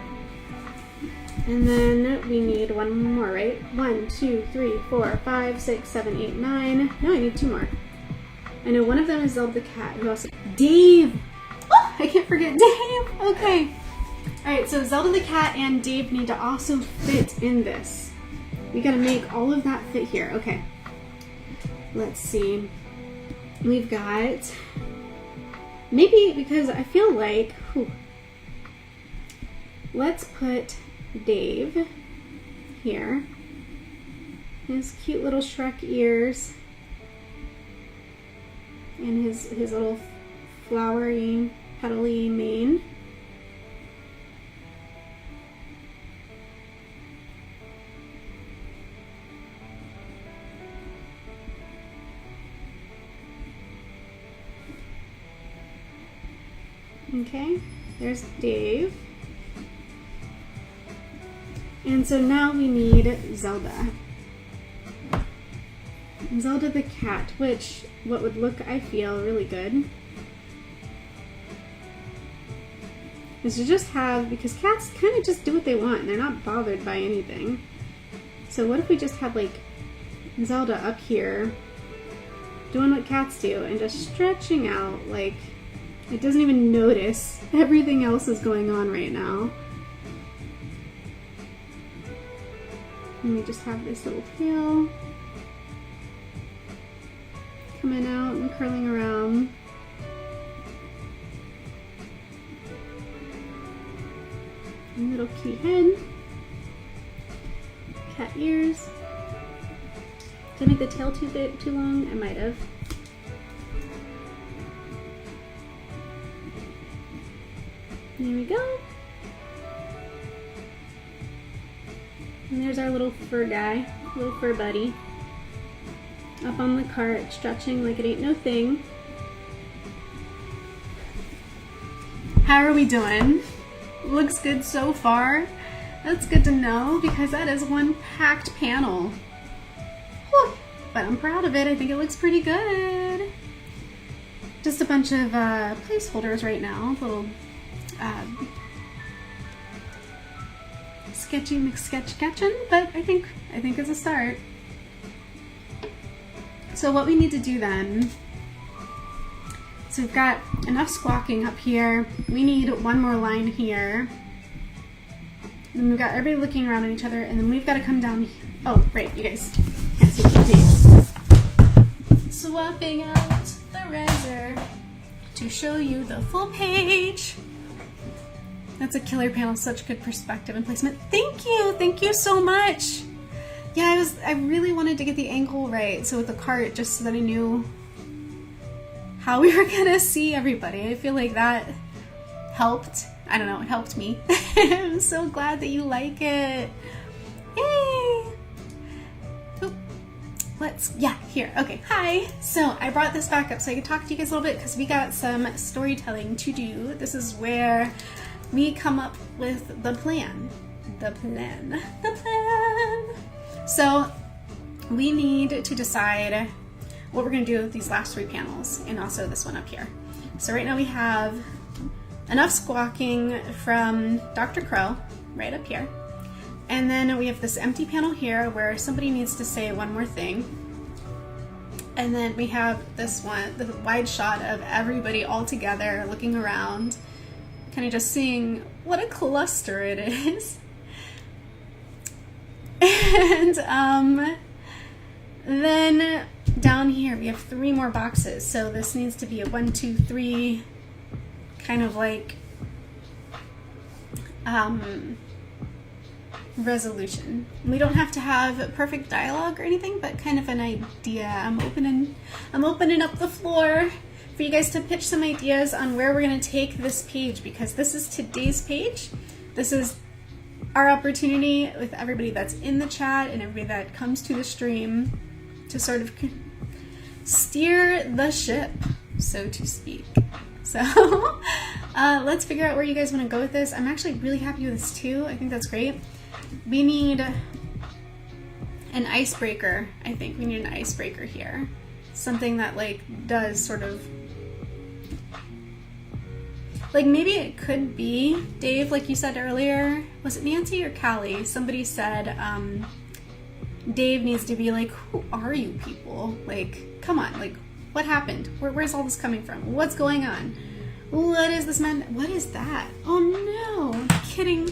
And then we need one more, right? 1, 2, 3, 4, 5, 6, 7, 8, 9. No, I need 2 more. I know one of them is Zelda the Cat. Who else? Dave! Oh, I can't forget Dave! Okay. Alright, so Zelda the Cat and Dave need to also fit in this. We gotta make all of that fit here. Okay. Let's see. We've got... Maybe because I feel like... Let's put Dave here. His cute little Shrek ears. And his little flowery, petally mane. Okay, there's Dave. And so now we need Zelda. Zelda the Cat, which, what would look, I feel, really good, is to just have, because cats kind of just do what they want, and they're not bothered by anything. So what if we just had, like, Zelda up here, doing what cats do, and just stretching out, like, it doesn't even notice everything else is going on right now. And we just have this little tail coming out and curling around. And little cute head. Cat ears. Did I make the tail too long? I might have. There we go. And there's our little fur guy, little fur buddy. Up on the cart, stretching like it ain't no thing. How are we doing? Looks good so far. That's good to know because that is one packed panel. Whew. But I'm proud of it. I think it looks pretty good. Just a bunch of placeholders right now. Little sketching, but I think it's a start. So what we need to do then, so we've got enough squawking up here. We need one more line here. And we've got everybody looking around at each other, and then we've got to come down here. Oh, right, you guys can't see the page. Swapping out the riser to show you the full page. That's a killer panel, such good perspective and placement. Thank you so much. Yeah, I really wanted to get the angle right, so with the cart, just so that I knew how we were gonna see everybody. I feel like that helped. I don't know, it helped me. I'm so glad that you like it. Yay! Oop. Here, okay, hi. So I brought this back up so I could talk to you guys a little bit because we got some storytelling to do. This is where we come up with the plan. The plan. So we need to decide what we're going to do with these last 3 panels and also this one up here. So right now we have enough squawking from Dr. Crow right up here. And then we have this empty panel here where somebody needs to say one more thing. And then we have this one, the wide shot of everybody all together looking around, kind of just seeing what a cluster it is. And then down here we have 3 more boxes, so this needs to be a 1, 2, 3 kind of like resolution. We don't have to have perfect dialogue or anything, but kind of an idea. I'm opening up the floor for you guys to pitch some ideas on where we're going to take this page, because this is today's page. This is our opportunity with everybody that's in the chat and everybody that comes to the stream to sort of steer the ship, so to speak. So let's figure out where you guys want to go with this. I'm actually really happy with this too. I think that's great. We need an icebreaker. I think we need an icebreaker here. Something that like does sort of Like, maybe it could be Dave, like you said earlier. Was it Nancy or Callie? Somebody said Dave needs to be like, who are you people? Like, come on, like, what happened? Where's all this coming from? What's going on? What is this man? What is that? Oh no, I'm kidding.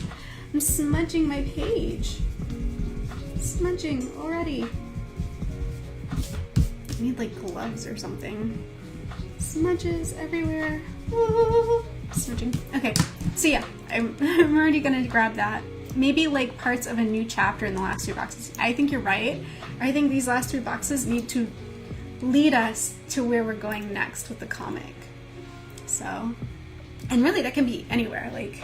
I'm smudging my page. Smudging already. I need like gloves or something. Smudges everywhere. Ooh, smudging. Okay, so yeah, I'm already gonna grab that. Maybe like parts of a new chapter in the last 2 boxes. I think you're right. I think these last 3 boxes need to lead us to where we're going next with the comic. So, and really that can be anywhere. Like,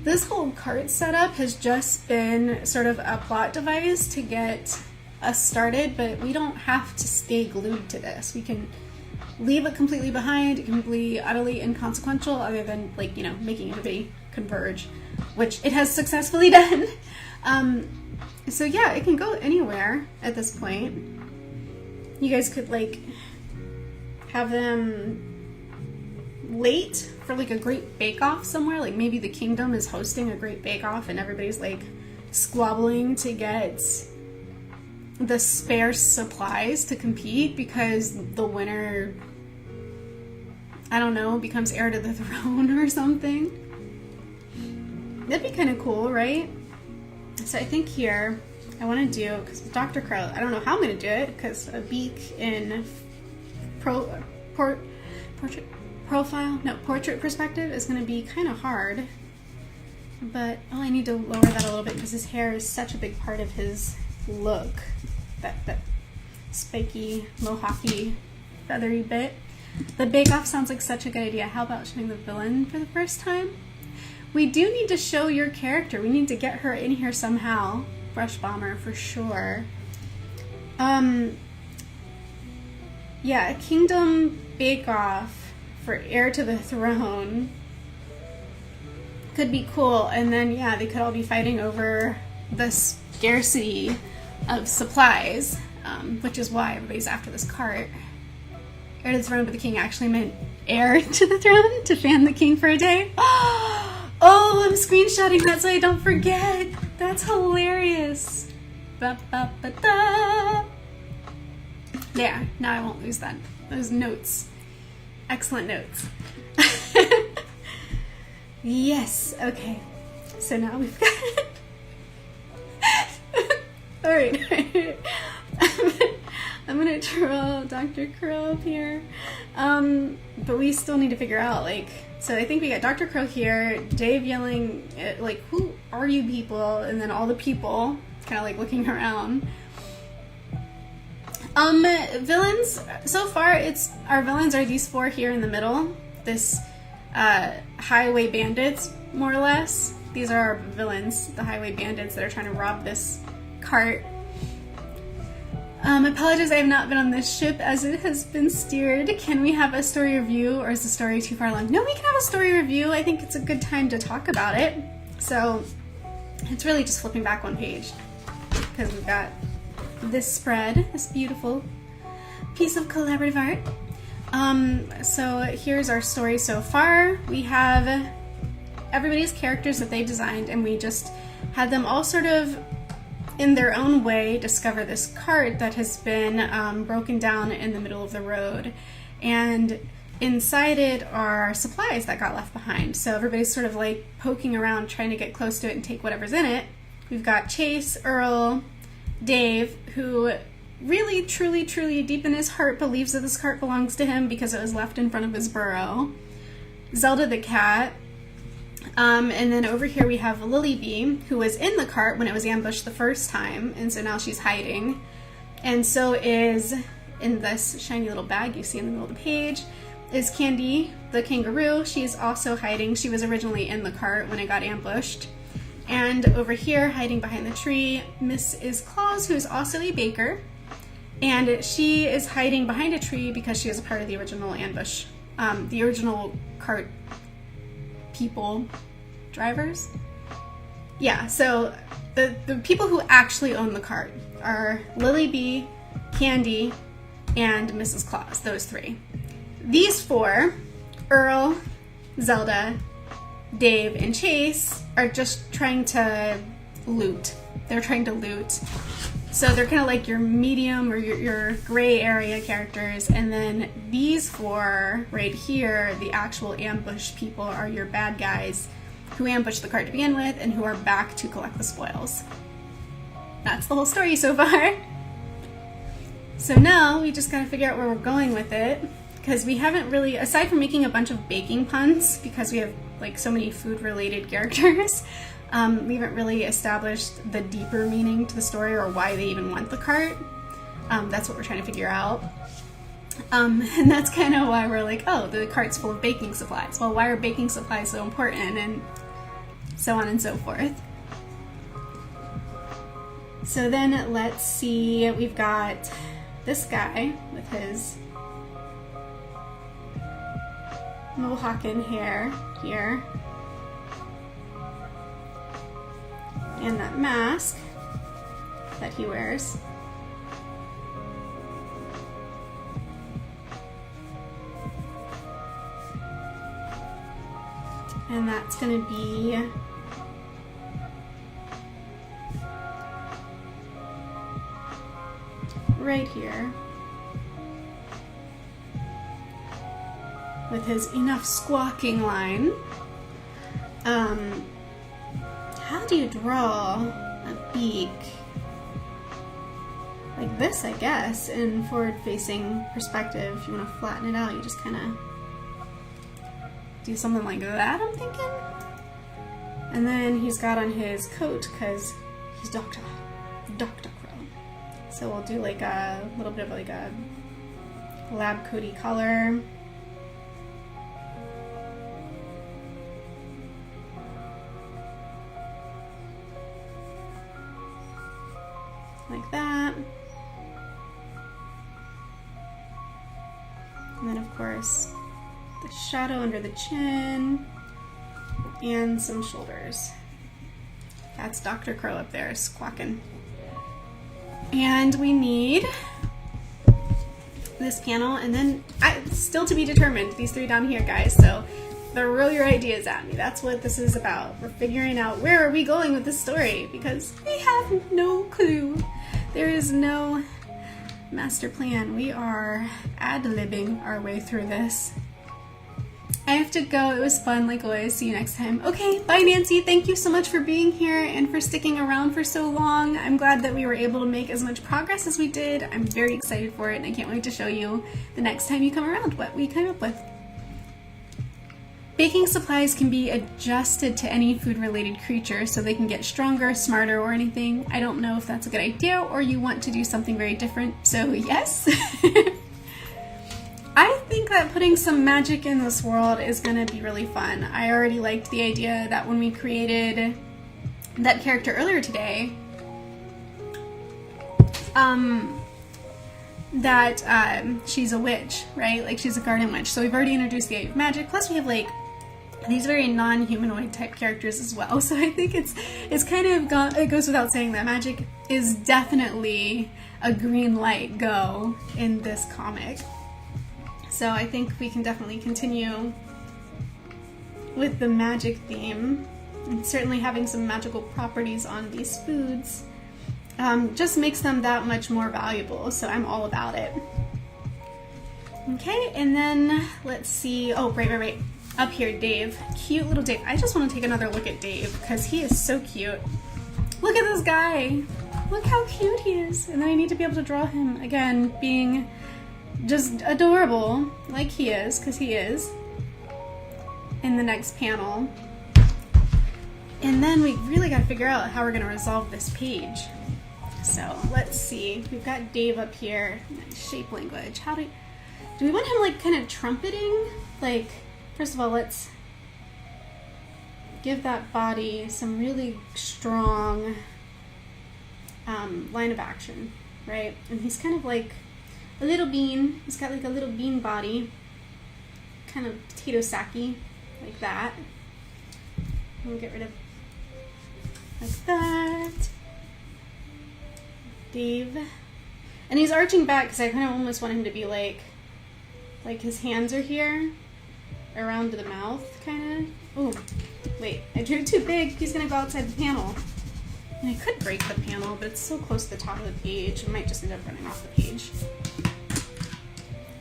this whole cart setup has just been sort of a plot device to get us started, but we don't have to stay glued to this. We can leave it completely behind. It can be utterly inconsequential other than, like, you know, making everybody converge, which it has successfully done. So yeah, it can go anywhere at this point. You guys could like have them late for like a great bake-off somewhere. Like maybe the kingdom is hosting a great bake-off and everybody's like squabbling to get the spare supplies to compete because the winner, I don't know, becomes heir to the throne or something. That'd be kind of cool, right? So I think here I want to do, because with Dr. Crow, I don't know how I'm going to do it, because a Beak in portrait perspective is going to be kind of hard. But, oh, I need to lower that a little bit because his hair is such a big part of his look. That spiky, mohawky, feathery bit. The bake-off sounds like such a good idea. How about showing the villain for the first time? We do need to show your character. We need to get her in here somehow. Brush Bomber for sure. Yeah, a Kingdom Bake-Off for heir to the throne could be cool. And then, yeah, they could all be fighting over the scarcity of supplies, which is why everybody's after this cart. Heir to the throne, but the king actually meant heir to the throne to fan the king for a day. Oh, I'm screenshotting that so I don't forget. That's hilarious. Ba, ba, ba, da. There, now I won't lose that. Those notes. Excellent notes. Yes, okay. So now we've got Alright. I'm gonna draw Dr. Crow up here. But we still need to figure out, like, so I think we got Dr. Crow here, Dave yelling at, like, who are you people? And then all the people kind of like looking around. Villains, so far our villains are these 4 here in the middle. This highway bandits, more or less. These are our villains, the highway bandits that are trying to rob this cart. I apologize, I have not been on this ship as it has been steered. Can we have a story review, or is the story too far along? No, we can have a story review. I think it's a good time to talk about it. So it's really just flipping back 1 page, because we've got this spread, this beautiful piece of collaborative art. So here's our story so far. We have everybody's characters that they designed, and we just had them all sort of in their own way discover this cart that has been broken down in the middle of the road, and inside it are supplies that got left behind. So everybody's sort of like poking around trying to get close to it and take whatever's in it. We've got Chase, Earl, Dave, who really, truly, truly deep in his heart believes that this cart belongs to him because it was left in front of his burrow. Zelda the Cat. And then over here we have Lily Bee, who was in the cart when it was ambushed the first time, and so now she's hiding. And so is, in this shiny little bag you see in the middle of the page, is Candy the kangaroo. She's also hiding. She was originally in the cart when it got ambushed. And over here, hiding behind the tree, is Claus, who's also a baker. And she is hiding behind a tree because she was a part of the original ambush. The original cart people, drivers? Yeah, so the people who actually own the cart are Lily Bee, Candy, and Mrs. Claus, those 3. These 4, Earl, Zelda, Dave, and Chase are just trying to loot. They're trying to loot. So they're kind of like your medium or your gray area characters, and then these four right here, the actual ambush people, are your bad guys who ambushed the cart to begin with and who are back to collect the spoils. That's the whole story so far. So now we just gotta figure out where we're going with it, because we haven't really, aside from making a bunch of baking puns, because we have like so many food related characters, we haven't really established the deeper meaning to the story or why they even want the cart. That's what we're trying to figure out. And that's kind of why we're like, oh, the cart's full of baking supplies. Well, why are baking supplies so important? And so on and so forth. So then let's see, we've got this guy with his mohawken hair here. And that mask that he wears. And that's gonna be right here with his enough squawking line. How do you draw a beak? Like this, I guess, in forward-facing perspective. If you want to flatten it out, you just kind of do something like that, I'm thinking. And then he's got on his coat, because he's Dr. Crow. So we'll do like a little bit of like a lab coaty color. Like that. And then of course the shadow under the chin and some shoulders. That's Dr. Crow up there squawking. And we need this panel, and then still to be determined, these three down here, guys. So throw your ideas at me. That's what this is about. We're figuring out where are we going with this story, because we have no clue. There is no master plan. We are ad-libbing our way through this. I have to go. It was fun, like always. See you next time. Okay, bye, Nancy. Thank you so much for being here and for sticking around for so long. I'm glad that we were able to make as much progress as we did. I'm very excited for it, and I can't wait to show you the next time you come around what we came up with. Baking supplies can be adjusted to any food-related creature, so they can get stronger, smarter, or anything. I don't know if that's a good idea or you want to do something very different, so yes. I think that putting some magic in this world is going to be really fun. I already liked the idea that when we created that character earlier today, she's a witch, right? Like she's a garden witch. So we've already introduced the idea of magic, plus we have like these very non-humanoid type characters as well. So I think it's kind of it goes without saying that magic is definitely a green light go in this comic. So I think we can definitely continue with the magic theme, and certainly having some magical properties on these foods just makes them that much more valuable. So I'm all about it. Okay, and then let's see. Oh, right. Up here, Dave. Cute little Dave. I just want to take another look at Dave because he is so cute. Look at this guy. Look how cute he is. And then I need to be able to draw him again, being just adorable like he is, because he is, in the next panel. And then we really got to figure out how we're going to resolve this page. So let's see. We've got Dave up here. Shape language. Do we want him like kind of trumpeting? Like, first of all, let's give that body some really strong line of action, right? And he's kind of like a little bean. He's got like a little bean body, kind of potato sacky, like that. We'll get rid of like that. Dave. And he's arching back because I kind of almost want him to be like his hands are here. around the mouth, kind of. Oh, wait, I drew it too big. He's gonna go outside the panel. And I could break the panel, but it's so close to the top of the page, I might just end up running off the page.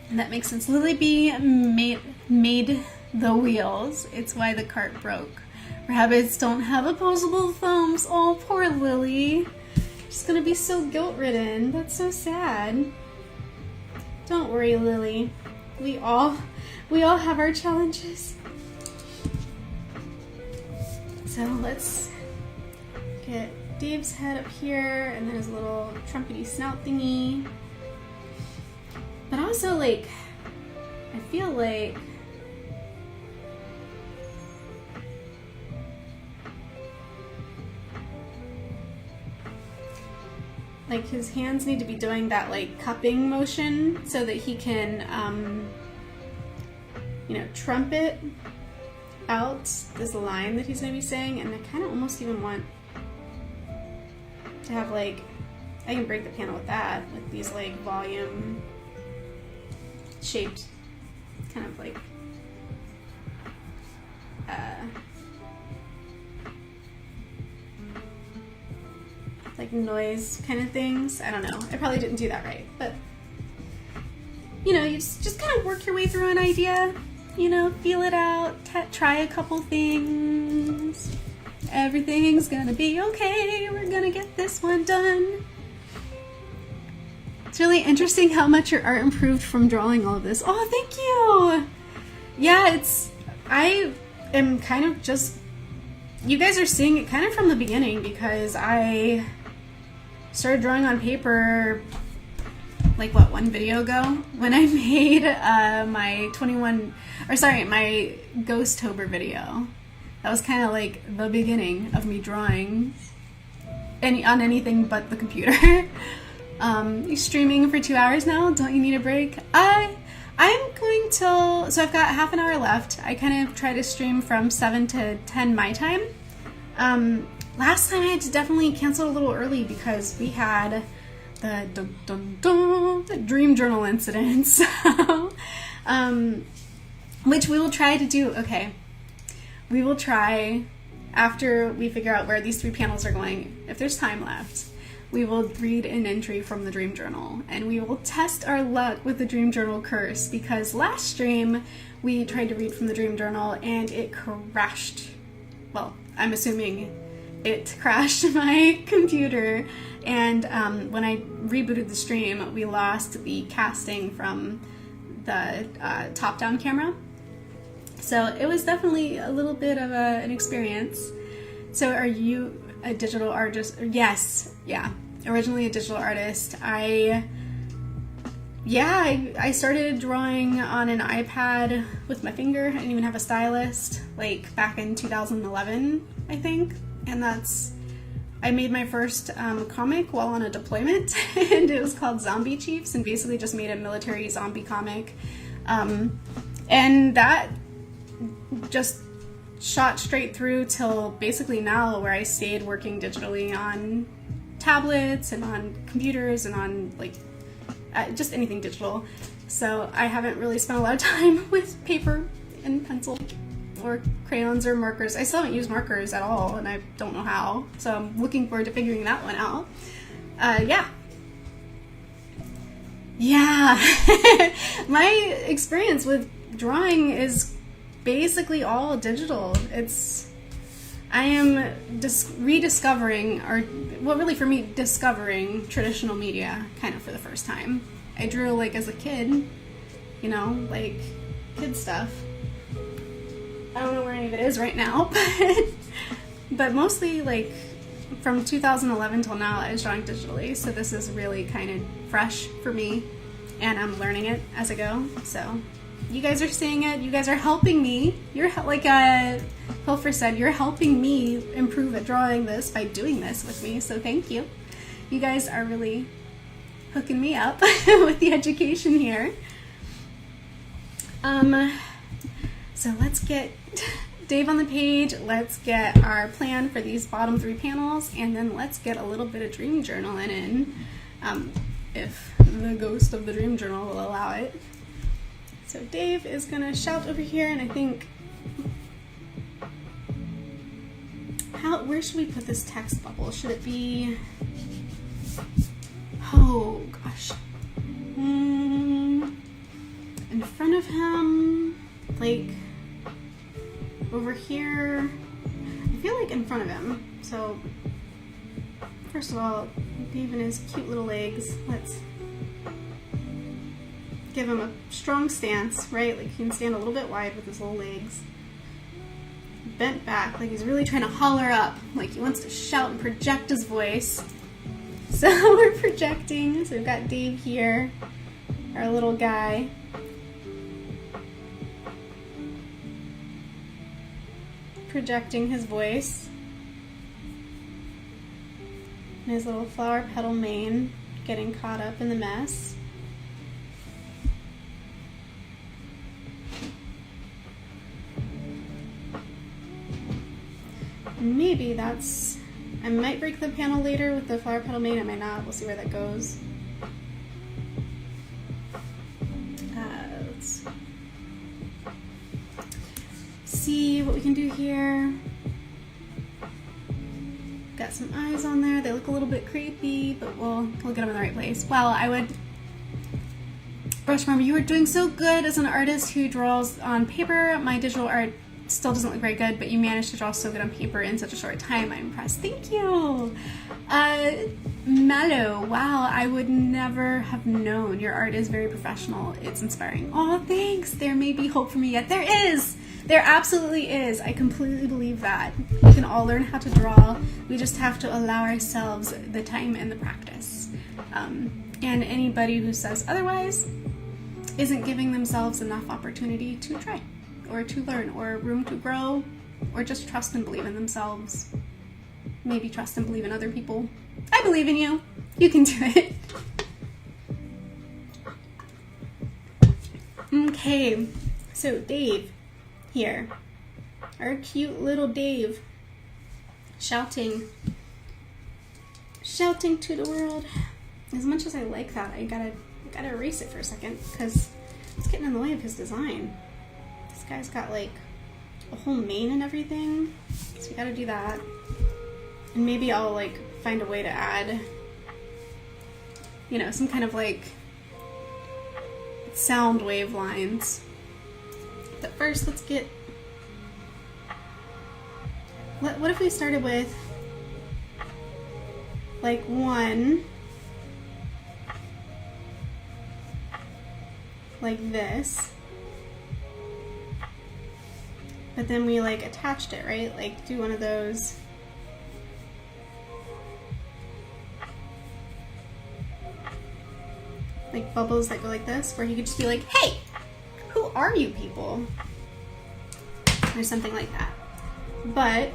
And that makes sense. Lily B made the wheels. It's why the cart broke. Rabbits don't have opposable thumbs. Oh, poor Lily. She's gonna be so guilt-ridden. That's so sad. Don't worry, Lily. We all have our challenges. So let's get Dave's head up here, and then his little trumpety snout thingy. But also, like, I feel like his hands need to be doing that, like, cupping motion so that he can, you know, trumpet out this line that he's going to be saying. And I kind of almost even want to have, like, I can break the panel with that, with these, like, volume shaped kind of like noise kind of things. I don't know. I probably didn't do that right, but you know, you just kind of work your way through an idea, you know, feel it out, try a couple things. Everything's gonna be okay. We're gonna get this one done. It's really interesting how much your art improved from drawing all of this. Oh, thank you! Yeah, I am kind of just, you guys are seeing it kind of from the beginning, because I started drawing on paper, like, what, one video ago? When I made my my Ghost-tober video. That was kind of like the beginning of me drawing on anything but the computer. You're streaming for 2 hours now. Don't you need a break? I'm going till, so I've got half an hour left. I kind of try to stream from 7 to 10 my time. Last time I had to definitely cancel a little early because we had the dream journal incident. So, which we will try to do. Okay, we will try after we figure out where these 3 panels are going. If there's time left, we will read an entry from the dream journal, and we will test our luck with the dream journal curse, because last stream we tried to read from the dream journal and it crashed. Well, I'm assuming it crashed my computer, and when I rebooted the stream, we lost the casting from the top-down camera. So it was definitely a little bit of an experience. So are you a digital artist? Yes, yeah, originally a digital artist. I started drawing on an iPad with my finger. I didn't even have a stylist, like back in 2011, I think. And I made my first comic while on a deployment, and it was called Zombie Chiefs, and basically just made a military zombie comic. And that just shot straight through till basically now, where I stayed working digitally on tablets and on computers and on, like, just anything digital. So I haven't really spent a lot of time with paper and pencil or crayons or markers. I still haven't used markers at all, and I don't know how, so I'm looking forward to figuring that one out. My experience with drawing is basically all digital. I am rediscovering, or, well, really for me, discovering traditional media kind of for the first time. I drew, like, as a kid, you know, like, kid stuff. I don't know where any of it is right now, but mostly, like, from 2011 till now, I was drawing digitally, so this is really kind of fresh for me, and I'm learning it as I go. So you guys are seeing it. You guys are helping me. You're, like Pilfer said, you're helping me improve at drawing this by doing this with me, so thank you. You guys are really hooking me up with the education here. So let's get Dave on the page, let's get our plan for these bottom 3 panels, and then let's get a little bit of dream journaling in, if the ghost of the dream journal will allow it. So Dave is gonna shout over here, and I think, where should we put this text bubble? Should it be, oh gosh, in front of him, like over here? I feel like in front of him. So first of all, Dave and his cute little legs, let's give him a strong stance, right? Like he can stand a little bit wide with his little legs. Bent back, like he's really trying to holler up, like he wants to shout and project his voice. So we're projecting. So we've got Dave here, our little guy. Projecting his voice. And his little flower petal mane getting caught up in the mess. Maybe that's, I might break the panel later with the flower petal mane, I might not, we'll see where that goes. Let's see what we can do here. Got some eyes on there, they look a little bit creepy, but we'll get them in the right place. Well, I would, Brush Mama, you were doing so good as an artist who draws on paper. My digital art still doesn't look very good, but you managed to draw so good on paper in such a short time. I'm impressed. Thank you. Mallow, wow, I would never have known. Your art is very professional. It's inspiring. Oh, thanks. There may be hope for me yet. There is. There absolutely is. I completely believe that. We can all learn how to draw. We just have to allow ourselves the time and the practice. And anybody who says otherwise isn't giving themselves enough opportunity to try, or to learn, or room to grow, or just trust and believe in themselves. Maybe trust and believe in other people. I believe in you. You can do it. Okay, so Dave here. Our cute little Dave. Shouting to the world. As much as I like that, I gotta erase it for a second, because it's getting in the way of his design. This guy's got like a whole mane and everything, so we gotta do that. And maybe I'll like find a way to add, you know, some kind of like sound wave lines. But first, let's get, what if we started with like one like this, but then we like attached it, right? Like do one of those like bubbles that go like this, where he could just be like, hey, who are you people? Or something like that, but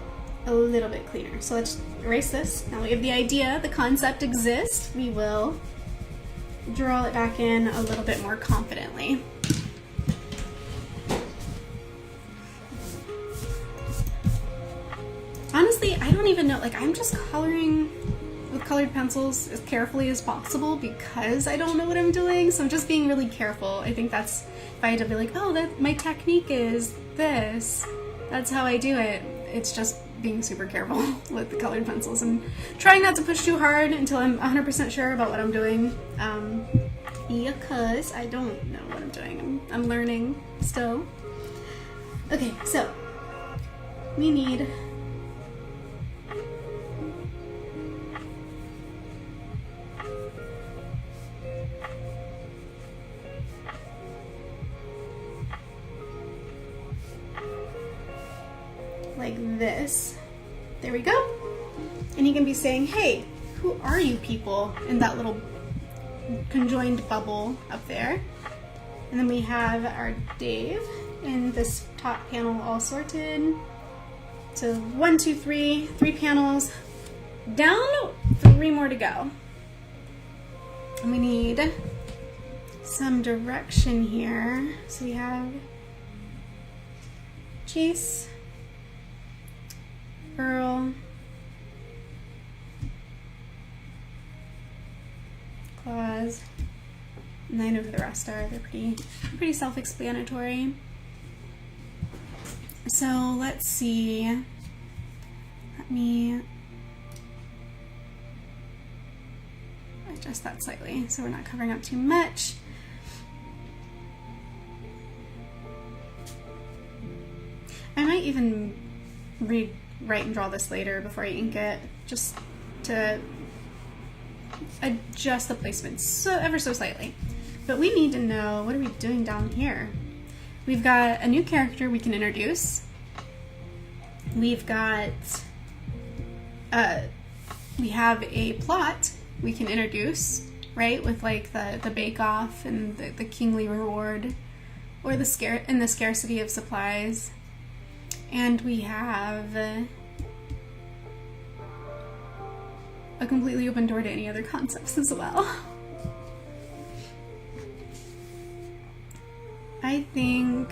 a little bit cleaner. So let's erase this. Now we have the idea, the concept exists. We will draw it back in a little bit more confidently. Honestly, I don't even know, like I'm just coloring with colored pencils as carefully as possible because I don't know what I'm doing, so I'm just being really careful. I think that's, if I had to be like, oh, that my technique is this, that's how I do it. It's just being super careful with the colored pencils and trying not to push too hard until I'm 100% sure about what I'm doing. Because I don't know what I'm doing. I'm learning still. Okay, so we need like this. There we go. And you can be saying, hey, who are you people, in that little conjoined bubble up there. And then we have our Dave in this top panel all sorted. So 1, 2, 3, 3 panels down, 3 more to go. And we need some direction here. So we have Chase, Earl, Claus, And I know who the rest are. They're pretty self-explanatory. So let's see. Let me adjust that slightly so we're not covering up too much. I might even rewrite and draw this later before I ink it, just to adjust the placement ever so slightly. But we need to know, what are we doing down here? We've got a new character we can introduce. We've got, we have a plot we can introduce, right? With like the bake-off and the kingly reward, or the scarcity of supplies. And we have a completely open door to any other concepts as well. I think,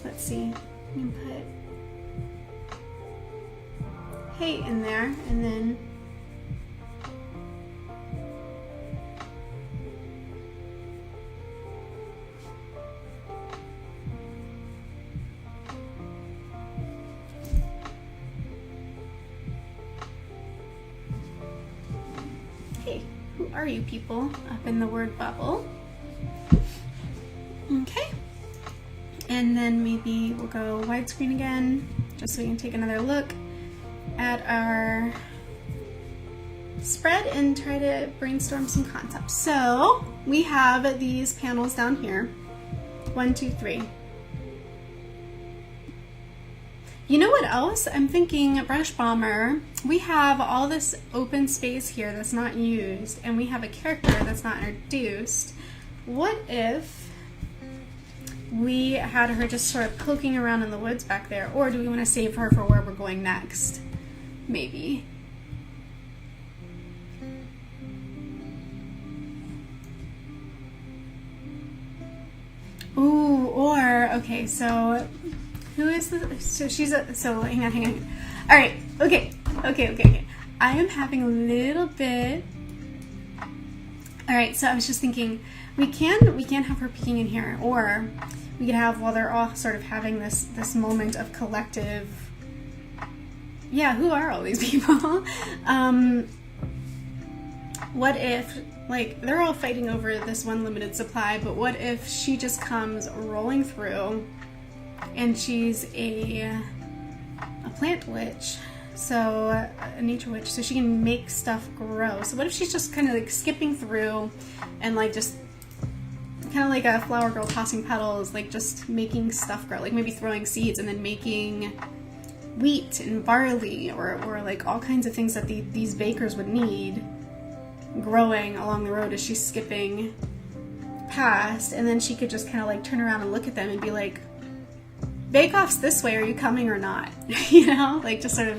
let's see, you can put hey in there, and then hey, who are you people up in the word bubble? Okay, and then maybe we'll go widescreen again, just so we can take another look at our spread and try to brainstorm some concepts. So we have these panels down here, 1, 2, 3. You know what else? I'm thinking Brush Bomber. We have all this open space here that's not used, and we have a character that's not introduced. What if we had her just sort of poking around in the woods back there? Or do we want to save her for where we're going next? Maybe. Ooh, or, okay, so who is the, so she's a, so hang on. All right, okay. I am having a little bit, all right, so I was just thinking, we can have her peeking in here, or we could have, while they're all sort of having this moment of collective, yeah, who are all these people? What if, like, they're all fighting over this one limited supply, but what if she just comes rolling through and she's a plant witch, so a nature witch, so she can make stuff grow. So what if she's just kind of like skipping through and like just kind of like a flower girl tossing petals, like just making stuff grow, like maybe throwing seeds and then making wheat and barley, or like all kinds of things that these bakers would need growing along the road as she's skipping past. And then she could just kind of like turn around and look at them and be like, bake off's this way, are you coming or not? You know, like just sort of,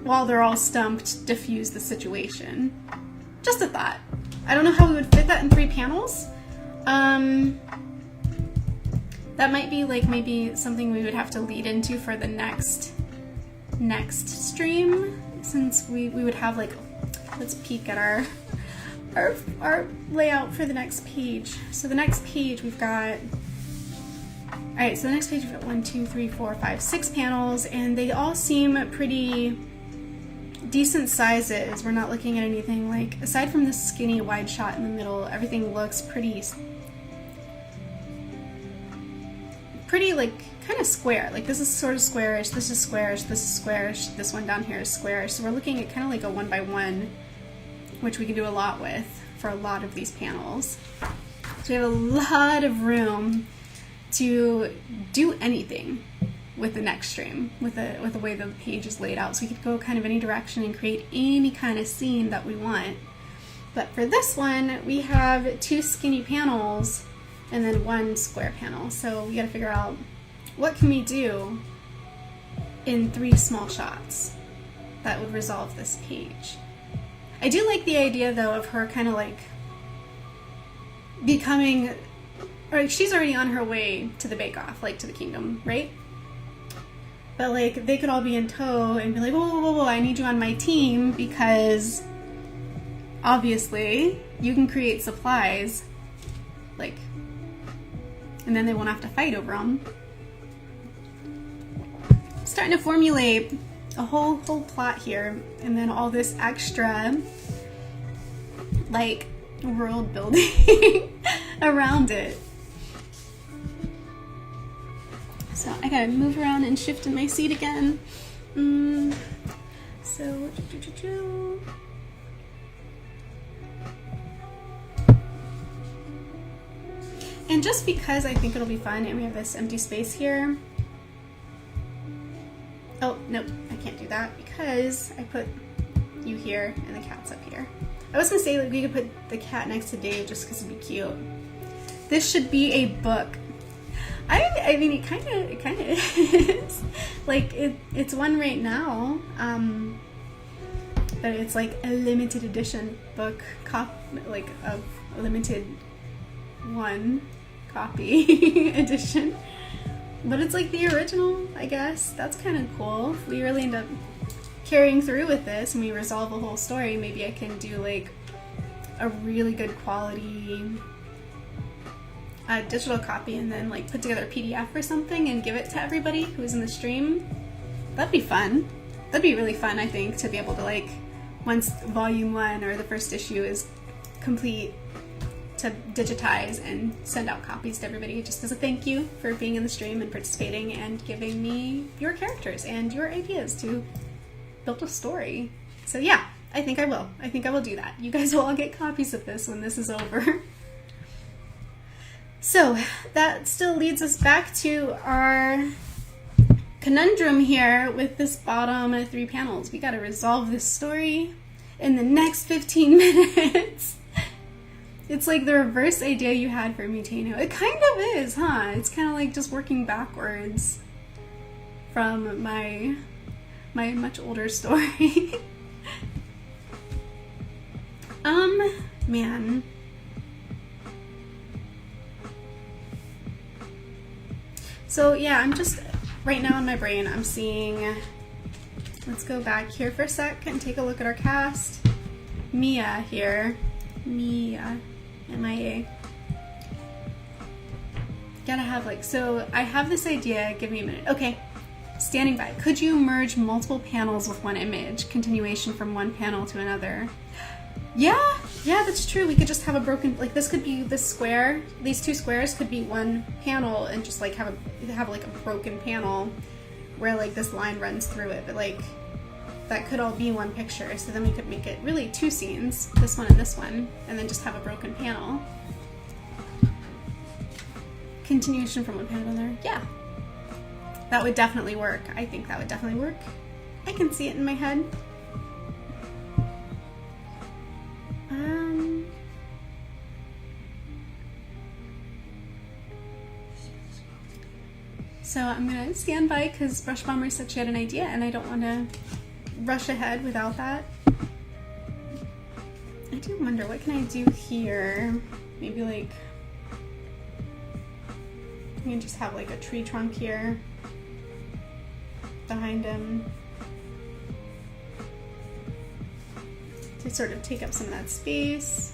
while they're all stumped, diffuse the situation. Just a thought. I don't know how we would fit that in 3 panels. That might be like maybe something we would have to lead into for the next stream, since we would have like, let's peek at our layout for the next page. So the next page we've got, all right, so the next page we've got 1, 2, 3, 4, 5, 6 panels, and they all seem pretty decent sizes. We're not looking at anything like, aside from this skinny wide shot in the middle, everything looks pretty like kind of square. Like this is sort of squarish, this is squarish, this is squarish, this one down here is squarish. So we're looking at kind of like a 1x1, which we can do a lot with for a lot of these panels. So we have a lot of room to do anything with the next stream, with the way the page is laid out. So we could go kind of any direction and create any kind of scene that we want. But for this one, we have 2 skinny panels and then 1 square panel. So we gotta figure out, what can we do in 3 small shots that would resolve this page? I do like the idea though of her kind of like becoming, or she's already on her way to the bake-off, like to the kingdom, right? But like they could all be in tow and be like, whoa, whoa, whoa, whoa, I need you on my team because obviously you can create supplies, like, and then they won't have to fight over them. I'm starting to formulate a whole plot here, and then all this extra like world building around it. So I gotta move around and shift in my seat again. So and just because I think it'll be fun and we have this empty space here. Oh, nope, I can't do that because I put you here and the cat's up here. I was gonna say that we could put the cat next to Dave just because it'd be cute. This should be a book. I mean, it kind of is. Like, it's one right now, but it's like a limited edition book, like a limited one copy edition. But it's like the original, I guess. That's kind of cool. If we really end up carrying through with this and we resolve a whole story, maybe I can do like a really good quality digital copy and then like put together a PDF or something and give it to everybody who's in the stream. That'd be fun. That'd be really fun, I think, to be able to like, once volume 1 or the first issue is complete, to digitize and send out copies to everybody just as a thank you for being in the stream and participating and giving me your characters and your ideas to build a story. So yeah, I think I will. I think I will do that. You guys will all get copies of this when this is over. So that still leads us back to our conundrum here with this bottom 3 panels. We gotta resolve this story in the next 15 minutes. It's like the reverse idea you had for Mutano. It kind of is, huh? It's kind of like just working backwards from my much older story. Man. So yeah, I'm just, right now in my brain, I'm seeing, let's go back here for a sec and take a look at our cast. Mia here. Mia. M-I-A. Gotta have like, so I have this idea, give me a minute. Okay, standing by. Could you merge multiple panels with one image? Continuation from one panel to another. Yeah, that's true. We could just have a broken, like this could be this square, these 2 squares could be one panel and just like have like a broken panel where like this line runs through it, but like that could all be one picture. So then we could make it really 2 scenes, this one and this one, and then just have a broken panel. Continuation from one panel to another. Yeah, that would definitely work. I think that would definitely work. I can see it in my head. So I'm gonna stand by because Brush Bomber said she had an idea and I don't want to rush ahead without that. I do wonder, what can I do here? Maybe like, I can just have like a tree trunk here behind him to sort of take up some of that space.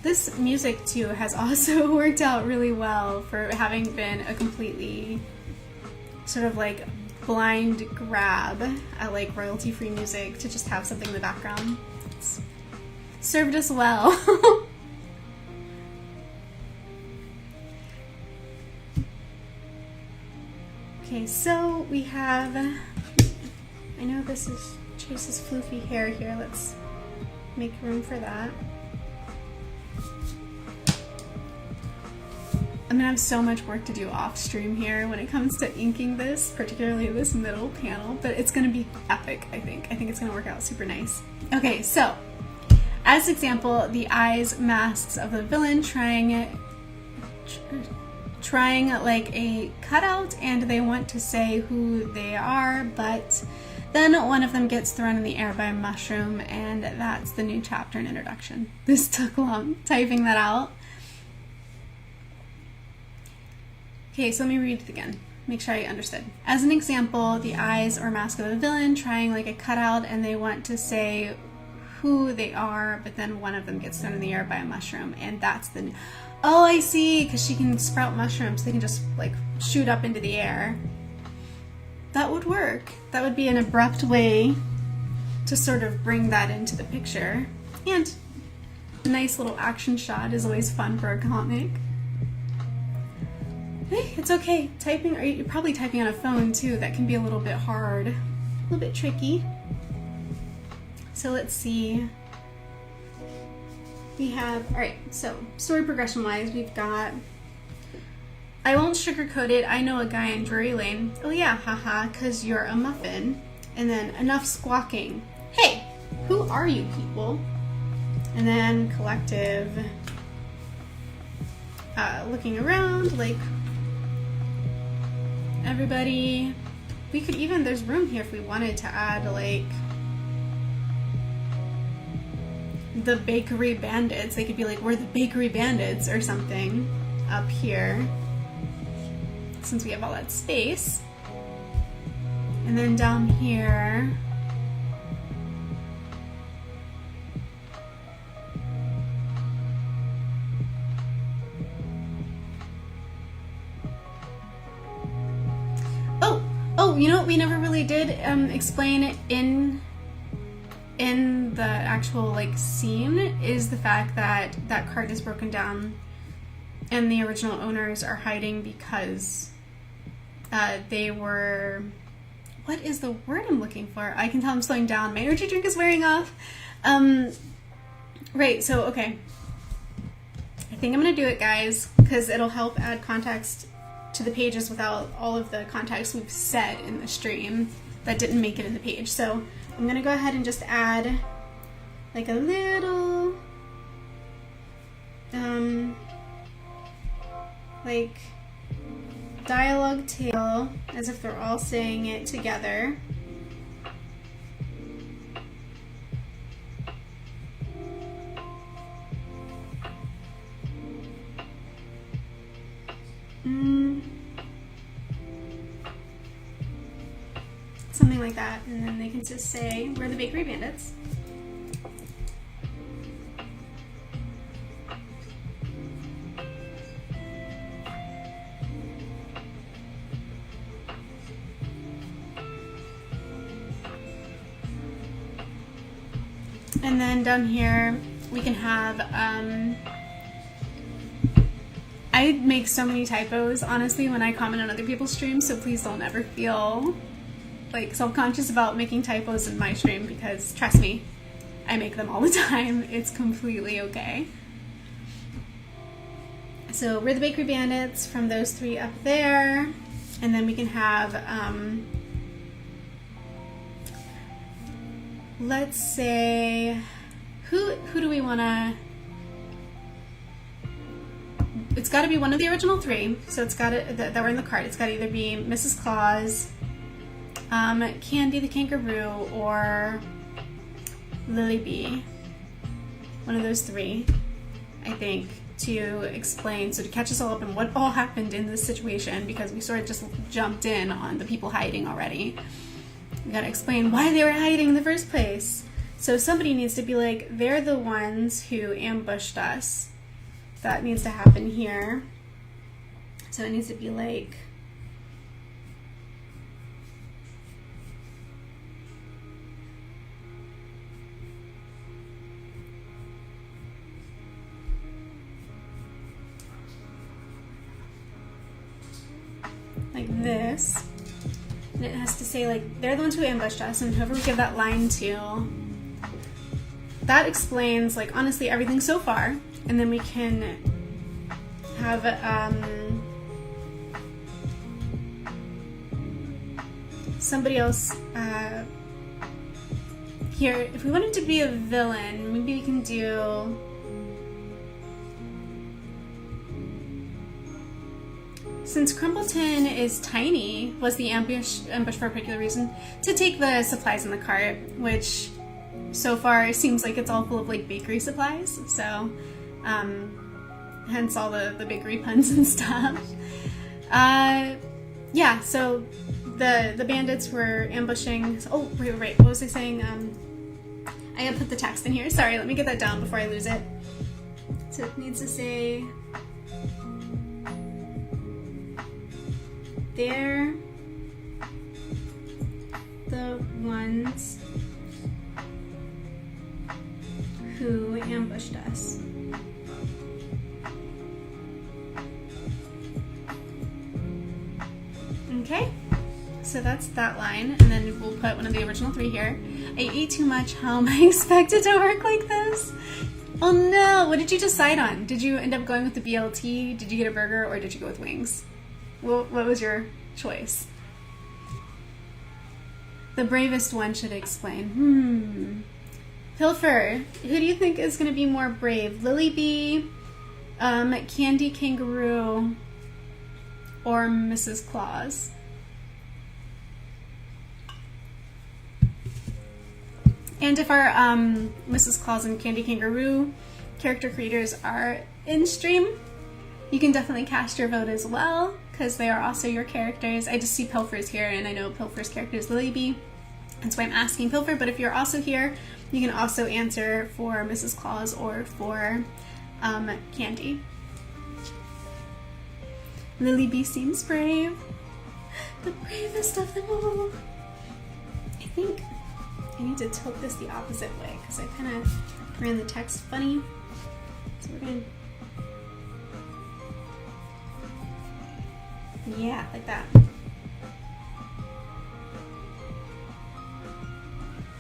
This music too has also worked out really well for having been a completely sort of like blind grab at like royalty-free music to just have something in the background. It's served us well. Okay, so we have, I know this is Chase's floofy hair here. Let's make room for that. I'm gonna have so much work to do off stream here when it comes to inking this, particularly this middle panel, but it's gonna be epic, I think. I think it's gonna work out super nice. Okay, so as example, the eyes, masks of the villain trying like a cutout, and they want to say who they are, but Then one of them gets thrown in the air by a mushroom, and that's the new chapter and introduction. This took long typing that out. Okay, so let me read it again. Make sure I understood. As an example, the eyes or mask of a villain trying like a cutout, and they want to say who they are, but then one of them gets thrown in the air by a mushroom, and that's the... Oh, I see, because she can sprout mushrooms. They can just like shoot up into the air. That would work. That would be an abrupt way to sort of bring that into the picture. And a nice little action shot is always fun for a comic. Hey, it's okay. Typing, or you're probably typing on a phone too. That can be a little bit hard, a little bit tricky. So let's see. We have, all right, so story progression wise, we've got, I won't sugarcoat it, I know a guy in Drury Lane. Oh yeah, haha, cause you're a muffin. And then enough squawking. Hey, who are you people? And then collective, looking around, like, everybody. We could even, there's room here if we wanted to add like, the bakery bandits. They could be like, we're the bakery bandits or something up here, since we have all that space. And then down here, oh, you know what we never really did explain it in the actual like scene is the fact that that cart is broken down and the original owners are hiding because they were, what is the word I'm looking for? I can tell I'm slowing down. My energy drink is wearing off. Right, so okay. I think I'm gonna do it, guys, because it'll help add context to the pages without all of the context we've said in the stream that didn't make it in the page. So I'm gonna go ahead and just add like a little like dialogue tail as if they're all saying it together. Something like that, and then they can just say, we're the bakery bandits. And then down here, we can have, I make so many typos, honestly, when I comment on other people's streams, so please don't ever feel like self-conscious about making typos in my stream, because trust me, I make them all the time. It's completely okay. So we're the bakery bandits from those three up there, and then we can have let's say who do we want to, it's got to be one of the original three, so it's got to, that were in the cart. It's got to either be Mrs. Claus, Candy the Kangaroo, or Lily Bee. One of those three, I think, to explain, so to catch us all up in what all happened in this situation, because we sort of just jumped in on the people hiding already. We gotta explain why they were hiding in the first place. So somebody needs to be like, they're the ones who ambushed us. That needs to happen here. So it needs to be like, this, and it has to say like, they're the ones who ambushed us, and whoever we give that line to, that explains like honestly everything so far. And then we can have somebody else here. If we wanted to be a villain, maybe we can do since Crumpleton is tiny, was the ambush for a particular reason, to take the supplies in the cart, which so far seems like it's all full of like bakery supplies, so hence all the bakery puns and stuff. Yeah, so the bandits were ambushing. Oh, right, what was I saying? I gotta put the text in here. Sorry, let me get that down before I lose it. So it needs to say, they're the ones who ambushed us. Okay, so that's that line, and then we'll put one of the original 3 here. I ate too much. How am I expected to work like this? Oh no, what did you decide on? Did you end up going with the BLT? Did you get a burger, or did you go with wings? What was your choice? The bravest one should explain. Pilfer, who do you think is going to be more brave? Lily Bee, Candy Kangaroo, or Mrs. Claus? And if our Mrs. Claus and Candy Kangaroo character creators are in stream, you can definitely cast your vote as well, because they are also your characters. I just see Pilfer's here, and I know Pilfer's character is Lily Bee. That's why I'm asking Pilfer, but if you're also here, you can also answer for Mrs. Claus or for Candy. Lily Bee seems brave. The bravest of them all. I think I need to tilt this the opposite way because I kind of ran the text funny. So we're going to... Yeah, like that.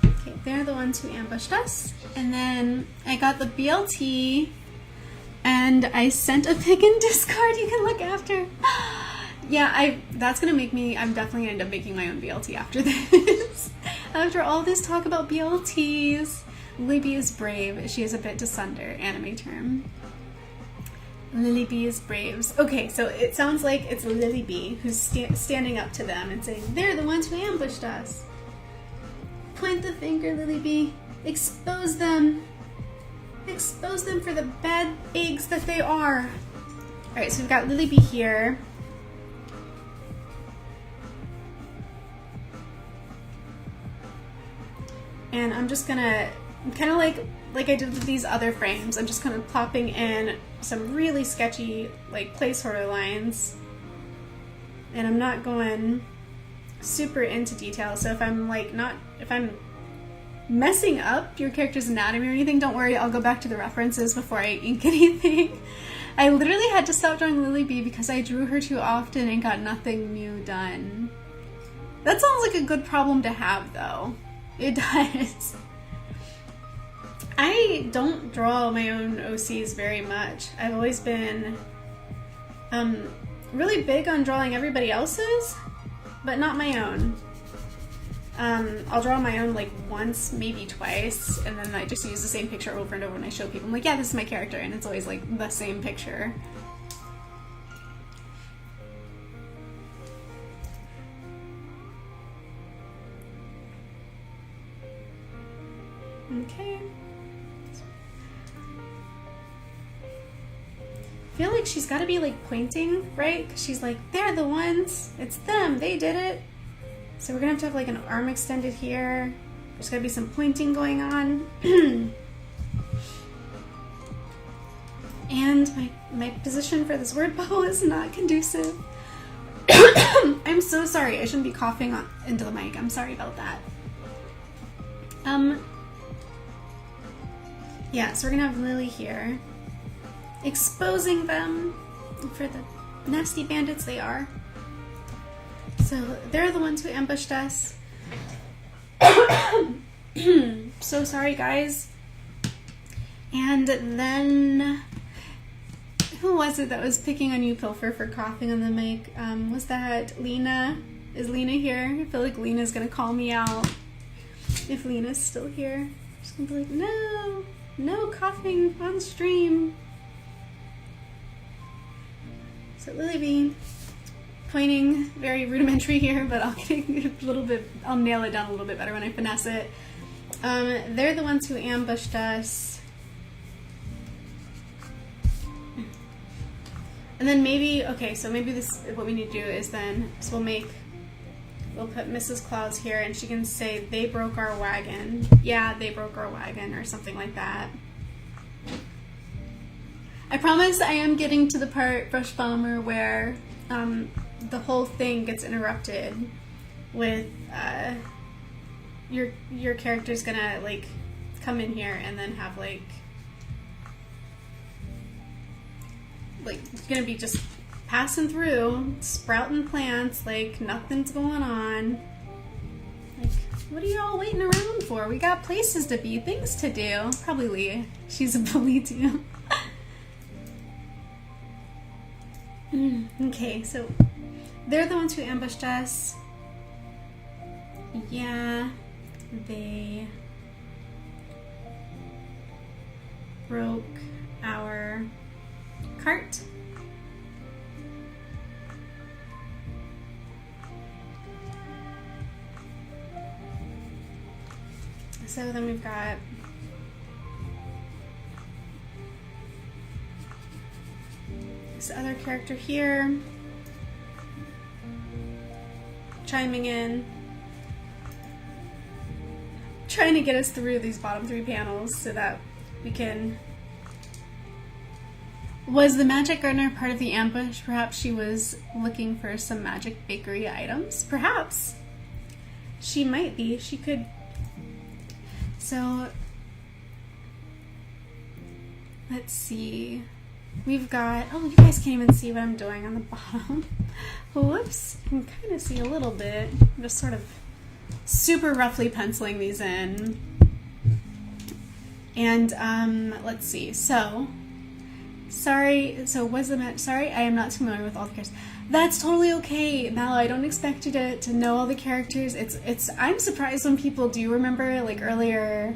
Okay, they're the ones who ambushed us. And then I got the BLT and I sent a pic in Discord you can look after. Yeah, that's gonna make me, I'm definitely gonna end up making my own BLT after this. After all this talk about BLTs. Lily Bee is brave. She is a bit disunder, anime term. Lily Bee is braves. Okay, so it sounds like it's Lily Bee who's standing up to them and saying, they're the ones who ambushed us. Point the finger, Lily Bee. Expose them. Expose them for the bad eggs that they are. Alright, so we've got Lily Bee here. And I'm just gonna, kind of like I did with these other frames, I'm just kind of popping in some really sketchy like placeholder lines. And I'm not going super into detail, so if I'm messing up your character's anatomy or anything, don't worry, I'll go back to the references before I ink anything. I literally had to stop drawing Lily Bee because I drew her too often and got nothing new done. That sounds like a good problem to have, though. It does. I don't draw my own OCs very much. I've always been really big on drawing everybody else's, but not my own. I'll draw my own like once, maybe twice, and then I just use the same picture over and over when I show people. I'm like, yeah, this is my character, and it's always like the same picture. Okay. I feel like she's got to be like pointing, right? 'Cause she's like, they're the ones. It's them. They did it. So we're gonna have to have like an arm extended here. There's gotta be some pointing going on. And my position for this word bubble is not conducive. I'm so sorry. I shouldn't be coughing into the mic. I'm sorry about that. Yeah, so we're gonna have Lily here, exposing them for the nasty bandits they are. So they're the ones who ambushed us. So sorry, guys. And then, who was it that was picking on you, Pilfer, for coughing on the mic? Was that Lena? Is Lena here? I feel like Lena's gonna call me out. If Lena's still here, I'm just gonna be like, no. No coughing on stream. So Lily Bee, pointing very rudimentary here, but I'll get a little bit, I'll nail it down a little bit better when I finesse it. They're the ones who ambushed us. And then maybe, okay, so maybe this, what we need to do is then, so we'll put Mrs. Claus here and she can say, they broke our wagon. Yeah, they broke our wagon, or something like that. I promise I am getting to the part, Brush Bomber, where the whole thing gets interrupted with your character's gonna like come in here and then have like gonna be just passing through, sprouting plants like nothing's going on. Like, what are you all waiting around for? We got places to be, things to do. Probably Lee. She's a bully too. Okay, so they're the ones who ambushed us. Yeah, they broke our cart. So then we've got this other character here chiming in, trying to get us through these bottom 3 panels so that we can... Was the magic gardener part of the ambush? Perhaps she was looking for some magic bakery items. Perhaps. She might be. She could... So, let's see. We've got... Oh, you guys can't even see what I'm doing on the bottom. Whoops. You can kind of see a little bit. I'm just sort of super roughly penciling these in. And, let's see. So... Sorry, so was the match? Sorry, I am not familiar with all the characters. That's totally okay, Mallow. I don't expect you to know all the characters. I'm surprised when people do remember. Like earlier,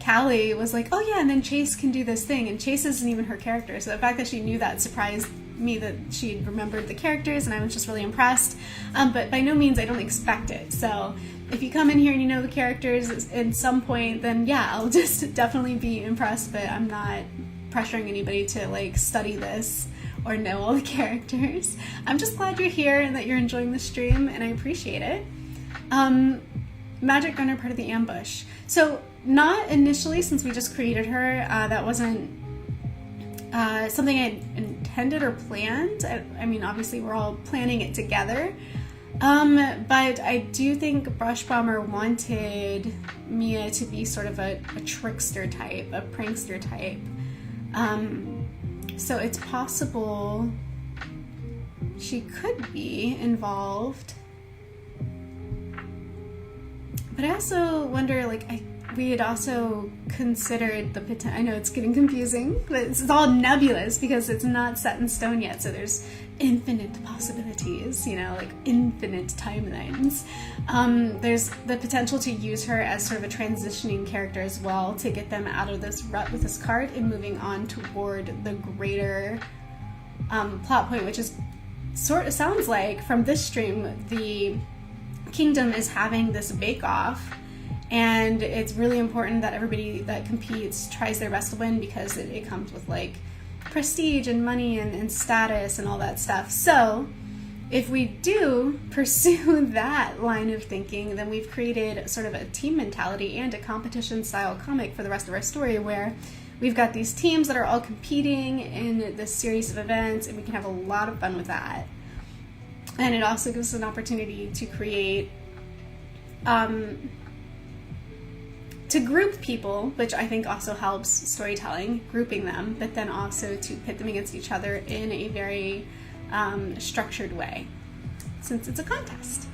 Callie was like, "Oh yeah," and then Chase can do this thing, and Chase isn't even her character. So the fact that she knew that surprised me, that she remembered the characters, and I was just really impressed. But by no means I don't expect it. So if you come in here and you know the characters at some point, then yeah, I'll just definitely be impressed, but I'm not pressuring anybody to like study this or know all the characters. I'm just glad you're here and that you're enjoying the stream, and I appreciate it. Magic Gunner part of the ambush. So not initially, since we just created her, that wasn't something I intended or planned. I mean, obviously we're all planning it together. But I do think Brush Bomber wanted Mia to be sort of a trickster type, a prankster type. So it's possible she could be involved. But I also wonder, like, we had also considered the potential. I know it's getting confusing, but it's all nebulous because it's not set in stone yet. So there's infinite possibilities, you know, like infinite timelines. There's the potential to use her as sort of a transitioning character as well, to get them out of this rut with this card and moving on toward the greater plot point, which is sort of sounds like from this stream, the kingdom is having this bake-off. And it's really important that everybody that competes tries their best to win, because it comes with like prestige and money and status and all that stuff. So if we do pursue that line of thinking, then we've created sort of a team mentality and a competition style comic for the rest of our story, where we've got these teams that are all competing in this series of events, and we can have a lot of fun with that. And it also gives us an opportunity to create to group people, which I think also helps storytelling, grouping them, but then also to pit them against each other in a very structured way, since it's a contest.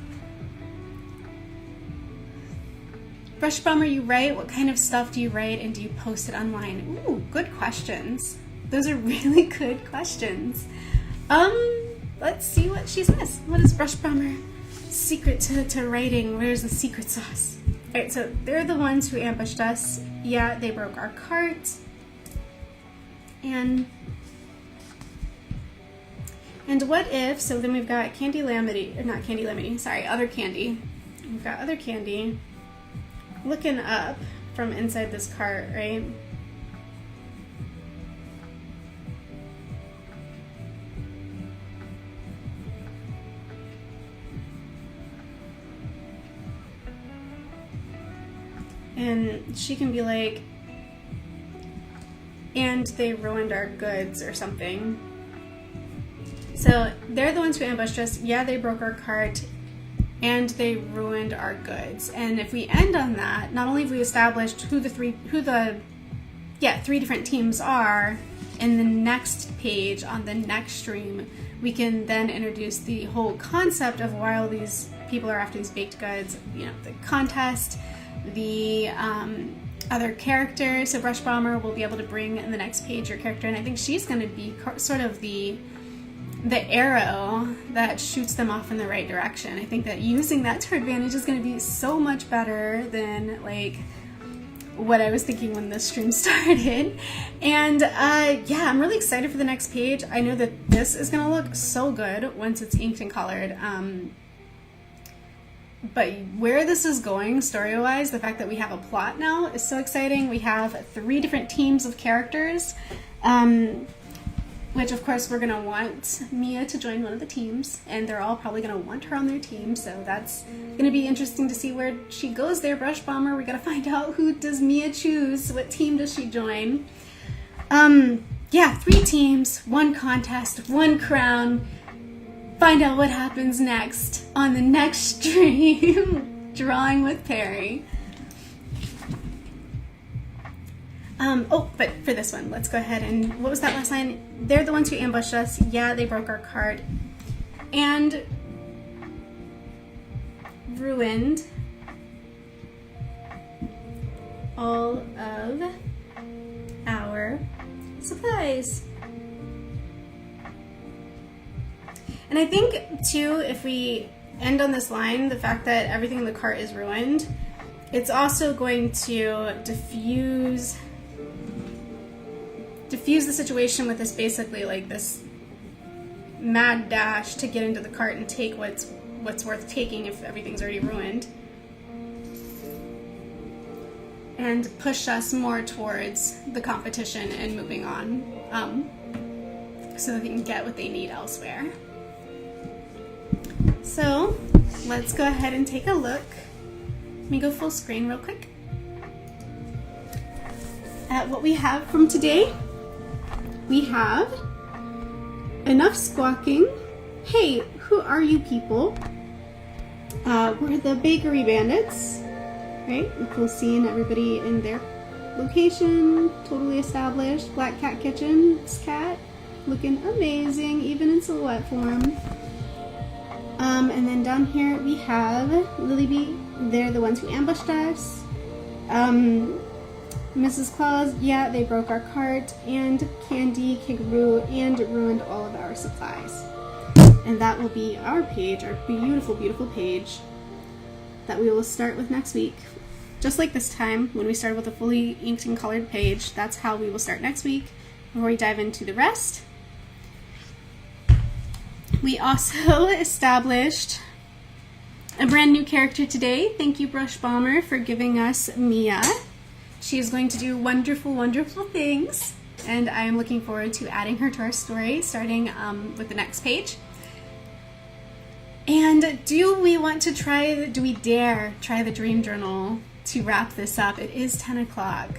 Brush Bomber, you write? What kind of stuff do you write, and do you post it online? Ooh, good questions. Those are really good questions. Let's see what she says. What is Brush Bomber? Secret to writing. Where's the secret sauce? Alright, so they're the ones who ambushed us. Yeah, they broke our cart. And And what if, so then we've got Candy Lamity, or not Candy Lamity, sorry, Other Candy. We've got Other Candy looking up from inside this cart, right? And she can be like, and they ruined our goods or something. So they're the ones who ambushed us. Yeah, they broke our cart and they ruined our goods. And if we end on that, not only have we established who the three different teams are in the next page on the next stream, we can then introduce the whole concept of why all these people are after these baked goods, you know, the contest, the other characters. So Brush Bomber will be able to bring in the next page your character, and I think she's going to be sort of the arrow that shoots them off in the right direction. I think that using that to her advantage is going to be so much better than like what I was thinking when this stream started. And yeah, I'm really excited for the next page. I know that this is going to look so good once it's inked and colored. But where this is going story-wise, the fact that we have a plot now is so exciting. We have 3 different teams of characters, which of course we're going to want Mia to join one of the teams, and they're all probably going to want her on their team, so that's going to be interesting to see where she goes there. Brush Bomber, we got to find out, who does Mia choose? What team does she join? Yeah, 3 teams, 1 contest, 1 crown. Find out what happens next on the next stream. Drawing with Perry. Oh, but for this one, let's go ahead and, what was that last line? They're the ones who ambushed us. Yeah, they broke our cart. And ruined all of our supplies. And I think, too, if we end on this line, the fact that everything in the cart is ruined, it's also going to diffuse the situation with this, basically like this mad dash to get into the cart and take what's worth taking if everything's already ruined, and push us more towards the competition and moving on, so that they can get what they need elsewhere. So let's go ahead and take a look. Let me go full screen real quick at what we have from today. We have enough squawking. Hey, who are you people? We're the Bakery Bandits, right? Cool seeing everybody in their location, totally established. Black Cat Kitchen, this cat looking amazing, even in silhouette form. And then down here we have Lily Bee. They're the ones who ambushed us. Mrs. Claus, yeah, they broke our cart. And Candy, Kangaroo, and ruined all of our supplies. And that will be our page, our beautiful, beautiful page that we will start with next week. Just like this time, when we started with a fully inked and colored page, that's how we will start next week before we dive into the rest. We also established a brand new character today. Thank you, Brush Bomber, for giving us Mia. She is going to do wonderful, wonderful things, and I am looking forward to adding her to our story, starting with the next page. And do we dare try the dream journal to wrap this up? It is 10 o'clock.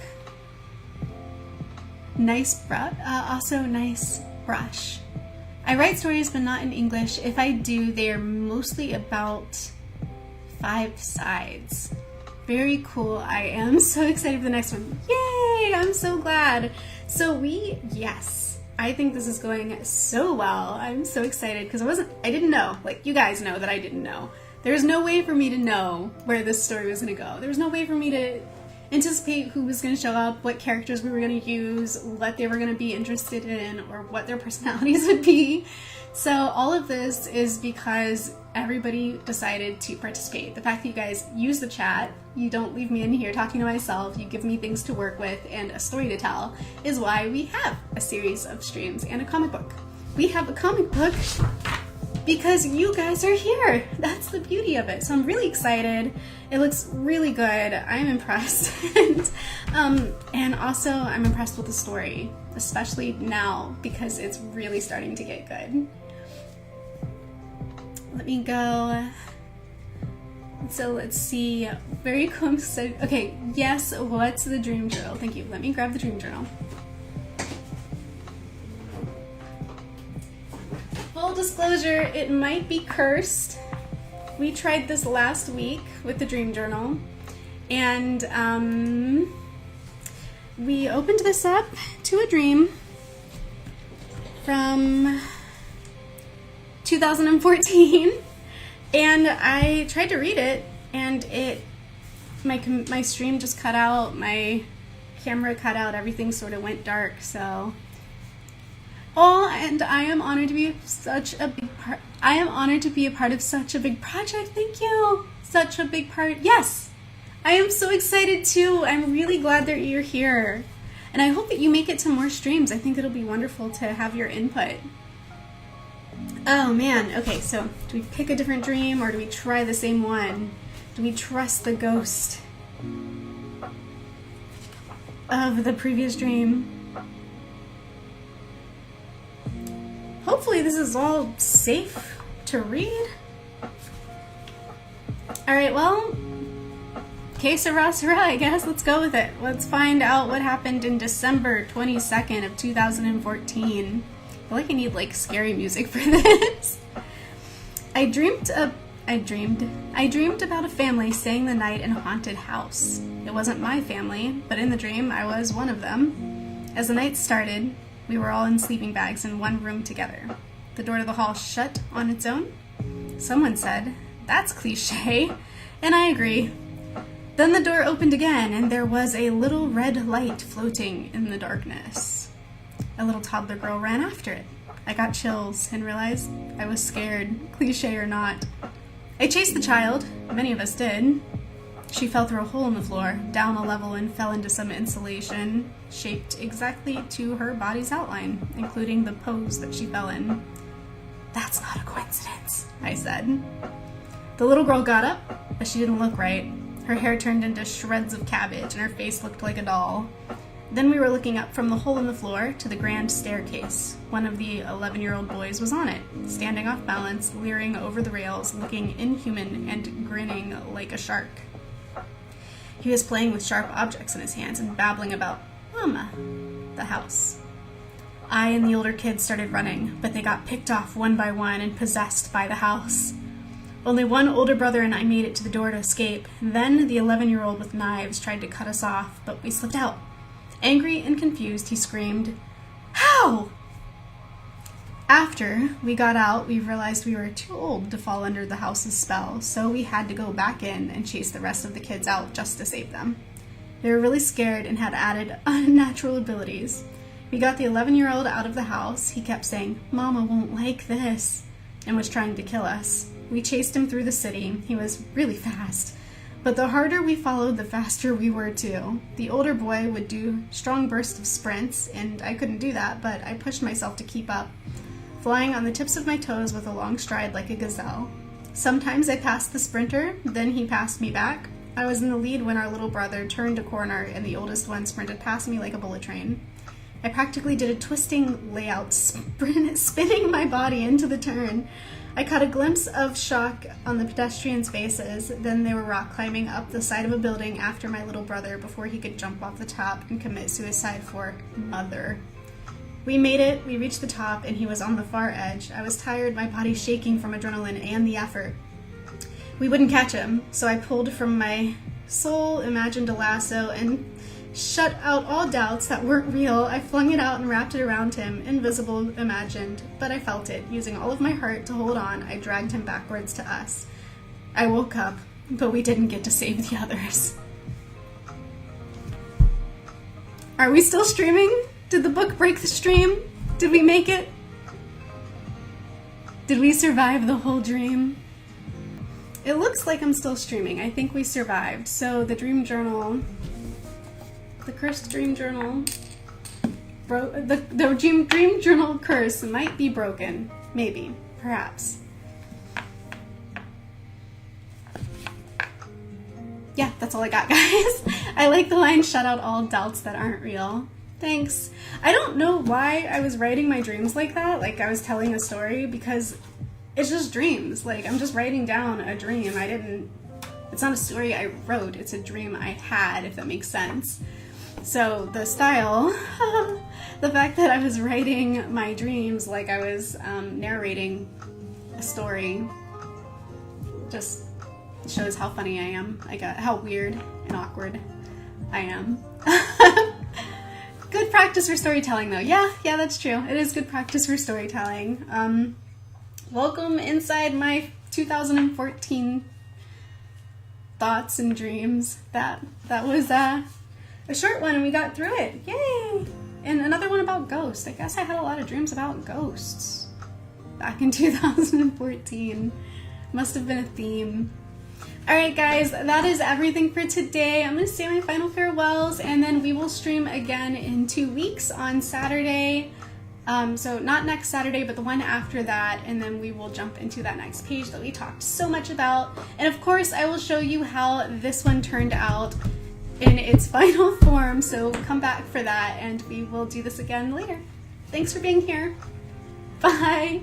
Nice also nice brush. I write stories, but not in English. If I do, they are mostly about 5 sides. Very cool. I am so excited for the next one. Yay! I'm so glad. So yes, I think this is going so well. I'm so excited because I didn't know. Like, you guys know that I didn't know. There's no way for me to know where this story was going to go. There's no way for me to anticipate who was going to show up, what characters we were going to use, what they were going to be interested in, or what their personalities would be. So all of this is because everybody decided to participate. The fact that you guys use the chat, you don't leave me in here talking to myself, you give me things to work with and a story to tell, is why we have a series of streams and a comic book. we have a comic book because you guys are here. That's the beauty of it. So I'm really excited. It looks really good. I'm impressed. And also I'm impressed with the story, especially now because it's really starting to get good. Let me go. So let's see. Very cool. Okay, yes, what's the dream journal? Thank you. Let me grab the dream journal. Full disclosure, it might be cursed. We tried this last week with the dream journal, and we opened this up to a dream from 2014, and I tried to read it, and my stream just cut out, my camera cut out, everything sort of went dark, so. Oh, and I am honored to be such a big part. I am honored to be a part of such a big project. Thank you. Such a big part. Yes, I am so excited too. I'm really glad that you're here. And I hope that you make it to more streams. I think it'll be wonderful to have your input. Oh man. Okay, so do we pick a different dream or do we try the same one? Do we trust the ghost of the previous dream? Hopefully this is all safe to read. Alright, well, que sera, sera, I guess. Let's go with it. Let's find out what happened in December 22nd of 2014. I feel like I need like scary music for this. I dreamed about a family staying the night in a haunted house. It wasn't my family, but in the dream I was one of them. As the night started, we were all in sleeping bags in one room together. The door to the hall shut on its own. Someone said, "That's cliché," and I agree. Then the door opened again, and there was a little red light floating in the darkness. A little toddler girl ran after it. I got chills and realized I was scared, cliché or not. I chased the child. Many of us did. She fell through a hole in the floor, down a level, and fell into some insulation shaped exactly to her body's outline, including the pose that she fell in. "That's not a coincidence," I said. The little girl got up, but she didn't look right. Her hair turned into shreds of cabbage, and her face looked like a doll. Then we were looking up from the hole in the floor to the grand staircase. One of the 11-year-old boys was on it, standing off balance, leering over the rails, looking inhuman and grinning like a shark. He was playing with sharp objects in his hands and babbling about Mama, the house. I and the older kids started running, but they got picked off one by one and possessed by the house. Only one older brother and I made it to the door to escape. Then the 11-year-old with knives tried to cut us off, but we slipped out. Angry and confused, he screamed, "How?" After we got out, we realized we were too old to fall under the house's spell, so we had to go back in and chase the rest of the kids out just to save them. They were really scared and had added unnatural abilities. We got the 11-year-old out of the house. He kept saying, "Mama won't like this," and was trying to kill us. We chased him through the city. He was really fast. But the harder we followed, the faster we were too. The older boy would do strong bursts of sprints, and I couldn't do that, but I pushed myself to keep up, flying on the tips of my toes with a long stride like a gazelle. Sometimes I passed the sprinter, then he passed me back. I was in the lead when our little brother turned a corner and the oldest one sprinted past me like a bullet train. I practically did a twisting layout, spinning my body into the turn. I caught a glimpse of shock on the pedestrians' faces, then they were rock climbing up the side of a building after my little brother before he could jump off the top and commit suicide for Mother. We made it, we reached the top, and he was on the far edge. I was tired, my body shaking from adrenaline and the effort. We wouldn't catch him, so I pulled from my soul, imagined a lasso, and shut out all doubts that weren't real. I flung it out and wrapped it around him, invisible, imagined, but I felt it. Using all of my heart to hold on, I dragged him backwards to us. I woke up, but we didn't get to save the others. Are we still streaming? Did the book break the stream? Did we make it? Did we survive the whole dream? It looks like I'm still streaming. I think we survived. So the dream journal, the cursed dream journal, the dream journal curse might be broken. Maybe. Perhaps. Yeah, that's all I got, guys. I like the line, shut out all doubts that aren't real. Thanks. I don't know why I was writing my dreams like that, like I was telling a story, because it's just dreams. Like, I'm just writing down a dream. It's not a story I wrote, it's a dream I had, if that makes sense. So the style, the fact that I was writing my dreams like I was narrating a story, just shows how funny I am. How weird and awkward I am. Good practice for storytelling, though. Yeah, that's true. It is good practice for storytelling. Welcome inside my 2014 thoughts and dreams. That was a short one, and we got through it. Yay! And another one about ghosts. I guess I had a lot of dreams about ghosts back in 2014. Must have been a theme. Alright guys, that is everything for today. I'm going to say my final farewells, and then we will stream again in 2 weeks on Saturday. So not next Saturday, but the one after that, and then we will jump into that next page that we talked so much about. And of course, I will show you how this one turned out in its final form, so come back for that, and we will do this again later. Thanks for being here. Bye!